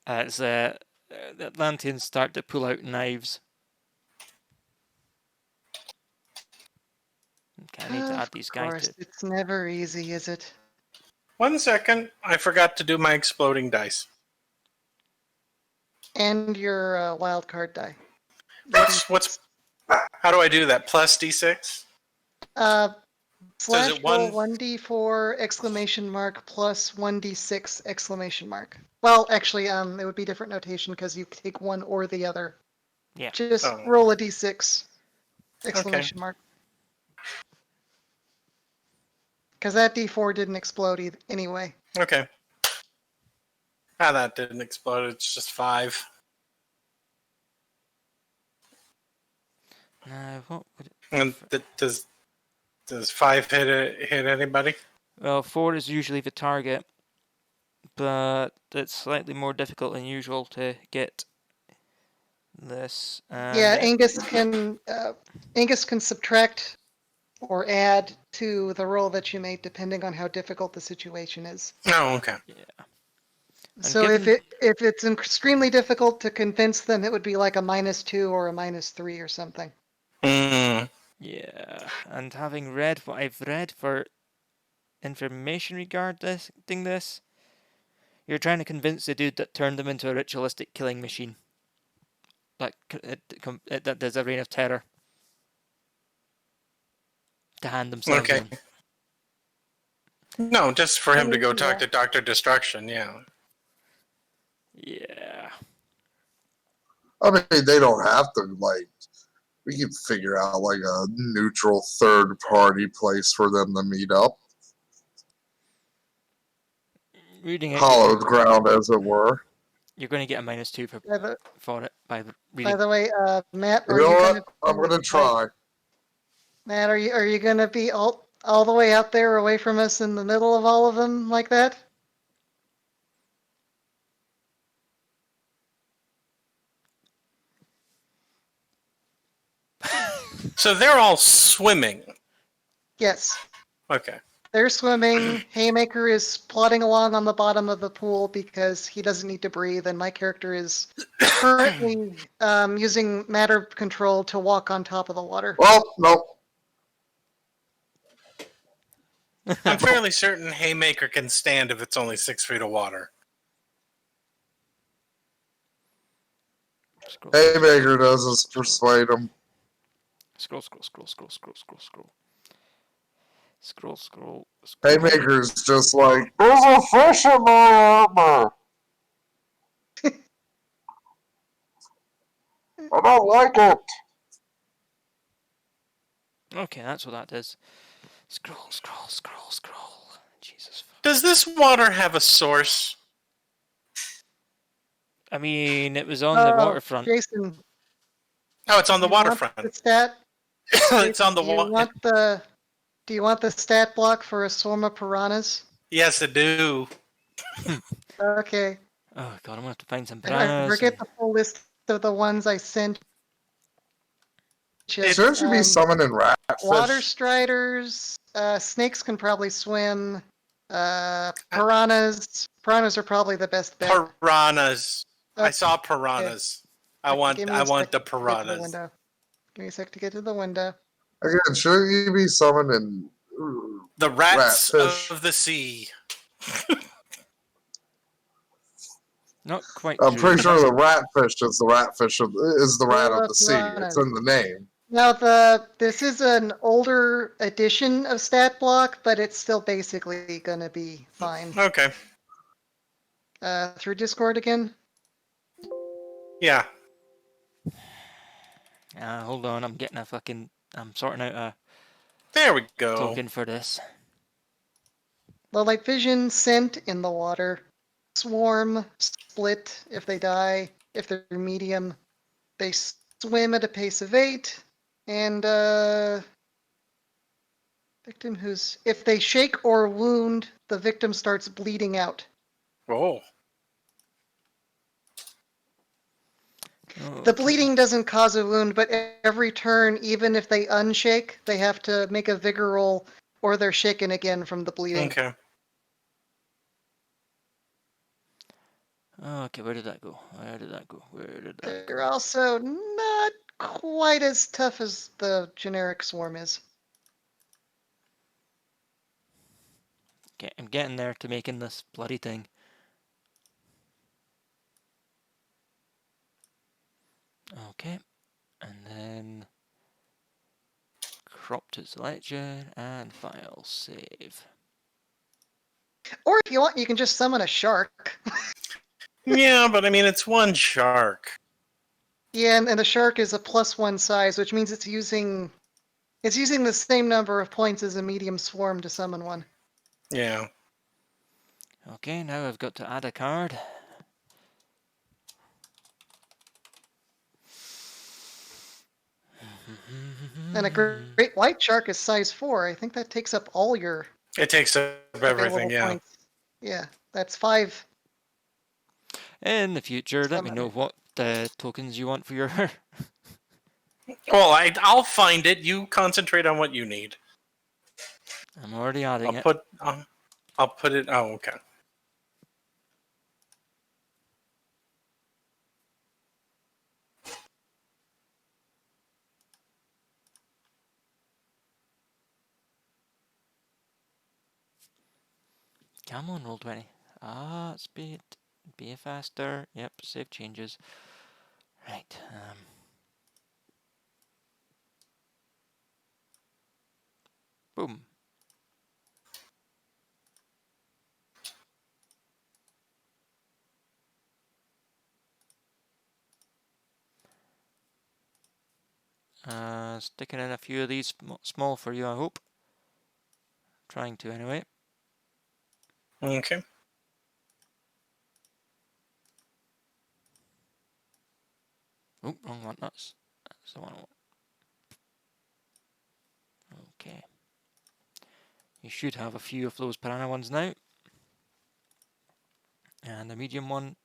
as the Atlanteans start to pull out knives. Okay, I need to add these guys Of course, to. it's never easy, is it? 1 second. I forgot to do my exploding dice. And your wild card die. What's how do I do that? Plus D6? Slash it roll one- 1d4 exclamation mark plus 1d6 exclamation mark. Well, actually, it would be different notation because you take one or the other. Yeah. Just Oh. roll a d6 exclamation mark. Because that d4 didn't explode anyway. Okay. Ah, that didn't explode. It's just 5. Now, what would it? And does 5 hit anybody? Well, 4 is usually the target, but it's slightly more difficult than usual to get this. Yeah, Angus can subtract or add to the roll that you made depending on how difficult the situation is. Oh, okay. Yeah. So if it's extremely difficult to convince them, it would be like a -2 or a -3 or something. Mm. Yeah, and having read what I've read for information regarding this, you're trying to convince the dude that turned them into a ritualistic killing machine. That there's a reign of terror to hand themselves Okay. in. No, just for him to go talk Yeah. to Dr. Destruction, yeah. Yeah. I mean, they don't have to, like, we can figure out, like, a neutral third-party place for them to meet up. Reading it, Hollowed ground, as it were. you're going to get a -2 for it by reading. By the way, Matt, You are know you what? gonna? I'm going to try. Matt, are you gonna be all the way out there away from us in the middle of all of them like that? So they're all swimming. Yes. Okay. They're swimming. Haymaker is plodding along on the bottom of the pool because he doesn't need to breathe, and my character is currently using matter control to walk on top of the water. Well, no. I'm fairly certain Haymaker can stand if it's only 6 feet of water. Scroll, Haymaker does is persuade him. scroll. Haymaker's just like, there's a fish in my armor. I don't like it. Okay, that's what that is. Scroll. Jesus. Does this water have a source? I mean, it was on the waterfront. Jason. Oh, it's on the do you want waterfront. the stat? It's on the Do you water. want Do you want the stat block for a swarm of piranhas? Yes, I do. Okay. Oh god, I'm gonna have to find some I piranhas. forget the full list of the ones I sent. Shouldn't you be summoning ratfish? Water striders, snakes can probably swim. Piranhas are probably the best bet. Piranhas. I Okay. saw piranhas. I want Give me a sec the to get to the piranhas. window. Give me a sec to get to the window. Again, shouldn't you be summoning The rats ratfish? of the sea. Not quite. I'm true. pretty sure the ratfish is the ratfish is the rat of the sea. Piranhas. It's in the name. Now this is an older edition of stat block, but it's still basically gonna be fine. Okay. through Discord again? Yeah. Hold on, I'm sorting out a There we go. token for this. Low light vision, scent in the water. Swarm, split if they die. If they're medium, they swim at a pace of 8. And victim if they shake or wound, the victim starts bleeding out. Oh. The bleeding doesn't cause a wound, but every turn, even if they unshake, they have to make a vigor roll or they're shaken again from the bleeding. Okay. Okay, where did that go? They're also not quite as tough as the generic swarm is. Okay, I'm getting there to making this bloody thing. Okay, and then crop to selection and file save. Or if you want, you can just summon a shark. Yeah, but I mean, it's one shark. Yeah, and the shark is a +1 size, which means it's using the same number of points as a medium swarm to summon one. Yeah. Okay, now I've got to add a card. And a great white shark is size 4. I think that takes up all your It takes up everything, available yeah. points. Yeah, that's 5. In the future, let me Summon. know what tokens you want for your... Well, I'll find it. You concentrate on what you need. I'm already adding it. I'll put it. Oh, okay. Come on, roll 20. Speed. Be faster. Yep, save changes. Right. Boom. Sticking in a few of these small for you, I hope. Trying to, anyway. Okay. Oh, wrong one. That's the one I want. Okay. You should have a few of those piranha ones now. And the medium one.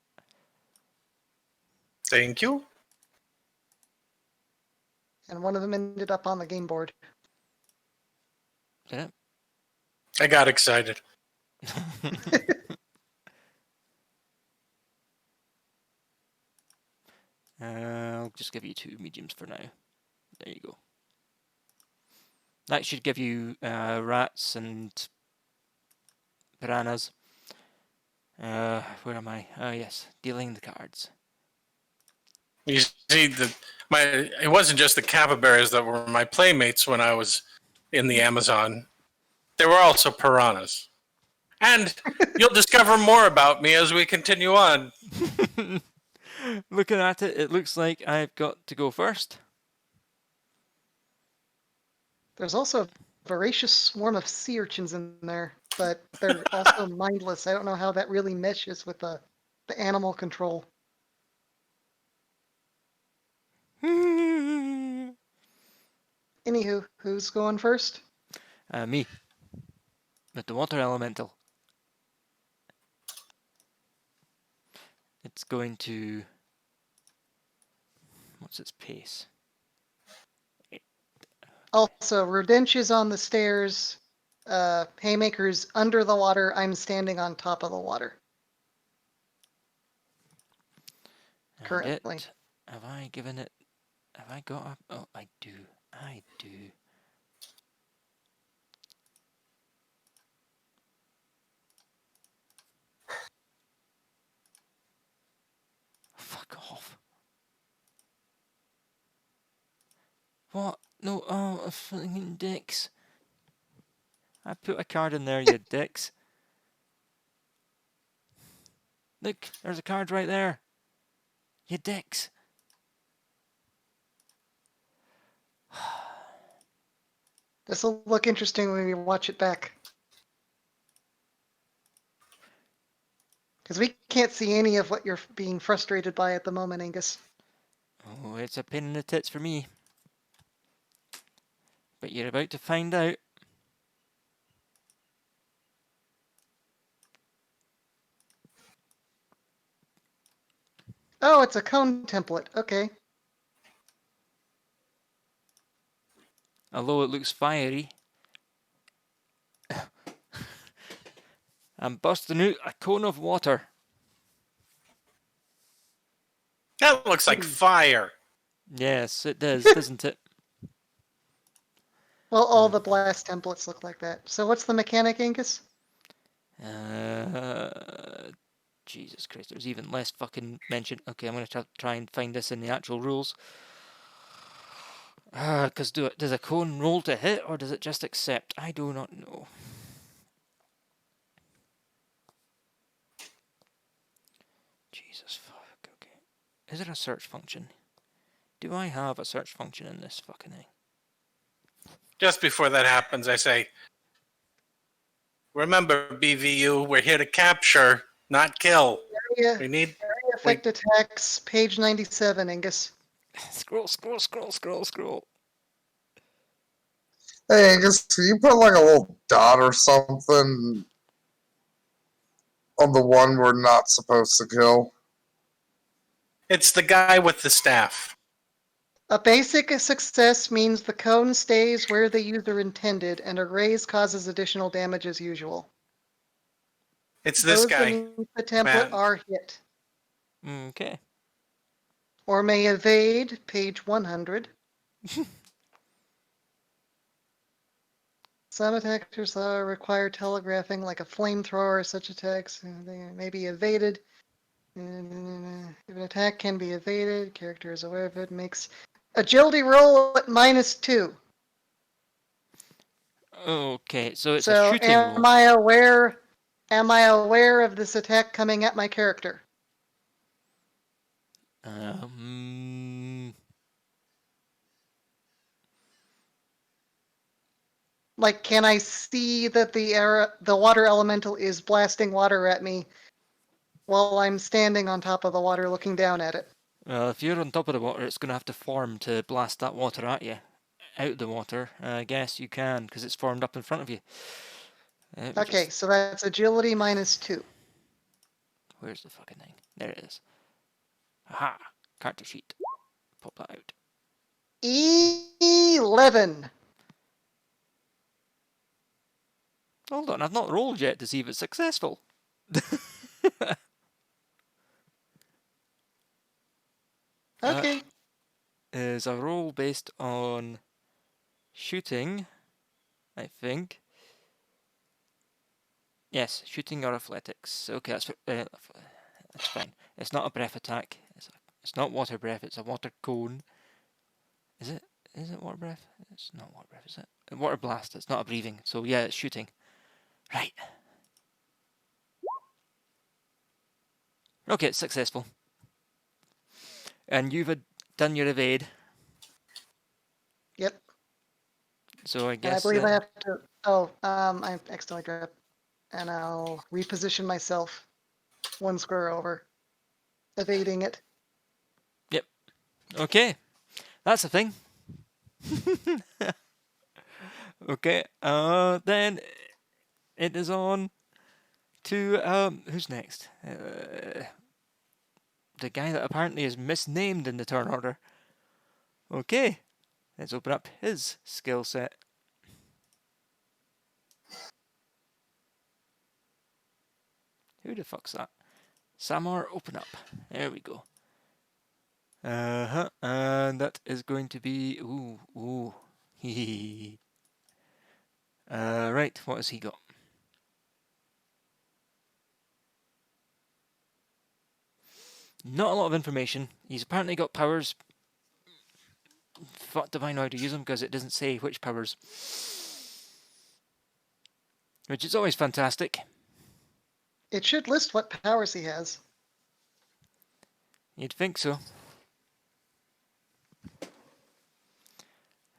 Thank you. And one of them ended up on the game board. Did I got excited. it? I'll just give you 2 mediums for now. There you go. That should give you rats and piranhas. Where am I? Oh yes, dealing the cards. You see, it wasn't just the capybaras that were my playmates when I was in the Amazon. There were also piranhas. And you'll discover more about me as we continue on. Looking at it, it looks like I've got to go first. There's also a voracious swarm of sea urchins in there, but they're also mindless. I don't know how that really meshes with the animal control. Me. Anywho, who's going first? With the water elemental. It's going to... What's its pace? Also, Rodench is on the stairs. Haymaker's under the water. I'm standing on top of the water. Currently. Have I given it... Have I got a... Oh, I do. I do. Fuck off. What? No, oh, fucking dicks. I put a card in there, you dicks. Look, there's a card right there. You dicks. This will look interesting when we watch it back. Because we can't see any of what you're being frustrated by at the moment, Angus. Oh, it's a pain in the tits for me. But you're about to find out. Oh, it's a cone template. Okay. Although it looks fiery. I'm busting out a cone of water. That looks like fire. Yes, it does, doesn't it? Well, all the blast templates look like that. So what's the mechanic, Angus? Jesus Christ, there's even less fucking mention. Okay, I'm going to try and find this in the actual rules. Because does a cone roll to hit, or does it just accept? I do not know. Jesus fuck, okay. Is there a search function? Do I have a search function in this fucking thing? Just before that happens, I say, remember, BVU, we're here to capture, not kill. Area, We need... area effect attacks, page 97, Angus. Scroll, scroll, scroll, scroll, scroll. Hey, Angus, can you put like a little dot or something on the one we're not supposed to kill? It's the guy with the staff. A basic success means the cone stays where the user intended, and a raise causes additional damage as usual. It's this Those guy. beneath the template Matt. are hit. Okay. Or may evade, page 100. Some attackers require telegraphing, like a flamethrower. Such attacks they may be evaded. If an attack can be evaded, character is aware of it. Makes agility roll at -2. Okay, so it's a So shooting am roll. I aware? Am I aware of this attack coming at my character? Like, can I see that the water elemental is blasting water at me while I'm standing on top of the water looking down at it? Well, if you're on top of the water, it's going to have to form to blast that water at you. Out of the water, I guess you can, because it's formed up in front of you. Okay, so that's agility -2. Where's the fucking thing? There it is. Aha! Character sheet. Pop that out. 11. Hold on, I've not rolled yet to see if it's successful. Okay. Is a roll based on shooting, I think. Yes, shooting or athletics. Okay, that's fine. It's not a breath attack. It's not water breath. It's a water cone. Is it? Is it water breath? It's not water breath, is it? Water blast. It's not a breathing. So yeah, it's shooting. Right. Okay, it's successful. And you've done your evade. Yep. So I And I guess. believe I have to. Oh, I accidentally dropped. And I'll reposition myself 1 square over, evading it. Yep. Okay. That's a thing. Okay. Then it is on to who's next? The guy that apparently is misnamed in the turn order. Okay. Let's open up his skill set. Who the fuck's that? Samar, open up. There we go. And that is going to be hee. Right, what has he got? Not a lot of information. He's apparently got powers. Fuck, do I know how to use them? Because it doesn't say which powers. Which is always fantastic. It should list what powers he has. You'd think so.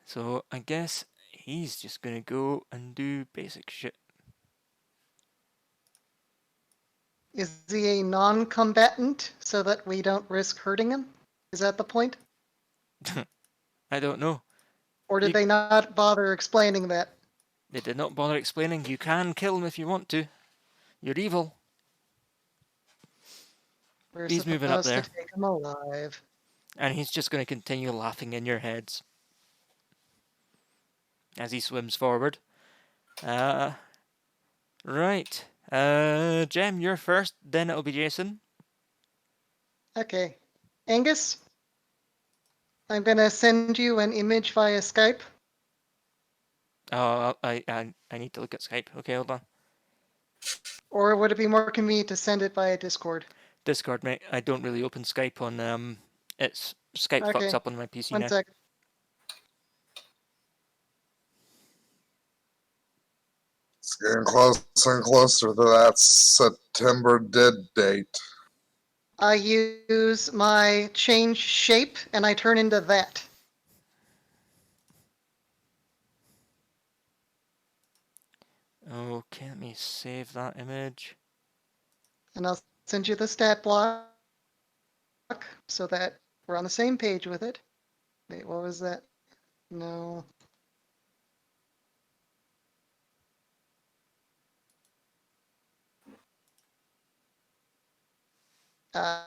So I guess he's just gonna go and do basic shit. Is he a non-combatant so that we don't risk hurting him? Is that the point? I don't know. Or did You- they not bother explaining that? They did not bother explaining. You can kill him if you want to. You're evil. We're He's moving up supposed to there. take him alive. And he's just going to continue laughing in your heads as he swims forward. Right. Jem, you're first, then it'll be Jason. Okay. Angus, I'm gonna send you an image via Skype. Oh, I need to look at Skype. Okay, hold on. Or would it be more convenient to send it via Discord? Discord, mate. I don't really open Skype on, it's Skype fucks Okay. up on my PC One now. sec. It's getting closer and closer to that September dead date. I use my change shape and I turn into that. Okay, let me save that image. And I'll send you the stat block so that we're on the same page with it. Wait, what was that? No. Uh,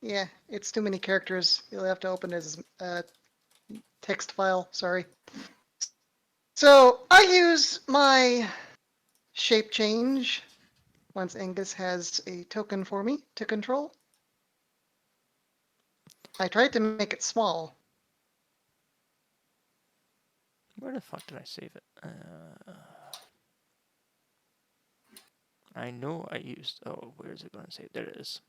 yeah, it's too many characters. You'll have to open it as a text file, sorry. So I use my shape change once Angus has a token for me to control. I tried to make it small. Where the fuck did I save it? I know I used. Oh, where is it going to save? There it is.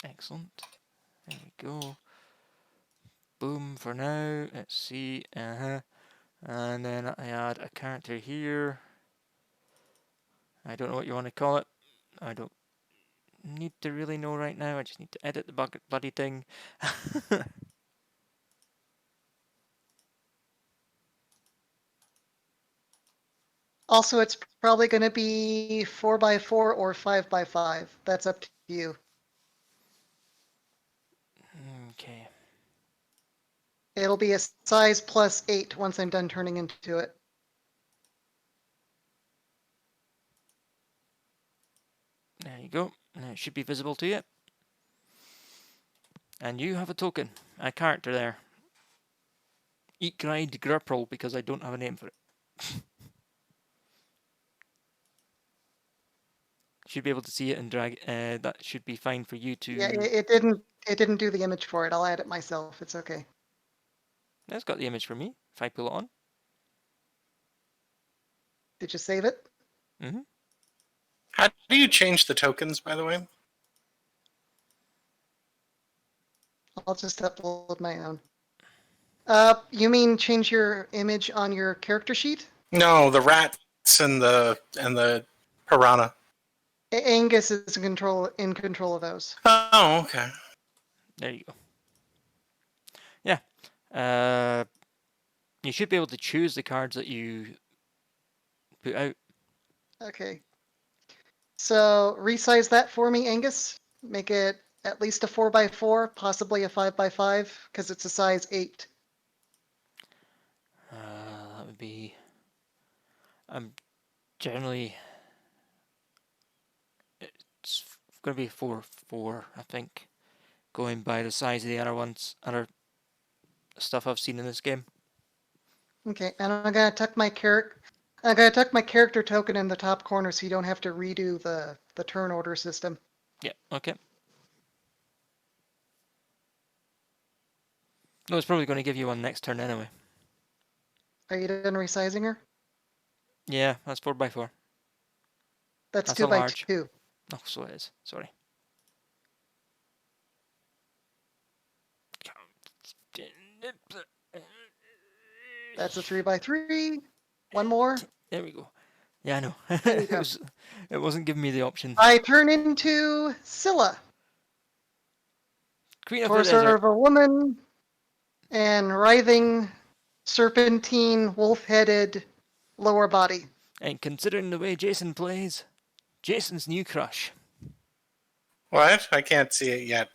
Excellent. There we go. Boom for now. Let's see. And then I add a character here. I don't know what you want to call it. I don't need to really know right now. I just need to edit the bloody thing. Also, it's probably going to be 4x4 or 5x5. That's up to you. Okay. It'll be a size +8 once I'm done turning into it. There you go. Now it should be visible to you. And you have a token, a character there. EEVVIILLL, because I don't have a name for it. Should be able to see it and drag. That should be fine for you to. Yeah, it didn't do the image for it. I'll add it myself. It's okay. That's got the image for me. If I pull it on. Did you save it? Mm-hmm. How do you change the tokens, by the way? I'll just upload my own. You mean change your image on your character sheet? No, the rats and the piranha. Angus is in control of those. Oh, okay. There you go. Yeah. You should be able to choose the cards that you put out. Okay. So resize that for me, Angus. Make it at least a 4x4, possibly a 5x5, because it's a size 8. That would be. I'm generally. It's going to be 4x4, I think. Going by the size of the other stuff I've seen in this game. Okay, and I'm gonna tuck my character token in the top corner so you don't have to redo the turn order system. Yeah, okay. No, it's probably going to give you one next turn anyway. Are you done resizing her? Yeah, that's 4x4. That's That's 2 a by large. 2. Oh, so it is. Sorry. That's a 3 by 3. One more. There we go. Yeah, I know. There you go. It wasn't giving me the option. I turn into Scylla, Queen of the torso desert. of a woman, and writhing, serpentine, wolf-headed lower body. And considering the way Jason plays, Jason's new crush. What? I can't see it yet.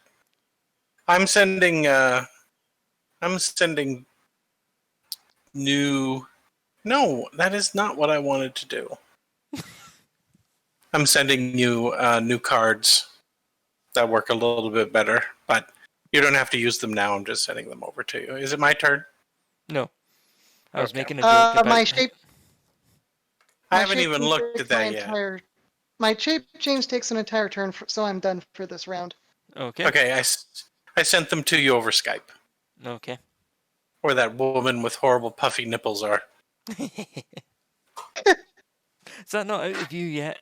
I'm sending new. No, that is not what I wanted to do. I'm sending you new cards that work a little bit better, but you don't have to use them now. I'm just sending them over to you. Is it my turn? No, I was Okay. making a joke about. My shape. I my haven't shape even change looked takes at my that yet. My shape change takes an entire turn, so I'm done for this round. Okay. Okay, I sent them to you over Skype, Okay. where that woman with horrible puffy nipples are. Is that not out of view yet?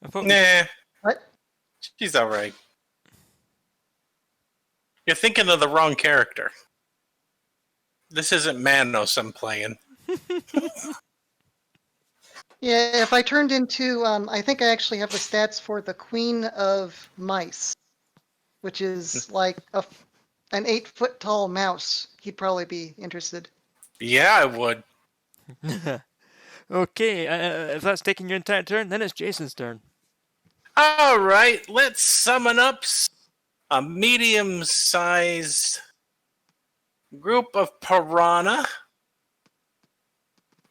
I thought Nah, What? she's all right. You're thinking of the wrong character. This isn't Manos I'm playing. Yeah, if I turned into, I think I actually have the stats for the Queen of Mice, which is like an 8-foot tall mouse. He'd probably be interested. Yeah, I would. Okay, if that's taking your entire turn, then it's Jason's turn. All right, let's summon up a medium-sized group of piranha.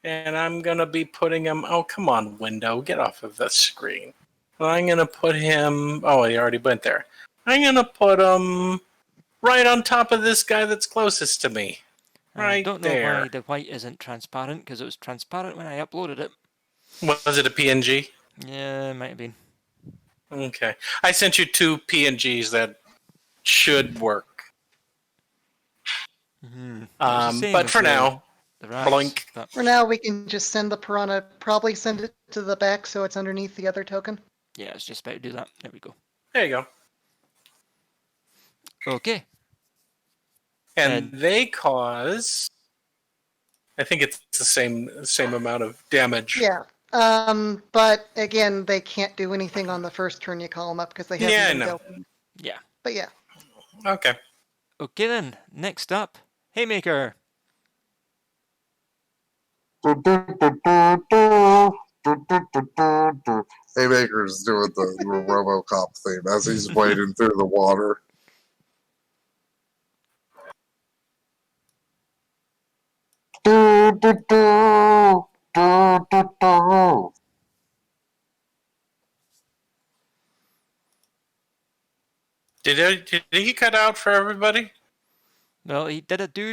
And I'm going to be putting him... Oh, come on, window. Get off of the screen. I'm going to put him... Oh, he already went there. I'm going to put him right on top of this guy that's closest to me. I Right don't know there. why the white isn't transparent, because it was transparent when I uploaded it. Was it a PNG? Yeah, it might have been. Okay. I sent you 2 PNGs that should work. But for now, The rats, blink. but For now, we can just send the piranha, probably send it to the back so it's underneath the other token. yeah, I was just about to do that. There we go. There you go. Okay. And they cause... I think it's the same amount of damage. Yeah. But again, they can't do anything on the first turn you call them up because they haven't Yeah, I been know. dealt. Yeah. But yeah. Okay. Okay then. Next up, Haymaker. Haymaker's doing the RoboCop theme as he's wading through the water. Did he cut out for everybody? Well, he did a do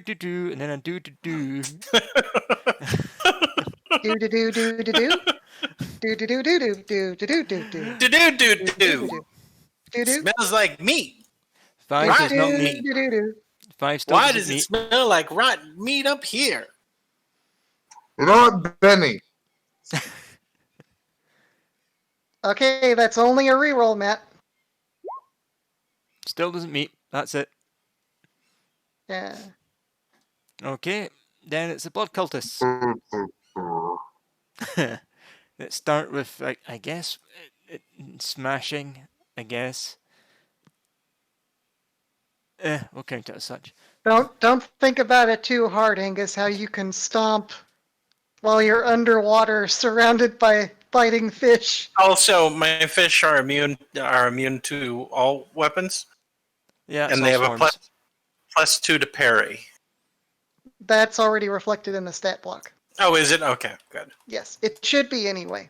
and then a do. Do do do do do do. Do do do do do do do do do do. Do. Do do. Smells like meat. Five does not Do meet. do do do. 5 still Why doesn't does it meet. smell like rotten meat up here? You know what, Benny? Okay, that's only a reroll, Matt. Still doesn't meet. That's it. Yeah. Okay. Then it's the blood cultists. That start with, I guess, smashing. I guess. We'll count it as such. Don't think about it too hard, Angus. How you can stomp while you're underwater, surrounded by biting fish. Also, my fish are immune to all weapons, Yeah, it's and all they have swarms. a +2 to parry. That's already reflected in the stat block. Oh, is it? Okay, good. Yes, it should be anyway.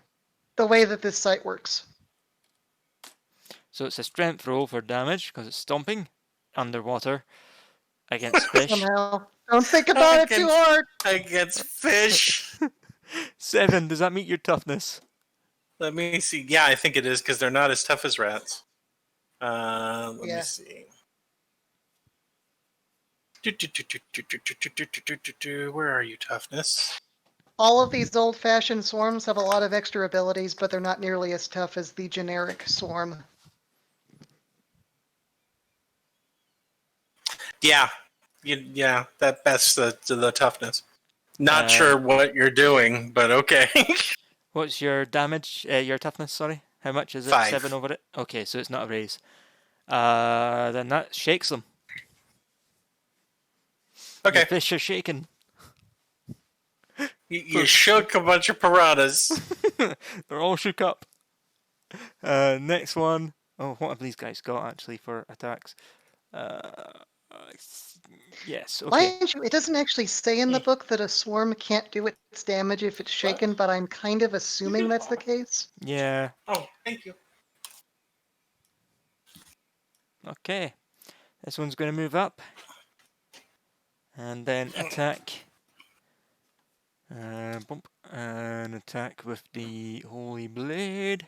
The way that this site works. So it's a strength roll for damage because it's stomping underwater against fish. Somehow. Don't think about it too hard. Against fish. 7. Does that meet your toughness? Let me see. Yeah, I think it is because they're not as tough as rats. Let me see. Where are you, toughness? All of these old-fashioned swarms have a lot of extra abilities, but they're not nearly as tough as the generic swarm. Yeah, Yeah, that's the toughness. Not Uh, sure what you're doing, but okay. What's your damage? Your toughness, sorry. How much is it? 5. 7 over it? Okay, so it's not a raise. Then that shakes them. Okay. The fish are shaken. You shook a bunch of piranhas. They're all shook up. Next one. Oh, what have these guys got actually for attacks? Yes, okay. Mind you, it doesn't actually say in the book that a swarm can't do its damage if it's shaken, but I'm kind of assuming that's the case. Yeah, Oh, thank you. okay. This one's going to move up. And then attack. Bump. And attack with the Holy Blade.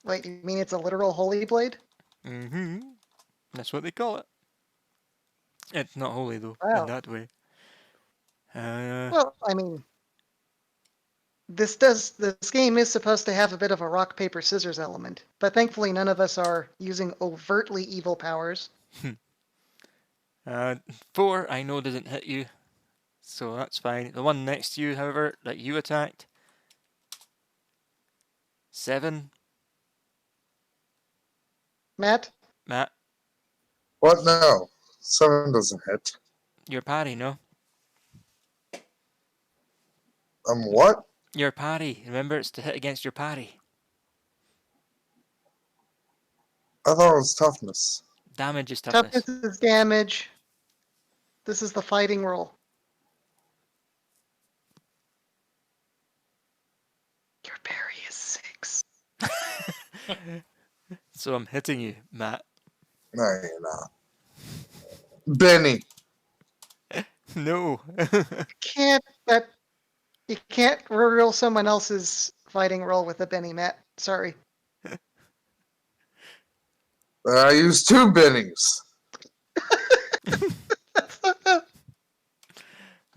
Wait, you mean it's a literal holy blade? Mm-hmm. That's what they call it. It's not holy though, in Wow. that way. Well, I mean, this game is supposed to have a bit of a rock, paper, scissors element, but thankfully none of us are using overtly evil powers. 4, I know doesn't hit you, so that's fine. The one next to you, however, that you attacked. 7. Matt? Matt, What? No. 7 doesn't hit. your parry, no? What? Your parry. Remember, it's to hit against your parry. I thought it was toughness. Damage is toughness. Toughness is damage. This is the fighting roll. Your parry is 6. So I'm hitting you, Matt. No, you're not. Benny. No. You can't reroll someone else's fighting roll with a Benny, Matt. Sorry. I used 2 bennies.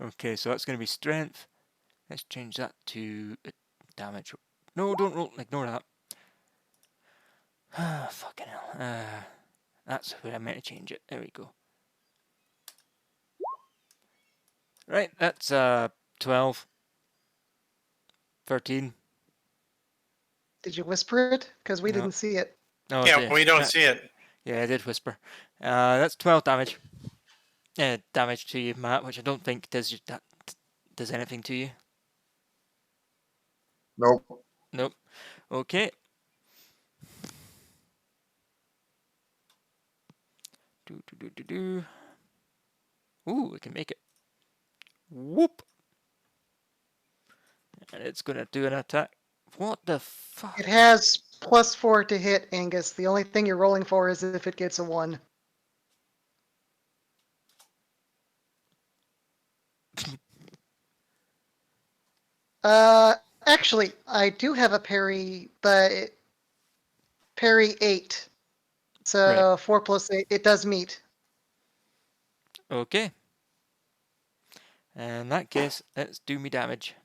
Okay, so that's going to be strength. Let's change that to damage. No, don't roll. Ignore that. Ah, fucking hell. That's where I meant to change it. There we go. Right, that's 12. 13. Did you whisper it? Because we No. didn't see it. Oh, Yeah, we don't see it. Yeah, I did whisper. That's 12 damage. Damage to you, Matt, which I don't think does anything to you. Nope. Nope. Okay. Ooh, we can make it. Whoop. And it's going to do an attack. What the fuck? It has +4 to hit, Angus. The only thing you're rolling for is if it gets a 1. Actually, I do have a parry, but parry 8. So Right. 4 + 8, it does meet. Okay. In that case, let's do me damage.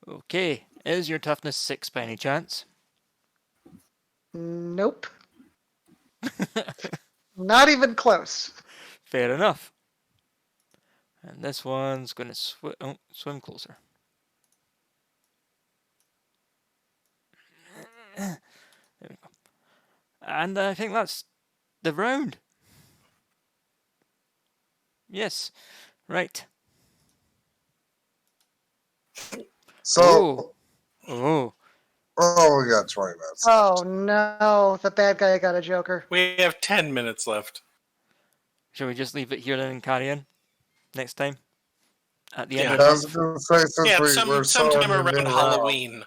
Okay. Is your toughness 6 by any chance? Nope. Not even close. Fair enough. And this one's going to swim closer. There we go. And I think that's the round. Yes. Right. So, Oh. we got 20 minutes. Oh no, the bad guy got a joker. We have 10 minutes left. Shall we just leave it here then and carry on next time? At the Yeah. end of I the was month? going to say, since we're sometime selling the around new Halloween.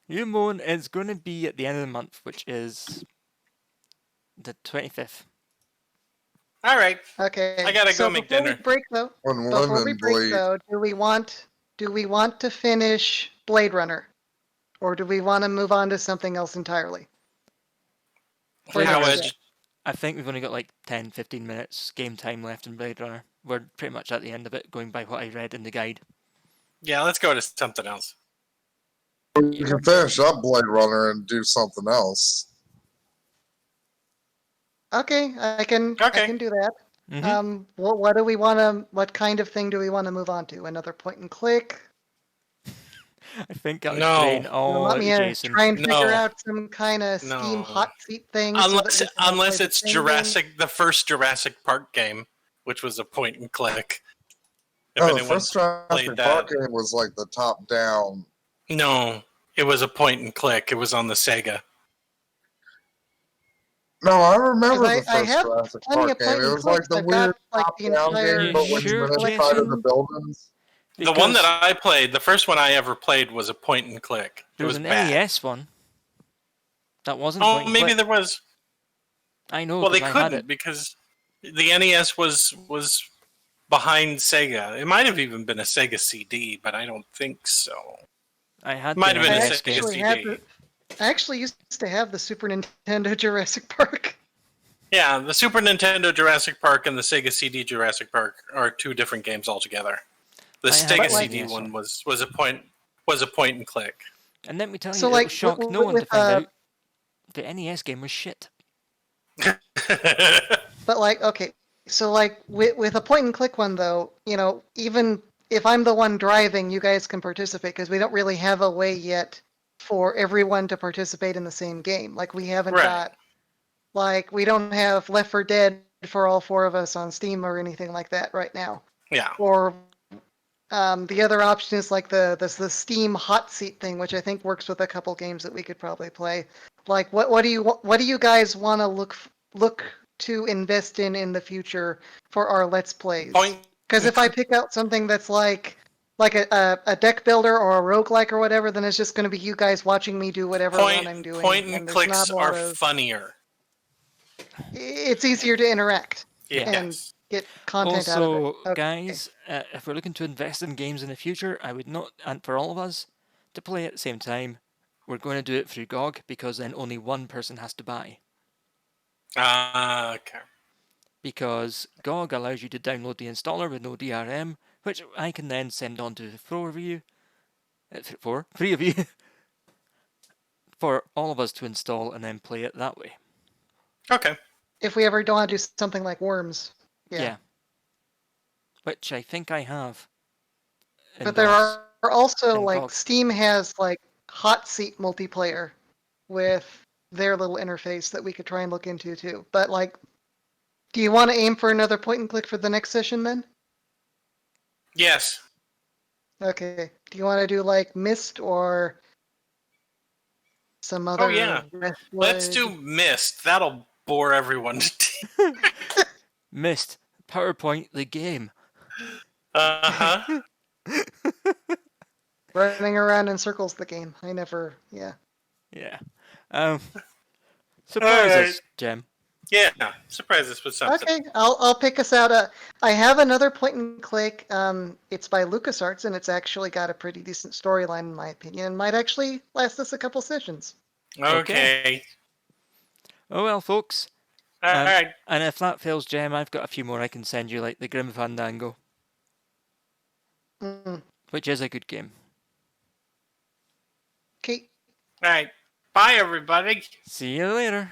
You moan is going to be at the end of the month, which is the 25th. All right. Okay. I gotta go make before dinner. We break though. When Before we women break bleed. though, do we want to finish Blade Runner, or do we want to move on to something else entirely? For Blade How next Runner's- year? I think we've only got like 10, 15 minutes game time left in Blade Runner. We're pretty much at the end of it, going by what I read in the guide. Yeah, let's go to something else. We can finish up Blade Runner and do something else. Okay, I can do that. Mhm. What do we want to? What kind of thing do we want to move on to? Another point and click? I think that was No. drain You all want out me of to Jason. try and figure No. out some kind of Steam No. hot seat thing so that we can all play the It's same game? the first Jurassic Park game, which was a point and click. If No, the anyone's first Jurassic played Park that. game was like the top down. No, it was a point and click. It was on the Sega. No, I remember Because the I first have Jurassic plenty Park of game. point It and was like clicks. the I've weird got like top the down entire game, You but when you sure, went Link inside of the Jason? buildings. The one Because that I played, the first one I ever played, was a point and click. It there was was an bad. NES one that wasn't Oh, point and maybe click. there was. I know Well, they because I had it. couldn't because the NES was behind Sega. It might have even been a Sega CD, but I don't think so. I had Might the have been a I NES Sega game. actually had CD. I actually used to have the Super Nintendo Jurassic Park. Yeah, the Super Nintendo Jurassic Park and the Sega CD Jurassic Park are two different games altogether. The I had Sega the CD NES one one. was a point and click. And let me tell So you, it will like shock no one to find out the NES game was shit. but like okay, so like with a point and click one though, even if I'm the one driving, you guys can participate because we don't really have a way yet for everyone to participate in the same game. Like we haven't Right. got like we don't have Left 4 Dead for all four of us on Steam or anything like that right now. Yeah. Or the other option is like the Steam hot seat thing, which I think works with a couple games that we could probably play. Like what do you guys want to look to invest in the future for our Let's Plays? Point. Because if I pick out something that's like a deck builder or a roguelike or whatever, then it's just going to be you guys watching me do whatever run I'm doing. Point and And there's not clicks a lot are of. funnier. It's easier to interact Yeah. and Yes. get content out of it. Also, Okay. guys, if we're looking to invest in games in the future, I would not, and for all of us, to play at the same time, we're going to do it through GOG because then only one person has to buy. Okay. Because GOG allows you to download the installer with no DRM, which I can then send on to the four of you, three of you, for all of us to install and then play it that way. Okay. If we ever don't want to do something like Worms. Yeah. Which I think I have. But there in are also in like GOG. Steam has like hot seat multiplayer with their little interface that we could try and look into too. But like, do you want to aim for another point and click for the next session then? Yes. Okay. Do you want to do like Mist or some other? Oh yeah. Let's do Mist. That'll bore everyone to tears. Missed. PowerPoint, the game. Uh-huh. running around in circles. The game. I never. Yeah. Yeah. Surprise Alright. us, Jem. Yeah. Surprise us with something. Okay, I'll pick us out. I have another point and click. It's by LucasArts, and it's actually got a pretty decent storyline, in my opinion, and might actually last us a couple sessions. Okay. Oh well, folks. Alright. And if that fails, Jem, I've got a few more I can send you, like the Grim Fandango, which is a good game. Okay. Alright. Bye everybody. See you later.